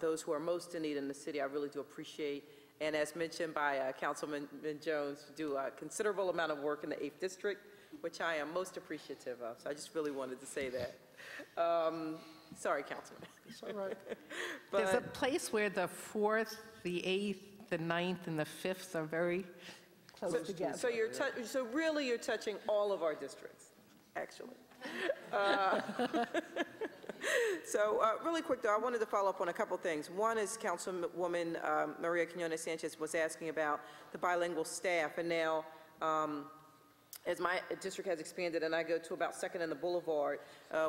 those who are most in need in the city, I really do appreciate. And as mentioned by Councilman Jones, you do a considerable amount of work in the 8th District, which I am most appreciative of. So I just really wanted to say that. Sorry, Councilman. It's all right. There's a place where the 4th, the 8th, the 9th, and the 5th are very close together. So really you're touching all of our districts, actually. So really quick, though, I wanted to follow up on a couple things. One is Councilwoman Maria Quinones-Sanchez was asking about the bilingual staff, and now as my district has expanded and I go to about 2nd and the Boulevard,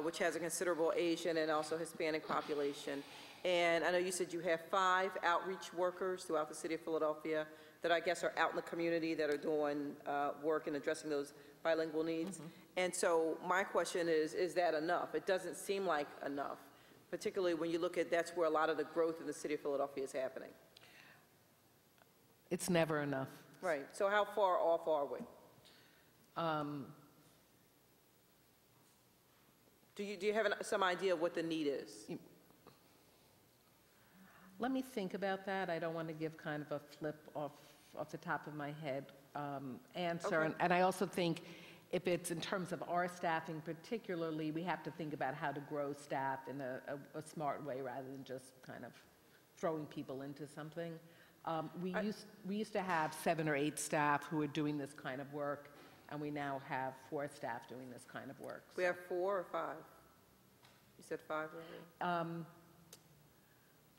which has a considerable Asian and also Hispanic population. And I know you said you have 5 outreach workers throughout the city of Philadelphia that I guess are out in the community that are doing work and addressing those bilingual needs. And so my question is that enough? It doesn't seem like enough, particularly when you look at that's where a lot of the growth in the city of Philadelphia is happening. It's never enough. Right. So how far off are we? Do you have some idea of what the need is? Let me think about that. I don't want to give kind of a flip off the top of my head answer. Okay. And I also think if it's in terms of our staffing particularly, we have to think about how to grow staff in a smart way rather than just kind of throwing people into something. We used to have 7 or 8 staff who were doing this kind of work, and we now have 4 staff doing this kind of work. We have 4 or 5? You said 5 already?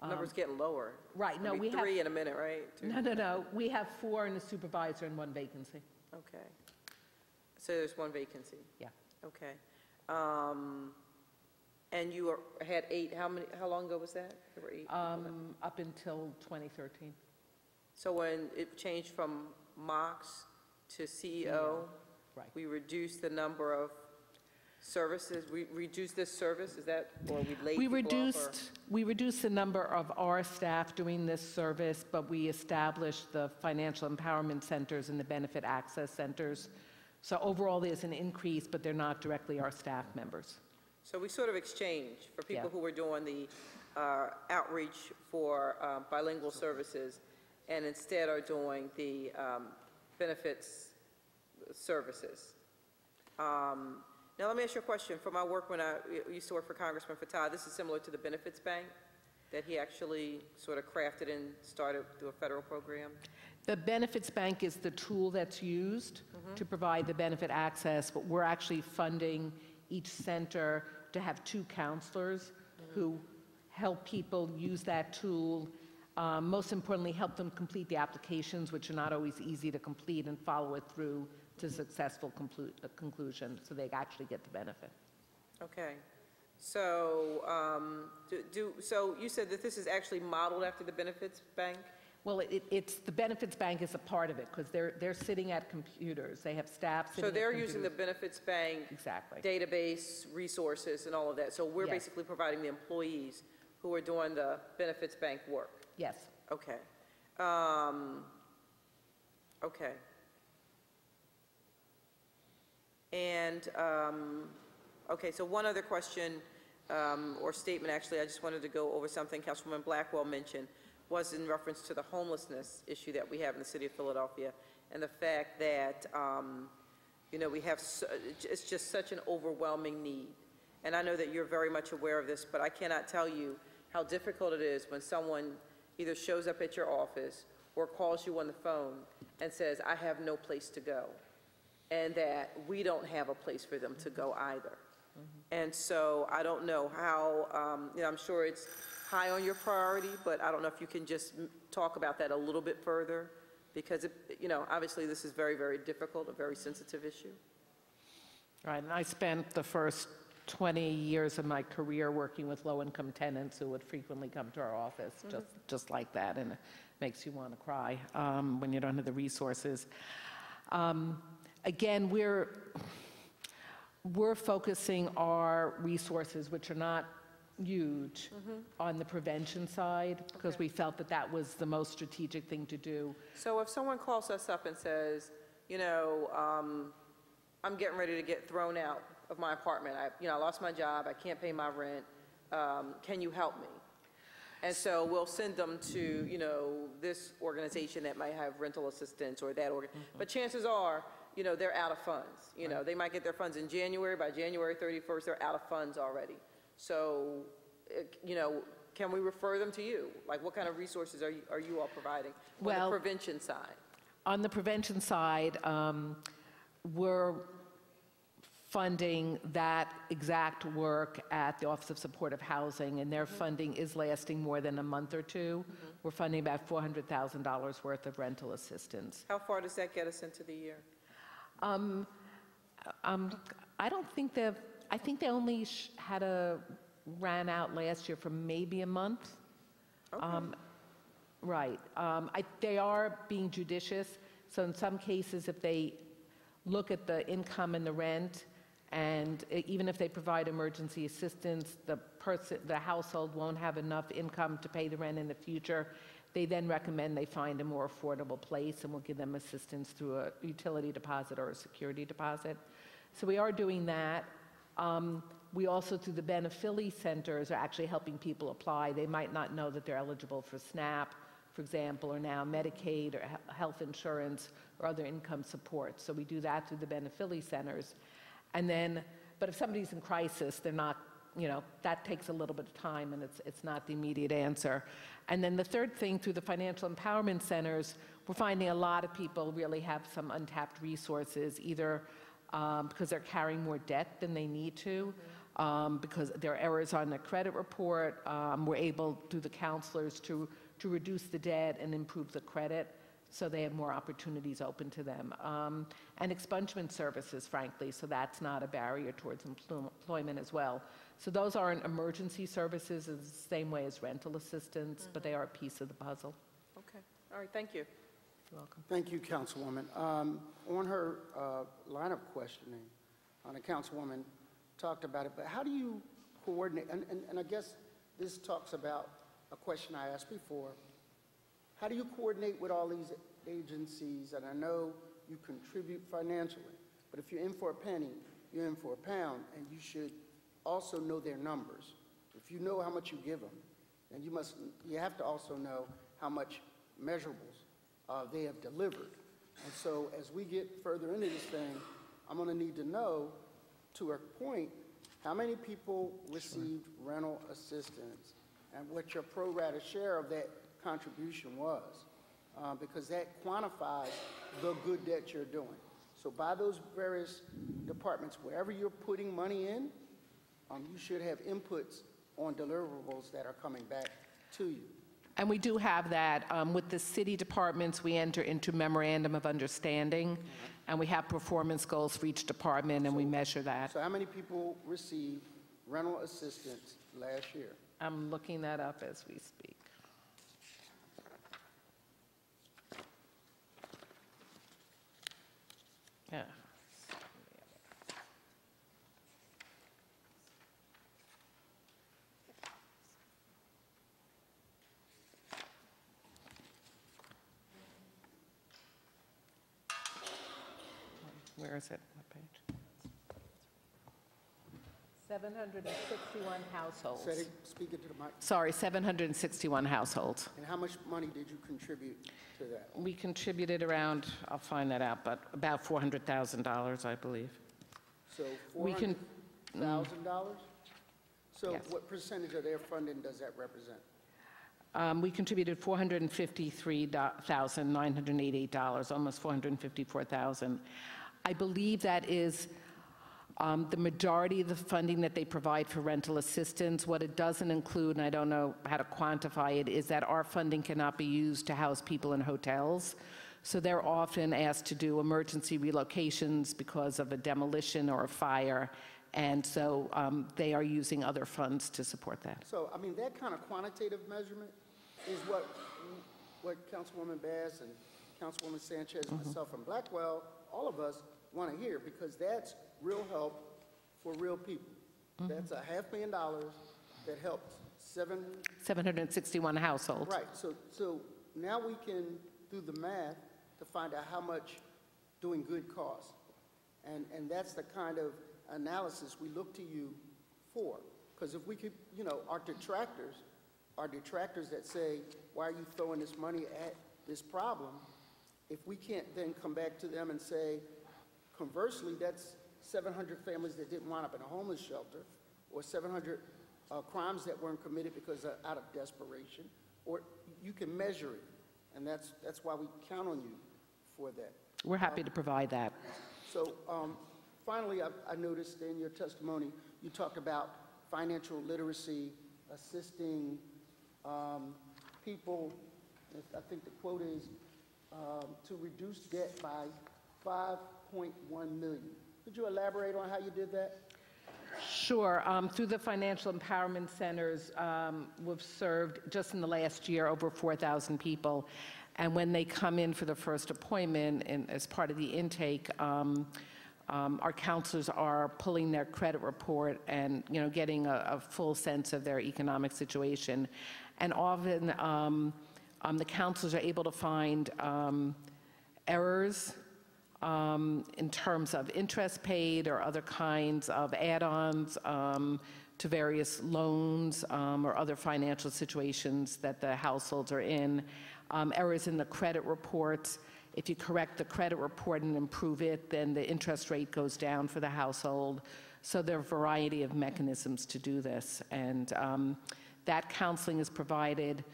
Number's getting lower. Right, no, Maybe we have... 3 in a minute, right? 2. No. We have 4 and a supervisor and 1 vacancy. Okay. So there's 1 vacancy? Yeah. Okay. And you had 8, how long ago was that? There were 8? Up until 2013. So when it changed from MOX to CEO, Right. we reduced the number of services, we reduced this service, is that, or we laid people off, We reduced the number of our staff doing this service, but we established the financial empowerment centers and the benefit access centers. So overall, there's an increase, but they're not directly our staff members. So we sort of exchange for people Yeah. who were doing the outreach for bilingual services and instead are doing the benefits services. Now, let me ask you a question. From my work when I used to work for Congressman Fattah, this is similar to the benefits bank that he actually sort of crafted and started through a federal program. The benefits bank is the tool that's used to provide the benefit access, but we're actually funding each center to have 2 counselors who help people use that tool. Most importantly, help them complete the applications, which are not always easy to complete, and follow it through to successful conclusion, so they actually get the benefit. Okay. So, so you said that this is actually modeled after the benefits bank? Well, it's the benefits bank is a part of it because they're sitting at computers. They have staff sitting So they're at using the computers. benefits bank Exactly. database, resources, and all of that. So we're Yes. basically providing the employees who are doing the benefits bank work. Yes. Okay. Okay. And, okay, so one other question or statement, actually, I just wanted to go over something Councilwoman Blackwell mentioned, was in reference to the homelessness issue that we have in the city of Philadelphia and the fact that, you know, we have, it's just such an overwhelming need. And I know that you're very much aware of this, but I cannot tell you how difficult it is when someone either shows up at your office or calls you on the phone and says, I have no place to go, and that we don't have a place for them to go either. And so I don't know how, you know, I'm sure it's high on your priority, but I don't know if you can just talk about that a little bit further, because, you know, obviously this is very, very difficult, a very sensitive issue. Right, and I spent the first 20 years of my career working with low-income tenants who would frequently come to our office, just like that, and it makes you want to cry when you don't have the resources. Again, we're focusing our resources, which are not huge, on the prevention side, because we felt that that was the most strategic thing to do. So if someone calls us up and says, you know, I'm getting ready to get thrown out of my apartment, I lost my job, I can't pay my rent, can you help me? And so we'll send them to, you know, this organization that might have rental assistance or that but chances are, you know, they're out of funds. You know, they might get their funds in January. By January 31st, they're out of funds already. So, you know, can we refer them to you? Like, what kind of resources are you all providing on the prevention side? On the prevention side, we're funding that exact work at the Office of Supportive Housing, and their funding is lasting more than a month or two. We're funding about $400,000 worth of rental assistance. How far does that get us into the year? I don't think I think they only ran out last year for maybe a month. Okay. Right. They are being judicious, so in some cases, if they look at the income and the rent, and even if they provide emergency assistance, the household won't have enough income to pay the rent in the future, they then recommend they find a more affordable place, and we'll give them assistance through a utility deposit or a security deposit. So we are doing that. We also, through the Beneficiary Centers, are actually helping people apply. They might not know that they're eligible for SNAP, for example, or now Medicaid or health insurance or other income support. So we do that through the Beneficiary Centers. And then, but if somebody's in crisis, they're not, that takes a little bit of time, and it's not the immediate answer. And then the third thing, through the financial empowerment centers, we're finding a lot of people really have some untapped resources, either because they're carrying more debt than they need to, because there are errors on their credit report. We're able, through the counselors, to reduce the debt and improve the credit, so they have more opportunities open to them. And expungement services, frankly, so that's not a barrier towards employment as well. So those aren't emergency services in the same way as rental assistance, but they are a piece of the puzzle. Okay. All right. Thank you. You're welcome. Thank you, Councilwoman. On her line of questioning, the Councilwoman talked about it, but how do you coordinate, and I guess this talks about a question I asked before, how do you coordinate with all these agencies? And I know you contribute financially, but if you're in for a penny, you're in for a pound, and you should also know their numbers. If you know how much you give them, then you have to also know how much measurables they have delivered. And so as we get further into this thing, I'm going to need to know, to her point, how many people received rental assistance and what your pro rata share of that contribution was, because that quantifies the good that you're doing. So by those various departments, wherever you're putting money in, you should have inputs on deliverables that are coming back to you. And we do have that. With the city departments, we enter into memorandum of understanding, and we have performance goals for each department, and we measure that. So how many people received rental assistance last year? I'm looking that up as we speak. Yeah. Where is it? What page? 761 households. Speak into the mic. Sorry, 761 households. And how much money did you contribute to that? We contributed around, I'll find that out, but about $400,000, I believe. So We can- $400,000? So Yes. what percentage of their funding does that represent? We contributed $453,988, almost $454,000. I believe that is the majority of the funding that they provide for rental assistance. What it doesn't include, and I don't know how to quantify it, is that our funding cannot be used to house people in hotels. So they're often asked to do emergency relocations because of a demolition or a fire, and so they are using other funds to support that. So, I mean, that kind of quantitative measurement is what Councilwoman Bass and Councilwoman Sanchez, and myself and Blackwell, all of us want to hear, because that's real help for real people. That's $500,000 that helps 761 households. Right, so now we can do the math to find out how much doing good costs. And that's the kind of analysis we look to you for. Because if we could, our detractors that say, why are you throwing this money at this problem? If we can't then come back to them and say, conversely, that's 700 families that didn't wind up in a homeless shelter, or 700 crimes that weren't committed because out of desperation, or you can measure it. And that's why we count on you for that. We're happy to provide that. So Finally, I noticed in your testimony, you talked about financial literacy, assisting people, I think the quote is, to reduce debt by 5.1 million. Could you elaborate on how you did that? Sure. Through the Financial Empowerment Centers, we've served just in the last year over 4,000 people. And when they come in for the first appointment and as part of the intake, our counselors are pulling their credit report and getting a full sense of their economic situation. And often the counselors are able to find errors in terms of interest paid or other kinds of add-ons to various loans or other financial situations that the households are in. Errors in the credit reports. If you correct the credit report and improve it, then the interest rate goes down for the household. So there are a variety of mechanisms to do this. And that counseling is provided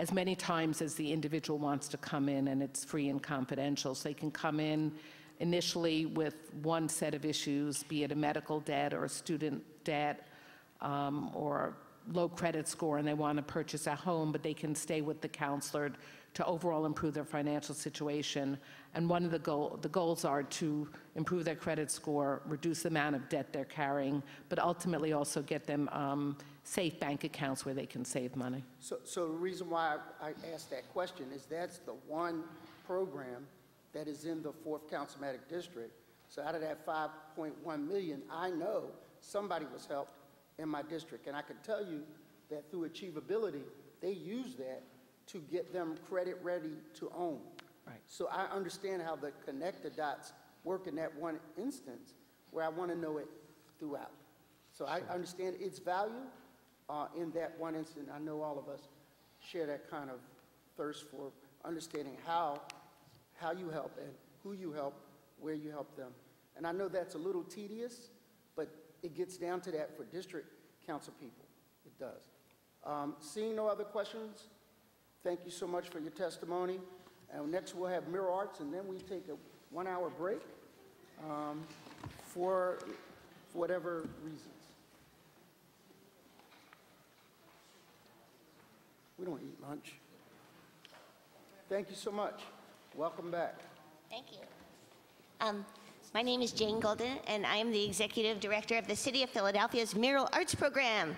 as many times as the individual wants to come in, and it's free and confidential. So they can come in initially with one set of issues, be it a medical debt or a student debt or low credit score, and they want to purchase a home, but they can stay with the counselor to overall improve their financial situation. And one of the goals are to improve their credit score, reduce the amount of debt they're carrying, but ultimately also get them safe bank accounts where they can save money. So the reason why I asked that question is that's the one program that is in the 4th Councilmatic District. So out of that 5.1 million, I know somebody was helped in my district. And I can tell you that through achievability, they use that to get them credit ready to own. Right. So I understand how the connected dots work in that one instance where I want to know it throughout. So I understand its value in that one instance. I know all of us share that kind of thirst for understanding how you help and who you help, where you help them. And I know that's a little tedious, but it gets down to that for district council people. It does. Seeing no other questions, thank you so much for your testimony. And next we'll have Mirror Arts, and then we take a 1-hour break for whatever reasons. We don't eat lunch. Thank you so much. Welcome back. Thank you. My name is Jane Golden, and I am the Executive Director of the City of Philadelphia's Mural Arts Program.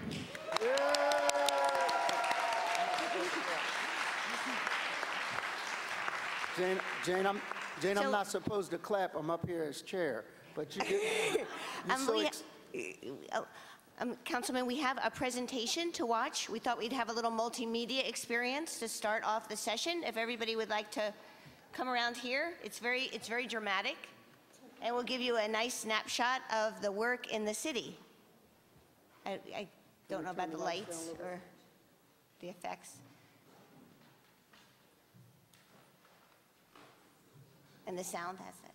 Jane, I'm not supposed to clap. I'm up here as chair, but you get. Councilman, we have a presentation to watch. We thought we'd have a little multimedia experience to start off the session. If everybody would like to come around here, it's very dramatic, and we'll give you a nice snapshot of the work in the city. I don't know about the lights or the effects. And the sound has it.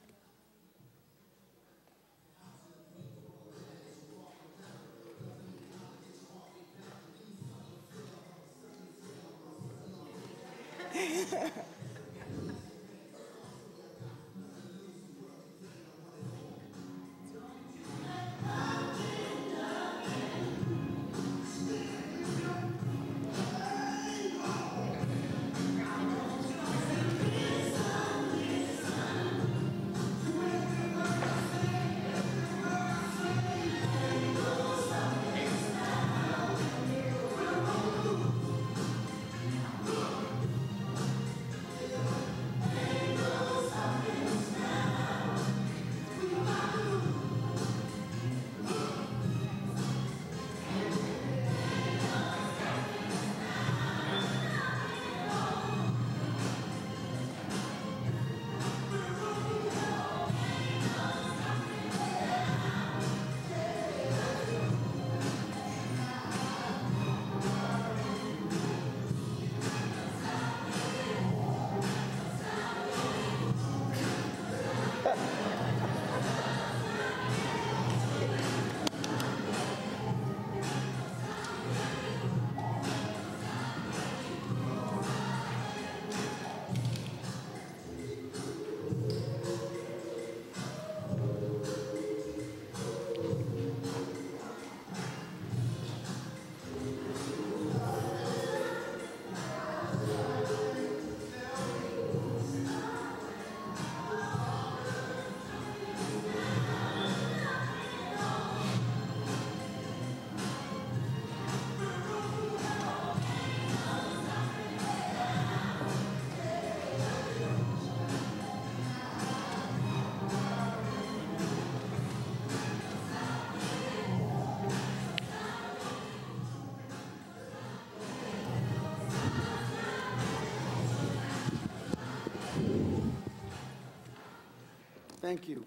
Thank you.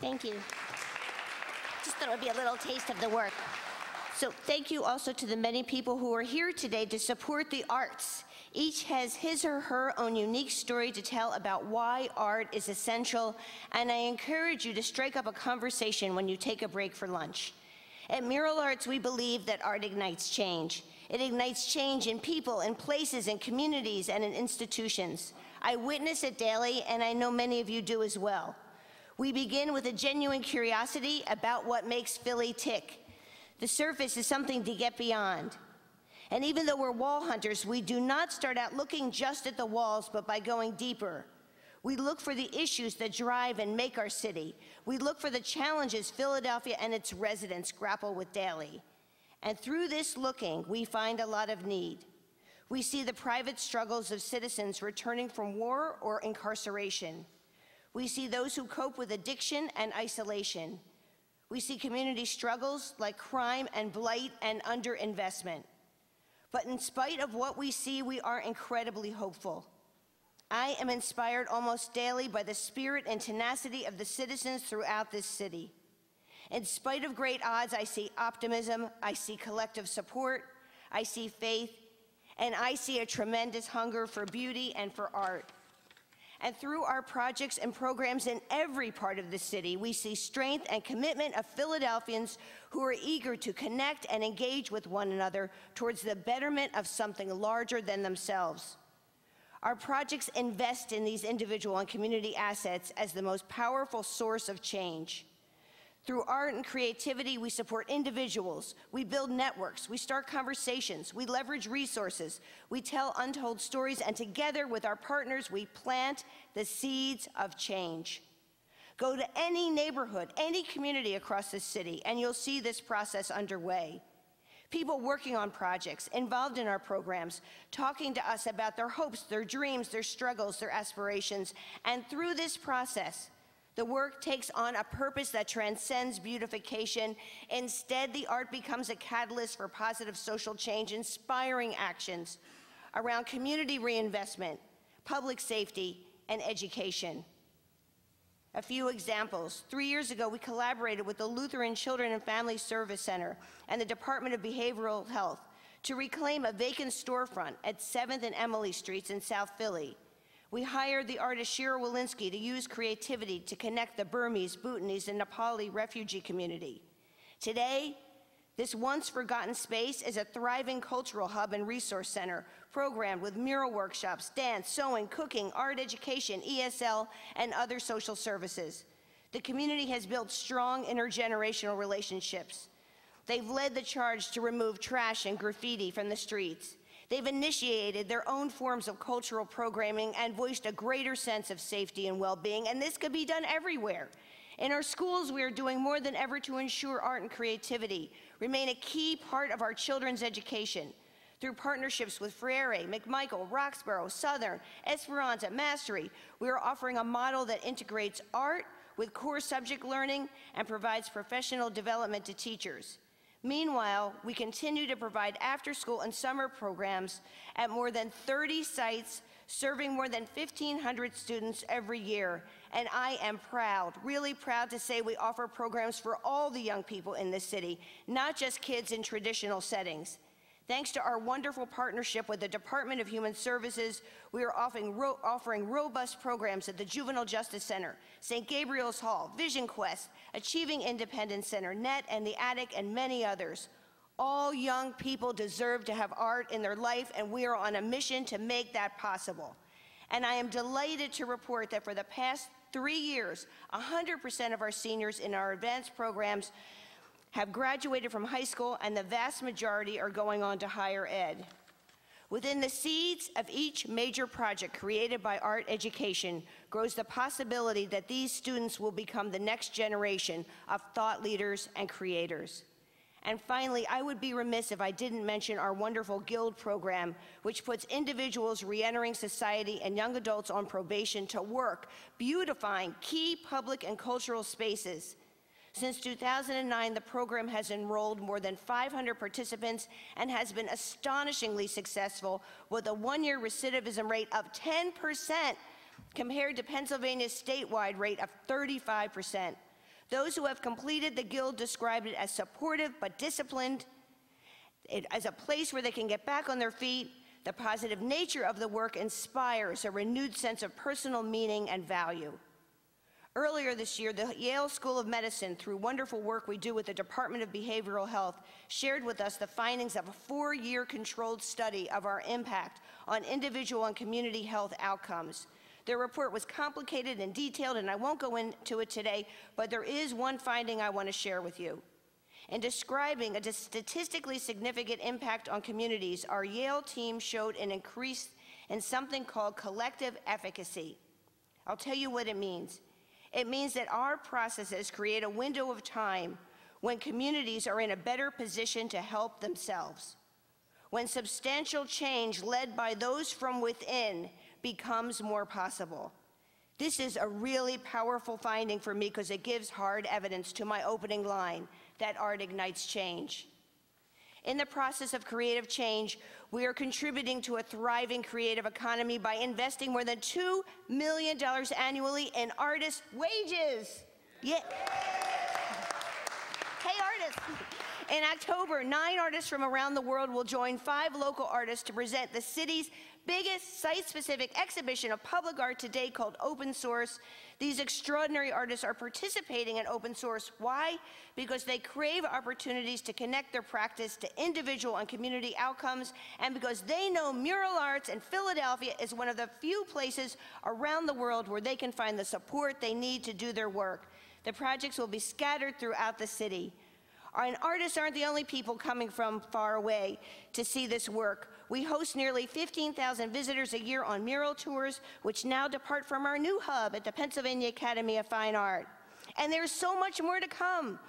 Thank you. Just thought it would be a little taste of the work. So thank you also to the many people who are here today to support the arts. Each has his or her own unique story to tell about why art is essential, and I encourage you to strike up a conversation when you take a break for lunch. At Mural Arts, we believe that art ignites change. It ignites change in people, in places, in communities, and in institutions. I witness it daily, and I know many of you do as well. We begin with a genuine curiosity about what makes Philly tick. The surface is something to get beyond. And even though we're wall hunters, we do not start out looking just at the walls, but by going deeper. We look for the issues that drive and make our city. We look for the challenges Philadelphia and its residents grapple with daily. And through this looking, we find a lot of need. We see the private struggles of citizens returning from war or incarceration. We see those who cope with addiction and isolation. We see community struggles like crime and blight and underinvestment. But in spite of what we see, we are incredibly hopeful. I am inspired almost daily by the spirit and tenacity of the citizens throughout this city. In spite of great odds, I see optimism, I see collective support, I see faith, and I see a tremendous hunger for beauty and for art. And through our projects and programs in every part of the city, we see strength and commitment of Philadelphians who are eager to connect and engage with one another towards the betterment of something larger than themselves. Our projects invest in these individual and community assets as the most powerful source of change. Through art and creativity, we support individuals, we build networks, we start conversations, we leverage resources, we tell untold stories, and together with our partners, we plant the seeds of change. Go to any neighborhood, any community across the city, and you'll see this process underway. People working on projects, involved in our programs, talking to us about their hopes, their dreams, their struggles, their aspirations, and through this process, the work takes on a purpose that transcends beautification. Instead, the art becomes a catalyst for positive social change, inspiring actions around community reinvestment, public safety, and education. A few examples. 3 years ago, we collaborated with the Lutheran Children and Family Service Center and the Department of Behavioral Health to reclaim a vacant storefront at 7th and Emily Streets in South Philly. We hired the artist Shira Walensky to use creativity to connect the Burmese, Bhutanese, and Nepali refugee community. Today, this once forgotten space is a thriving cultural hub and resource center, programmed with mural workshops, dance, sewing, cooking, art education, ESL, and other social services. The community has built strong intergenerational relationships. They've led the charge to remove trash and graffiti from the streets. They've initiated their own forms of cultural programming and voiced a greater sense of safety and well-being, and this could be done everywhere. In our schools, we are doing more than ever to ensure art and creativity remain a key part of our children's education. Through partnerships with Freire, McMichael, Roxborough, Southern, Esperanza, Mastery, we are offering a model that integrates art with core subject learning and provides professional development to teachers. Meanwhile, we continue to provide after-school and summer programs at more than 30 sites, serving more than 1,500 students every year. And I am proud, really proud to say we offer programs for all the young people in this city, not just kids in traditional settings. Thanks to our wonderful partnership with the Department of Human Services, we are offering robust programs at the Juvenile Justice Center, St. Gabriel's Hall, Vision Quest, Achieving Independence Center, NET, and The Attic, and many others. All young people deserve to have art in their life, and we are on a mission to make that possible. And I am delighted to report that for the past 3 years, 100% of our seniors in our advanced programs have graduated from high school, and the vast majority are going on to higher ed. Within the seeds of each major project created by art education grows the possibility that these students will become the next generation of thought leaders and creators. And finally, I would be remiss if I didn't mention our wonderful Guild program, which puts individuals re-entering society and young adults on probation to work, beautifying key public and cultural spaces. Since 2009, the program has enrolled more than 500 participants and has been astonishingly successful, with a one-year recidivism rate of 10%. compared to Pennsylvania's statewide rate of 35%. Those who have completed the Guild described it as supportive but disciplined, as a place where they can get back on their feet. The positive nature of the work inspires a renewed sense of personal meaning and value. Earlier this year, the Yale School of Medicine, through wonderful work we do with the Department of Behavioral Health, shared with us the findings of a 4-year controlled study of our impact on individual and community health outcomes. Their report was complicated and detailed, and I won't go into it today, but there is one finding I want to share with you. In describing a statistically significant impact on communities, our Yale team showed an increase in something called collective efficacy. I'll tell you what it means. It means that our processes create a window of time when communities are in a better position to help themselves, when substantial change led by those from within becomes more possible. This is a really powerful finding for me because it gives hard evidence to my opening line that art ignites change. In the process of creative change, we are contributing to a thriving creative economy by investing more than $2 million annually in artists' wages. Yeah. Hey, artists. In October, 9 artists from around the world will join 5 local artists to present the city's biggest site-specific exhibition of public art to date called Open Source. These extraordinary artists are participating in Open Source. Why? Because they crave opportunities to connect their practice to individual and community outcomes, and because they know mural arts in Philadelphia is one of the few places around the world where they can find the support they need to do their work. The projects will be scattered throughout the city. And artists aren't the only people coming from far away to see this work. We host nearly 15,000 visitors a year on mural tours, which now depart from our new hub at the Pennsylvania Academy of Fine Art. And there's so much more to come.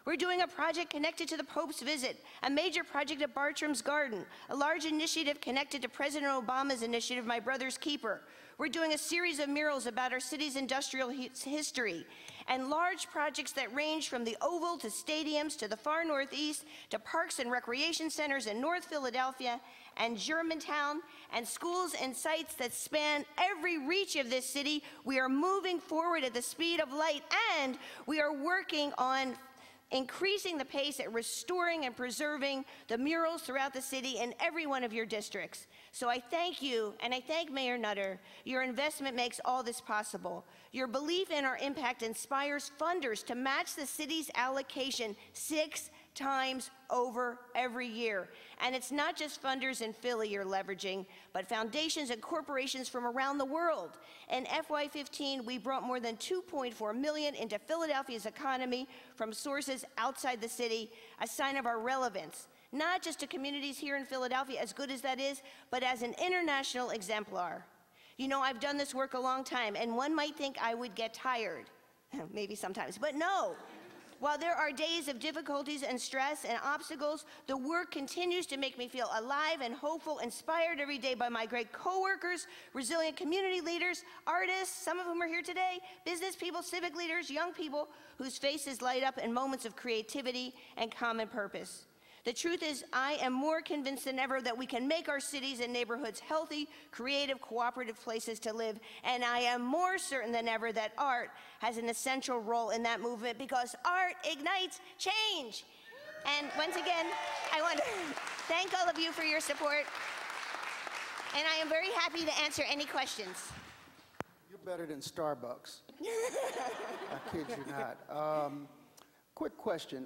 We're doing a project connected to the Pope's visit, a major project at Bartram's Garden, a large initiative connected to President Obama's initiative, My Brother's Keeper. We're doing a series of murals about our city's industrial history, and large projects that range from the Oval to stadiums to the far northeast to parks and recreation centers in North Philadelphia and Germantown, and schools and sites that span every reach of this city. We are moving forward at the speed of light, and we are working on increasing the pace at restoring and preserving the murals throughout the city in every one of your districts. So I thank you, and I thank Mayor Nutter. Your investment makes all this possible. Your belief in our impact inspires funders to match the city's allocation 6 times over every year. And it's not just funders in Philly you're leveraging, but foundations and corporations from around the world. In FY15, we brought more than $2.4 million into Philadelphia's economy from sources outside the city, a sign of our relevance, not just to communities here in Philadelphia, as good as that is, but as an international exemplar. You know, I've done this work a long time, and one might think I would get tired, maybe sometimes, but no. While there are days of difficulties and stress and obstacles, the work continues to make me feel alive and hopeful, inspired every day by my great coworkers, resilient community leaders, artists, some of whom are here today, business people, civic leaders, young people whose faces light up in moments of creativity and common purpose. The truth is, I am more convinced than ever that we can make our cities and neighborhoods healthy, creative, cooperative places to live, and I am more certain than ever that art has an essential role in that movement, because art ignites change. And once again, I want to thank all of you for your support, and I am very happy to answer any questions. You're better than Starbucks. I kid you not. Quick question.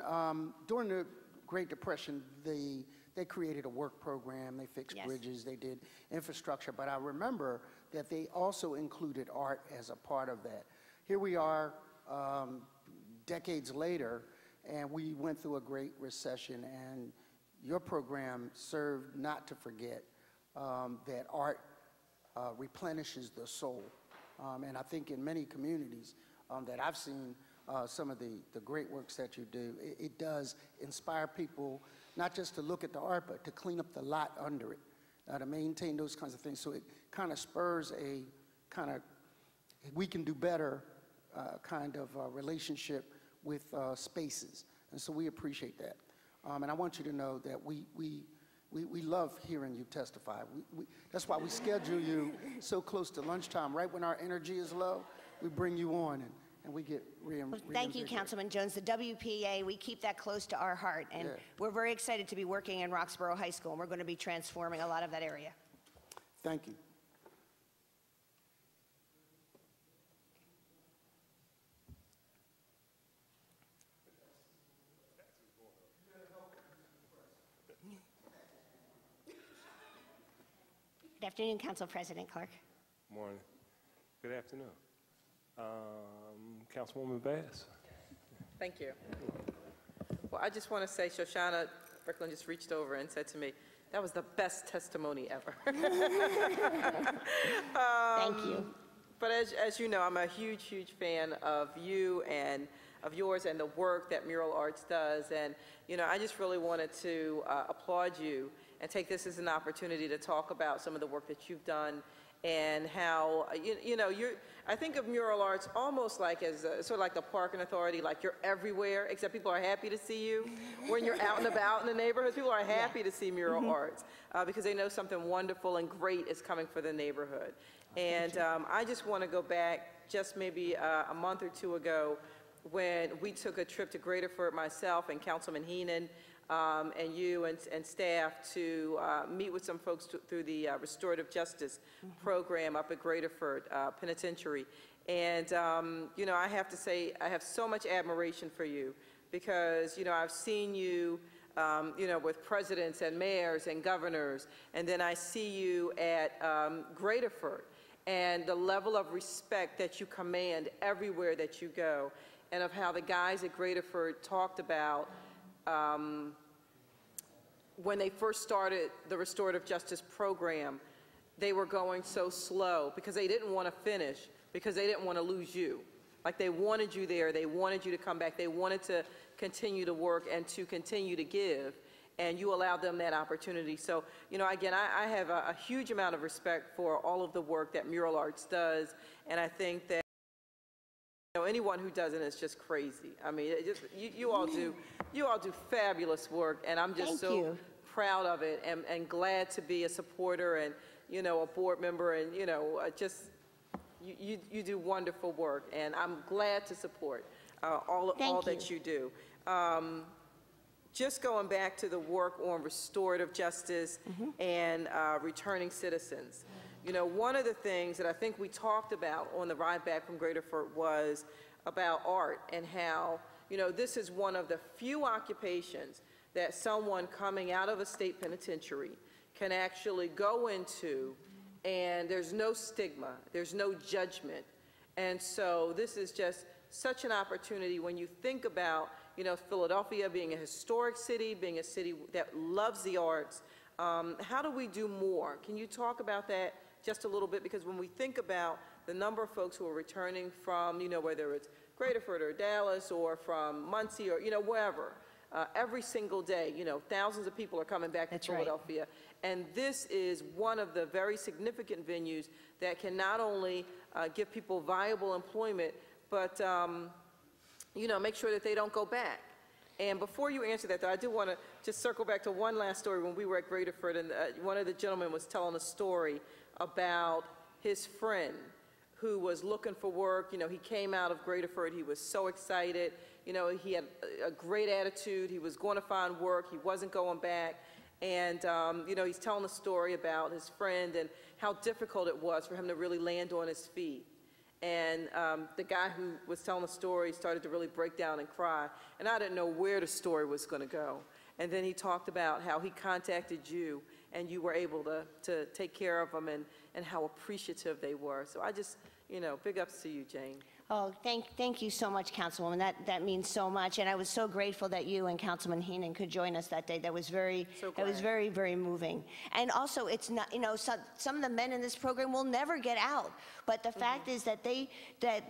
During the Great Depression, they created a work program, they fixed bridges, they did infrastructure, but I remember that they also included art as a part of that. Here we are decades later, and we went through a great recession, and your program served not to forget that art replenishes the soul. And I think in many communities that I've seen, some of the great works that you do, it does inspire people not just to look at the art, but to clean up the lot under it, to maintain those kinds of things. So it kind of spurs a kind of, we can do better kind of relationship with spaces. And so we appreciate that. And I want you to know that we We love hearing you testify. That's why we schedule you so close to lunchtime. Right when our energy is low, we bring you on and we get Thank you, Councilman Jones. The WPA, we keep that close to our heart, and we're very excited to be working in Roxborough High School, and we're going to be transforming a lot of that area. Thank you. Good afternoon, Council President Clark. Morning. Good afternoon. Councilwoman Bass. Thank you. Well, I just want to say, Shoshana Bricklin just reached over and said to me, that was the best testimony ever. Thank you. But as you know, I'm a huge, huge fan of you and of yours and the work that Mural Arts does. And, you know, I just really wanted to applaud you and take this as an opportunity to talk about some of the work that you've done and how, I think of Mural Arts almost like as sort of like the parking authority, like you're everywhere, except people are happy to see you. When you're out and about in the neighborhoods, people are happy to see Mural Arts because they know something wonderful and great is coming for the neighborhood. And I just want to go back just maybe a month or two ago when we took a trip to Graterford, myself and Councilman Heenan, and you and staff to meet with some folks through the restorative justice program up at Graterford Penitentiary. And, I have to say, I have so much admiration for you because, I've seen you, with presidents and mayors and governors, and then I see you at Graterford and the level of respect that you command everywhere that you go, and of how the guys at Graterford talked about when they first started the restorative justice program, they were going so slow because they didn't want to finish, because they didn't want to lose you. Like they wanted you there, they wanted you to come back, they wanted to continue to work and to continue to give, and you allowed them that opportunity. So, again, I have a huge amount of respect for all of the work that Mural Arts does, and I think that anyone who doesn't is just crazy. I mean, you all do fabulous work, and I'm just so proud of it and glad to be a supporter and, a board member, and, you do wonderful work, and I'm glad to support all that you do. Just going back to the work on restorative justice and returning citizens. One of the things that I think we talked about on the ride back from Graterford was about art and how, this is one of the few occupations that someone coming out of a state penitentiary can actually go into, and there's no stigma, there's no judgment. And so this is just such an opportunity when you think about, Philadelphia being a historic city, being a city that loves the arts. How do we do more? Can you talk about that just a little bit? Because when we think about the number of folks who are returning from, whether it's Graterford or Dallas or from Muncie or, wherever, every single day, thousands of people are coming back to Philadelphia. Right. And this is one of the very significant venues that can not only give people viable employment, but, make sure that they don't go back. And before you answer that, though, I do want to just circle back to one last story. When we were at Graterford, and one of the gentlemen was telling a story about his friend who was looking for work. He came out of Graterford. He was so excited. He had a great attitude. He was going to find work. He wasn't going back. And, he's telling a story about his friend and how difficult it was for him to really land on his feet. And the guy who was telling the story started to really break down and cry. And I didn't know where the story was going to go. And then he talked about how he contacted you, and you were able to take care of them, and how appreciative they were. So I just, big ups to you, Jane. Oh, thank you so much, Councilwoman. That means so much, and I was so grateful that you and Councilman Heenan could join us that day. That was very, very moving. And also, it's not, some of the men in this program will never get out. But the fact is that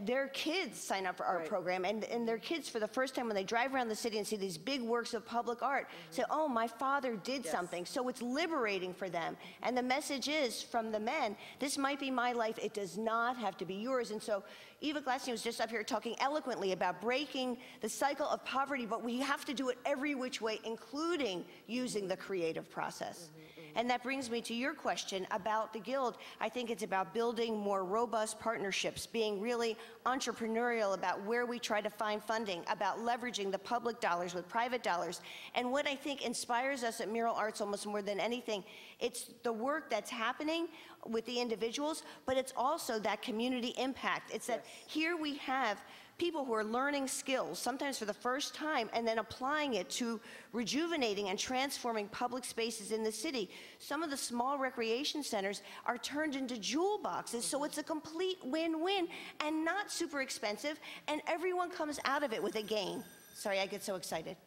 their kids sign up for our program, and their kids, for the first time, when they drive around the city and see these big works of public art, say, "Oh, my father did something." So it's liberating for them. And the message is from the men: this might be my life. It does not have to be yours. And so, Eva Glass Sebastian was just up here talking eloquently about breaking the cycle of poverty, but we have to do it every which way, including using the creative process. And that brings me to your question about the Guild. I think it's about building more robust partnerships, being really entrepreneurial about where we try to find funding, about leveraging the public dollars with private dollars. And what I think inspires us at Mural Arts almost more than anything, it's the work that's happening with the individuals, but it's also that community impact. It's that here we have people who are learning skills, sometimes for the first time, and then applying it to rejuvenating and transforming public spaces in the city. Some of the small recreation centers are turned into jewel boxes, so it's a complete win-win and not super expensive, and everyone comes out of it with a gain. Sorry, I get so excited.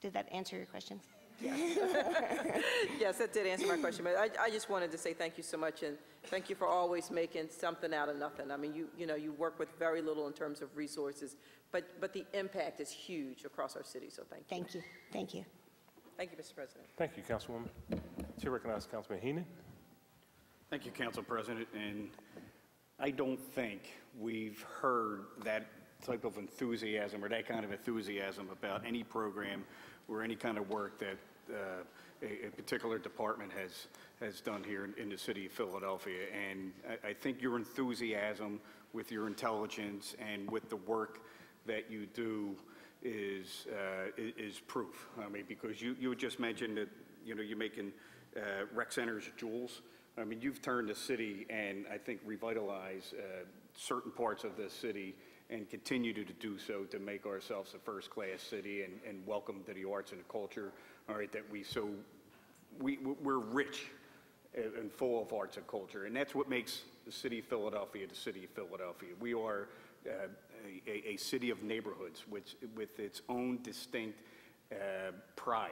Did that answer your question? Yes, that did answer my question, but I just wanted to say thank you so much, and thank you for always making something out of nothing. I mean, you know, you work with very little in terms of resources, but the impact is huge across our city, so thank you. Thank you. Thank you. Thank you, Mr. President. Thank you, Councilwoman. Chair recognizes Councilman Heenan. Thank you, Council President, and I don't think we've heard that type of enthusiasm or that kind of enthusiasm about any program or any kind of work that a particular department has done here in the city of Philadelphia. And I think your enthusiasm with your intelligence and with the work that you do is proof. I mean, because you just mentioned that, you know, you're making rec centers jewels. I mean, you've turned the city and I think revitalized certain parts of the city and continue to do so to make ourselves a first-class city and welcome to the arts and the culture, all right, that we're rich and full of arts and culture, and that's what makes the city of Philadelphia the city of Philadelphia. We are a city of neighborhoods with its own distinct pride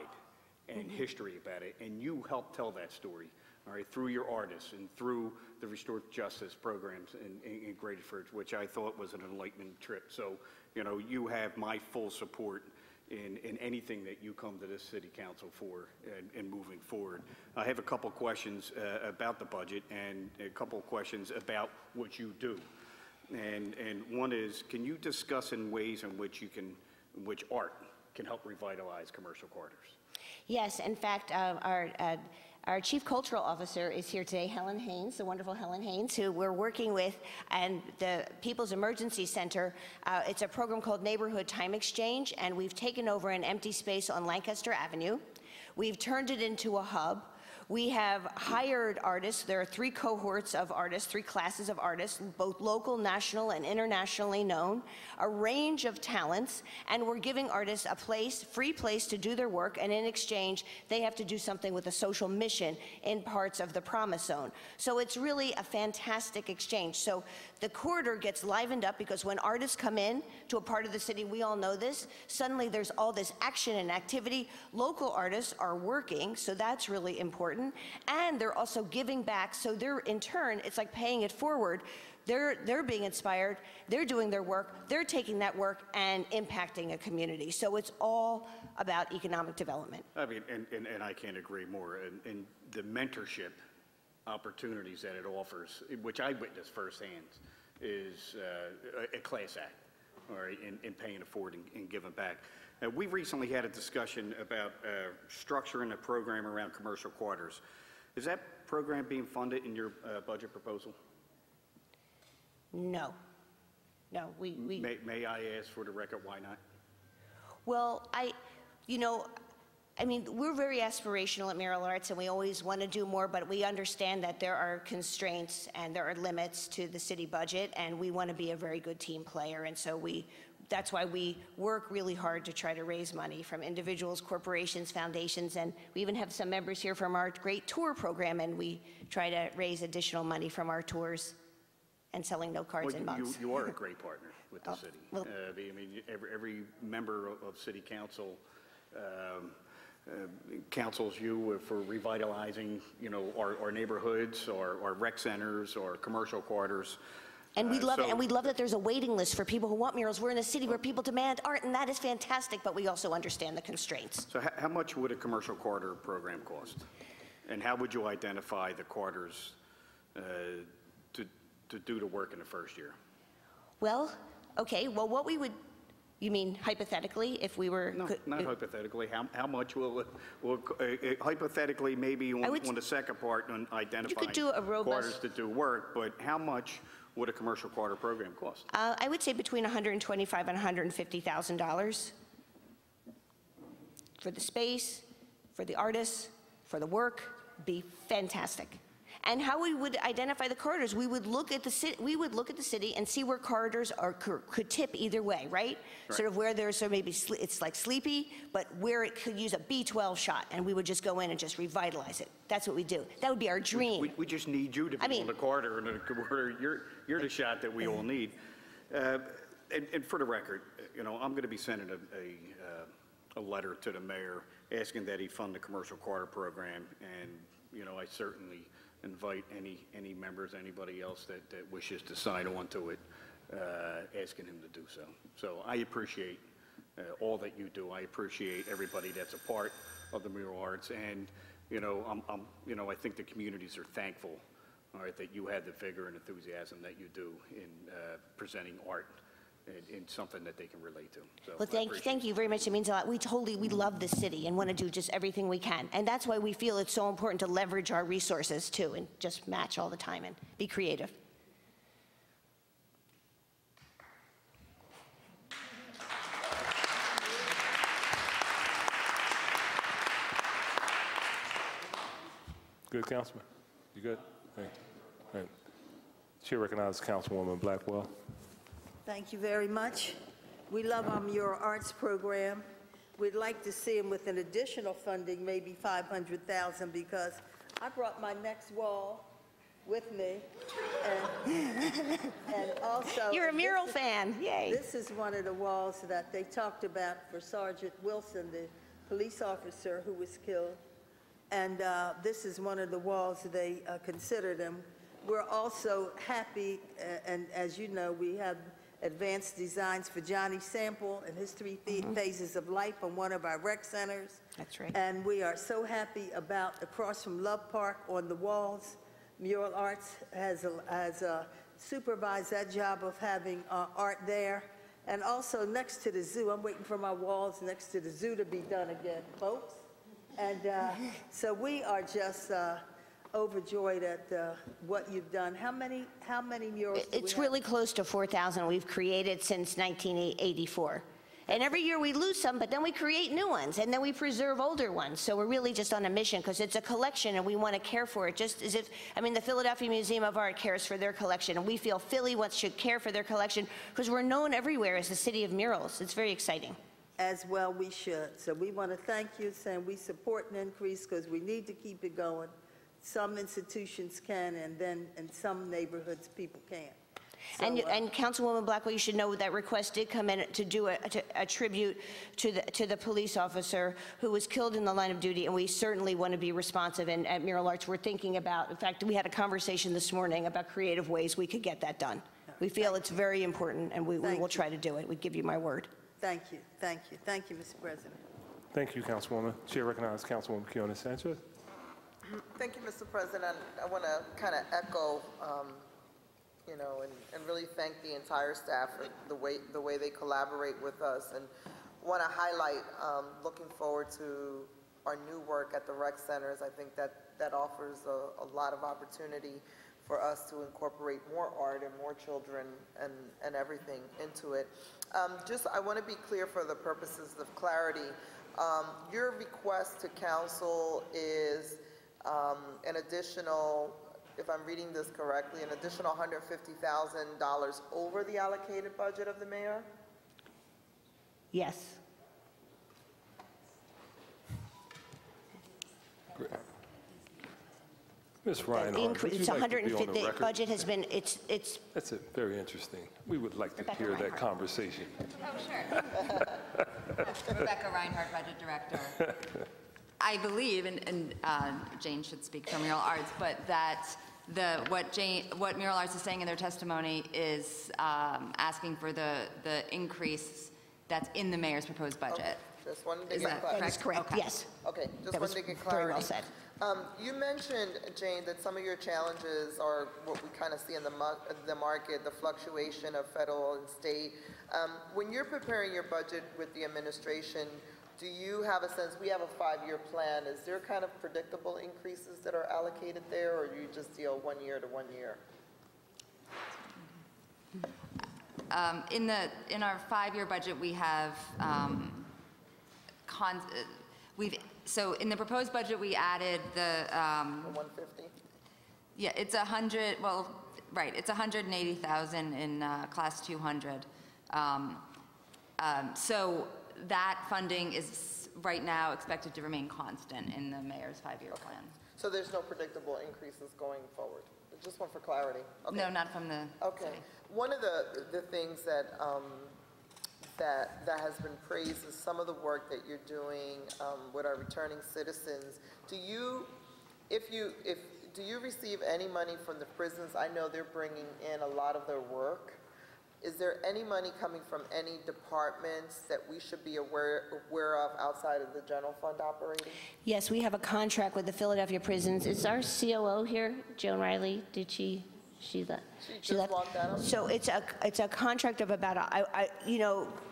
and history about it, and you help tell that story, all right, through your artists and through the restorative justice programs in Greaterford, which I thought was an enlightening trip. So, you know, you have my full support in anything that you come to this city council for and moving forward. I have a couple questions about the budget and a couple questions about what you do. And one is, can you discuss in ways in which which art can help revitalize commercial corridors? Yes, in fact, our Chief Cultural Officer is here today, Helen Haynes, the wonderful Helen Haynes, who we're working with, and the People's Emergency Center. It's a program called Neighborhood Time Exchange, and we've taken over an empty space on Lancaster Avenue. We've turned it into a hub. We have hired artists. There are 3 cohorts of artists, 3 classes of artists, both local, national, and internationally known, a range of talents, and we're giving artists a free place to do their work, and in exchange, they have to do something with a social mission in parts of the Promise Zone. So it's really a fantastic exchange. So the corridor gets livened up because when artists come in to a part of the city, we all know this, suddenly there's all this action and activity. Local artists are working, so that's really important. And they're also giving back, so they're, in turn, it's like paying it forward. They're being inspired, they're doing their work, they're taking that work and impacting a community. So it's all about economic development. I mean, and I can't agree more. And the mentorship opportunities that it offers, which I witnessed firsthand, is a class act, all right, in paying it forward and giving back. We recently had a discussion about structuring a program around commercial quarters. Is that program being funded in your budget proposal? No. No, we May I ask for the record why not? Well, I mean, we're very aspirational at Mural Arts, and we always want to do more, but we understand that there are constraints and there are limits to the city budget, and we want to be a very good team player, and so that's why we work really hard to try to raise money from individuals, corporations, foundations, and we even have some members here from our great tour program, and we try to raise additional money from our tours and selling note cards and mugs. You are a great partner with the city. Well, I mean, every member of city council counsels you for revitalizing, you know, our neighborhoods, our rec centers, our commercial quarters. And we love it, and we love that there's a waiting list for people who want murals. We're in a city where people demand art, and that is fantastic, but we also understand the constraints. So how much would a commercial quarter program cost? And how would you identify the quarters to do the work in the first year? Well, okay, well, what we would, you mean hypothetically, if we were... No, not hypothetically. How much will hypothetically, maybe on the second part, on identifying do a robust- quarters to do work, but how much would a commercial quarter program cost? I would say between $125,000 and $150,000 for the space, for the artists, for the work, be fantastic. And how we would identify the corridors, we would look at the city and see where corridors could tip either way, right? Sort of where there's maybe it's like sleepy, but where it could use a B12 shot, and we would just go in and just revitalize it. That's what we do. That would be our dream. We just need you to be on the corridor, and you're the shot that we all need. And for the record, I'm going to be sending a letter to the mayor asking that he fund the commercial quarter program, and I certainly invite any members, anybody else that wishes to sign on to it, asking him to do so. So I appreciate all that you do. I appreciate everybody that's a part of the mural arts, and I think the communities are thankful, all right, that you had the vigor and enthusiasm that you do in presenting art in something that they can relate to. So well, thank you very much. It means a lot. We love this city and want to do just everything we can. And that's why we feel it's so important to leverage our resources too and just match all the time and be creative. Good, Councilman? You good? All right. Chair recognizes Councilwoman Blackwell. Thank you very much. We love our mural arts program. We'd like to see them with an additional funding, maybe $500,000, because I brought my next wall with me. And also... You're a mural fan. Yay. This is one of the walls that they talked about for Sergeant Wilson, the police officer who was killed. And this is one of the walls they considered. And we're also happy, and as you know, we have advanced designs for Johnny Sample and his 3 phases of life on one of our rec centers. That's right. And we are so happy about across from Love Park on the walls. Mural Arts has supervised that job of having art there. And also next to the zoo, I'm waiting for my walls next to the zoo to be done again, folks. And so we are just overjoyed at what you've done. How many murals do we It's have? really close to 4,000 we've created since 1984. And every year we lose some, but then we create new ones, and then we preserve older ones. So we're really just on a mission, because it's a collection, and we want to care for it, just as if, the Philadelphia Museum of Art cares for their collection, and we feel Philly should care for their collection, because we're known everywhere as the city of murals. It's very exciting. As well we should. So we want to thank you, saying we support an increase because we need to keep it going. Some institutions can, and then in some neighborhoods people can't. So, and Councilwoman Blackwell, you should know that request did come in to do a tribute to the police officer who was killed in the line of duty, and we certainly want to be responsive. And at Mural Arts, we're thinking about, in fact, we had a conversation this morning about creative ways we could get that done. We feel it's very important, and we will try to do it. We give you my word. Thank you, thank you, thank you, Mr. President. Thank you, Councilwoman. Chair recognizes Councilwoman Kiona Sanchez. Thank you, Mr. President. I want to kind of echo, and really thank the entire staff for the way they collaborate with us, and want to highlight looking forward to our new work at the rec centers. I think that offers a lot of opportunity for us to incorporate more art and more children and everything into it. I want to be clear for the purposes of clarity. Your request to council is an additional, if I'm reading this correctly, an additional $150,000 over the allocated budget of the mayor? Yes. Ms. Reinhardt, would you it's like 150. to be on the record? Budget has been That's it. Very interesting. We would like to hear that conversation. Oh, sure. Rebecca Reinhardt, Budget Director. I believe, and Jane should speak for Mural Arts, but that what Mural Arts is saying in their testimony is asking for the increase that's in the mayor's proposed budget. Okay. Just wanted to Is get that correct? Yes. Okay, just That wanted was to get very clarity. well said. You mentioned, Jane, that some of your challenges are what we kind of see in the market, the fluctuation of federal and state. When you're preparing your budget with the administration, do you have a sense, we have a 5-year plan, is there kind of predictable increases that are allocated there, or you just deal 1 year to 1 year? In our 5-year budget, we have so in the proposed budget, we added the 150? Yeah, it's 100. Well, right, it's 180,000 in class 200. So that funding is right now expected to remain constant in the mayor's 5-year plan. So there's no predictable increases going forward? Just one for clarity. Okay. No, not from the Okay. city. One of the things that that has been praised is some of the work that you're doing with our returning citizens. Do you receive any money from the prisons? I know they're bringing in a lot of their work. Is there any money coming from any departments that we should be aware of outside of the general fund operating? Yes, we have a contract with the Philadelphia prisons. Is our COO here, Joan Riley? Did she left? She just walked out. So it's a contract of about,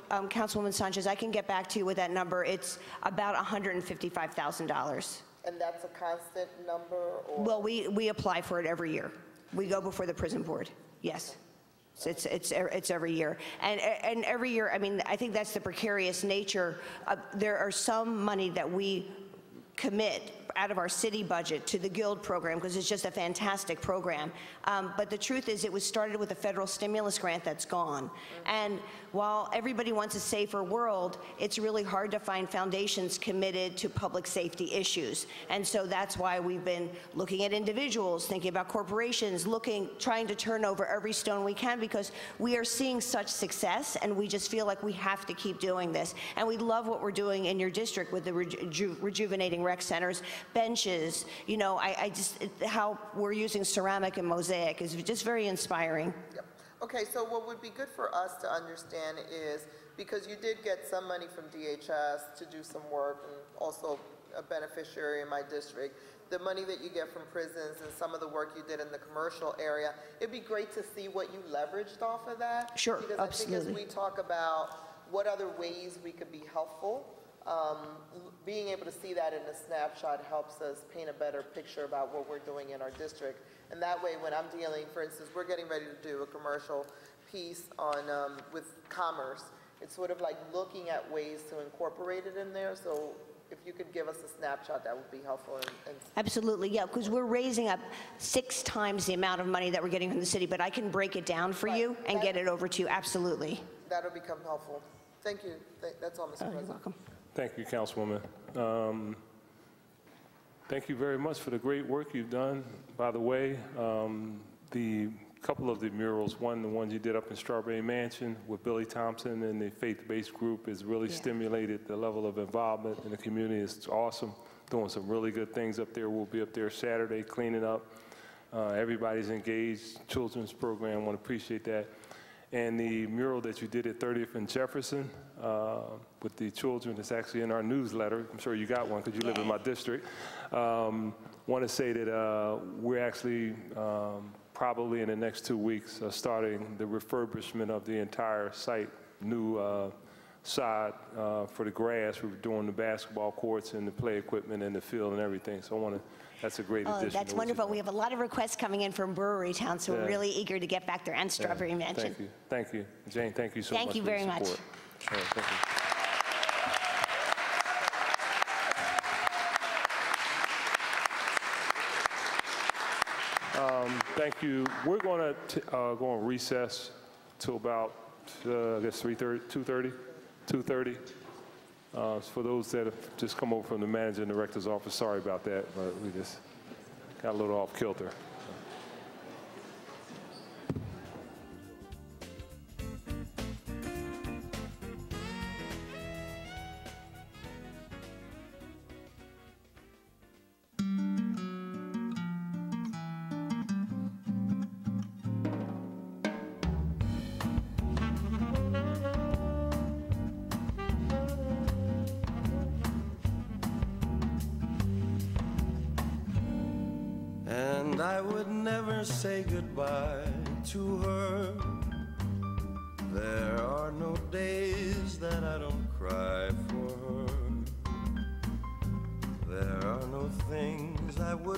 Councilwoman Sanchez, I can get back to you with that number. It's about $155,000. And that's a constant number? Or? Well, we apply for it every year. We go before the prison board, yes. So it's every year. And every year, I mean, I think that's the precarious nature. There are some money that we commit out of our city budget to the Guild program because it's just a fantastic program. But the truth is it was started with a federal stimulus grant that's gone. And while everybody wants a safer world, it's really hard to find foundations committed to public safety issues. And so that's why we've been looking at individuals, thinking about corporations, trying to turn over every stone we can because we are seeing such success and we just feel like we have to keep doing this. And we love what we're doing in your district with the rejuvenating rec centers, benches, how we're using ceramic and mosaic is just very inspiring. Yep. Okay, so what would be good for us to understand is, because you did get some money from DHS to do some work, and also a beneficiary in my district, the money that you get from prisons and some of the work you did in the commercial area, it'd be great to see what you leveraged off of that. Sure, because absolutely. I think as we talk about what other ways we could be helpful, being able to see that in a snapshot helps us paint a better picture about what we're doing in our district. And that way, when I'm dealing, for instance, we're getting ready to do a commercial piece on with commerce. It's sort of like looking at ways to incorporate it in there. So if you could give us a snapshot, that would be helpful. Absolutely, yeah, because we're raising up 6 times the amount of money that we're getting from the city, but I can break it down for you and get it over to you, absolutely. That'll become helpful. Thank you. That's all, Mr. President. You're welcome. Thank you, Councilwoman. Thank you very much for the great work you've done. By the way, the couple of the murals, the ones you did up in Strawberry Mansion with Billy Thompson and the faith-based group has really stimulated the level of involvement in the community. It's awesome, doing some really good things up there. We'll be up there Saturday cleaning up. Everybody's engaged. Children's program, I want to appreciate that. And the mural that you did at 30th and Jefferson with the children, it's actually in our newsletter. I'm sure you got one because you live in my district. Want to say that we're actually probably in the next 2 weeks starting the refurbishment of the entire site, new sod for the grass. We're doing the basketball courts and the play equipment and the field and everything. So I want to, that's a great addition. That's wonderful. We have a lot of requests coming in from Brewery Town, so we're really eager to get back there, and Strawberry Mansion. Thank you. Thank you. Jane, thank you so much. Thank you very much. Thank you. Thank you. We're going to go on recess till about, I guess, 2:30. For those that have just come over from the manager and director's office, sorry about that, but we just got a little off kilter. and I would never say goodbye to her. There are no days that I don't cry for her. There are no things I would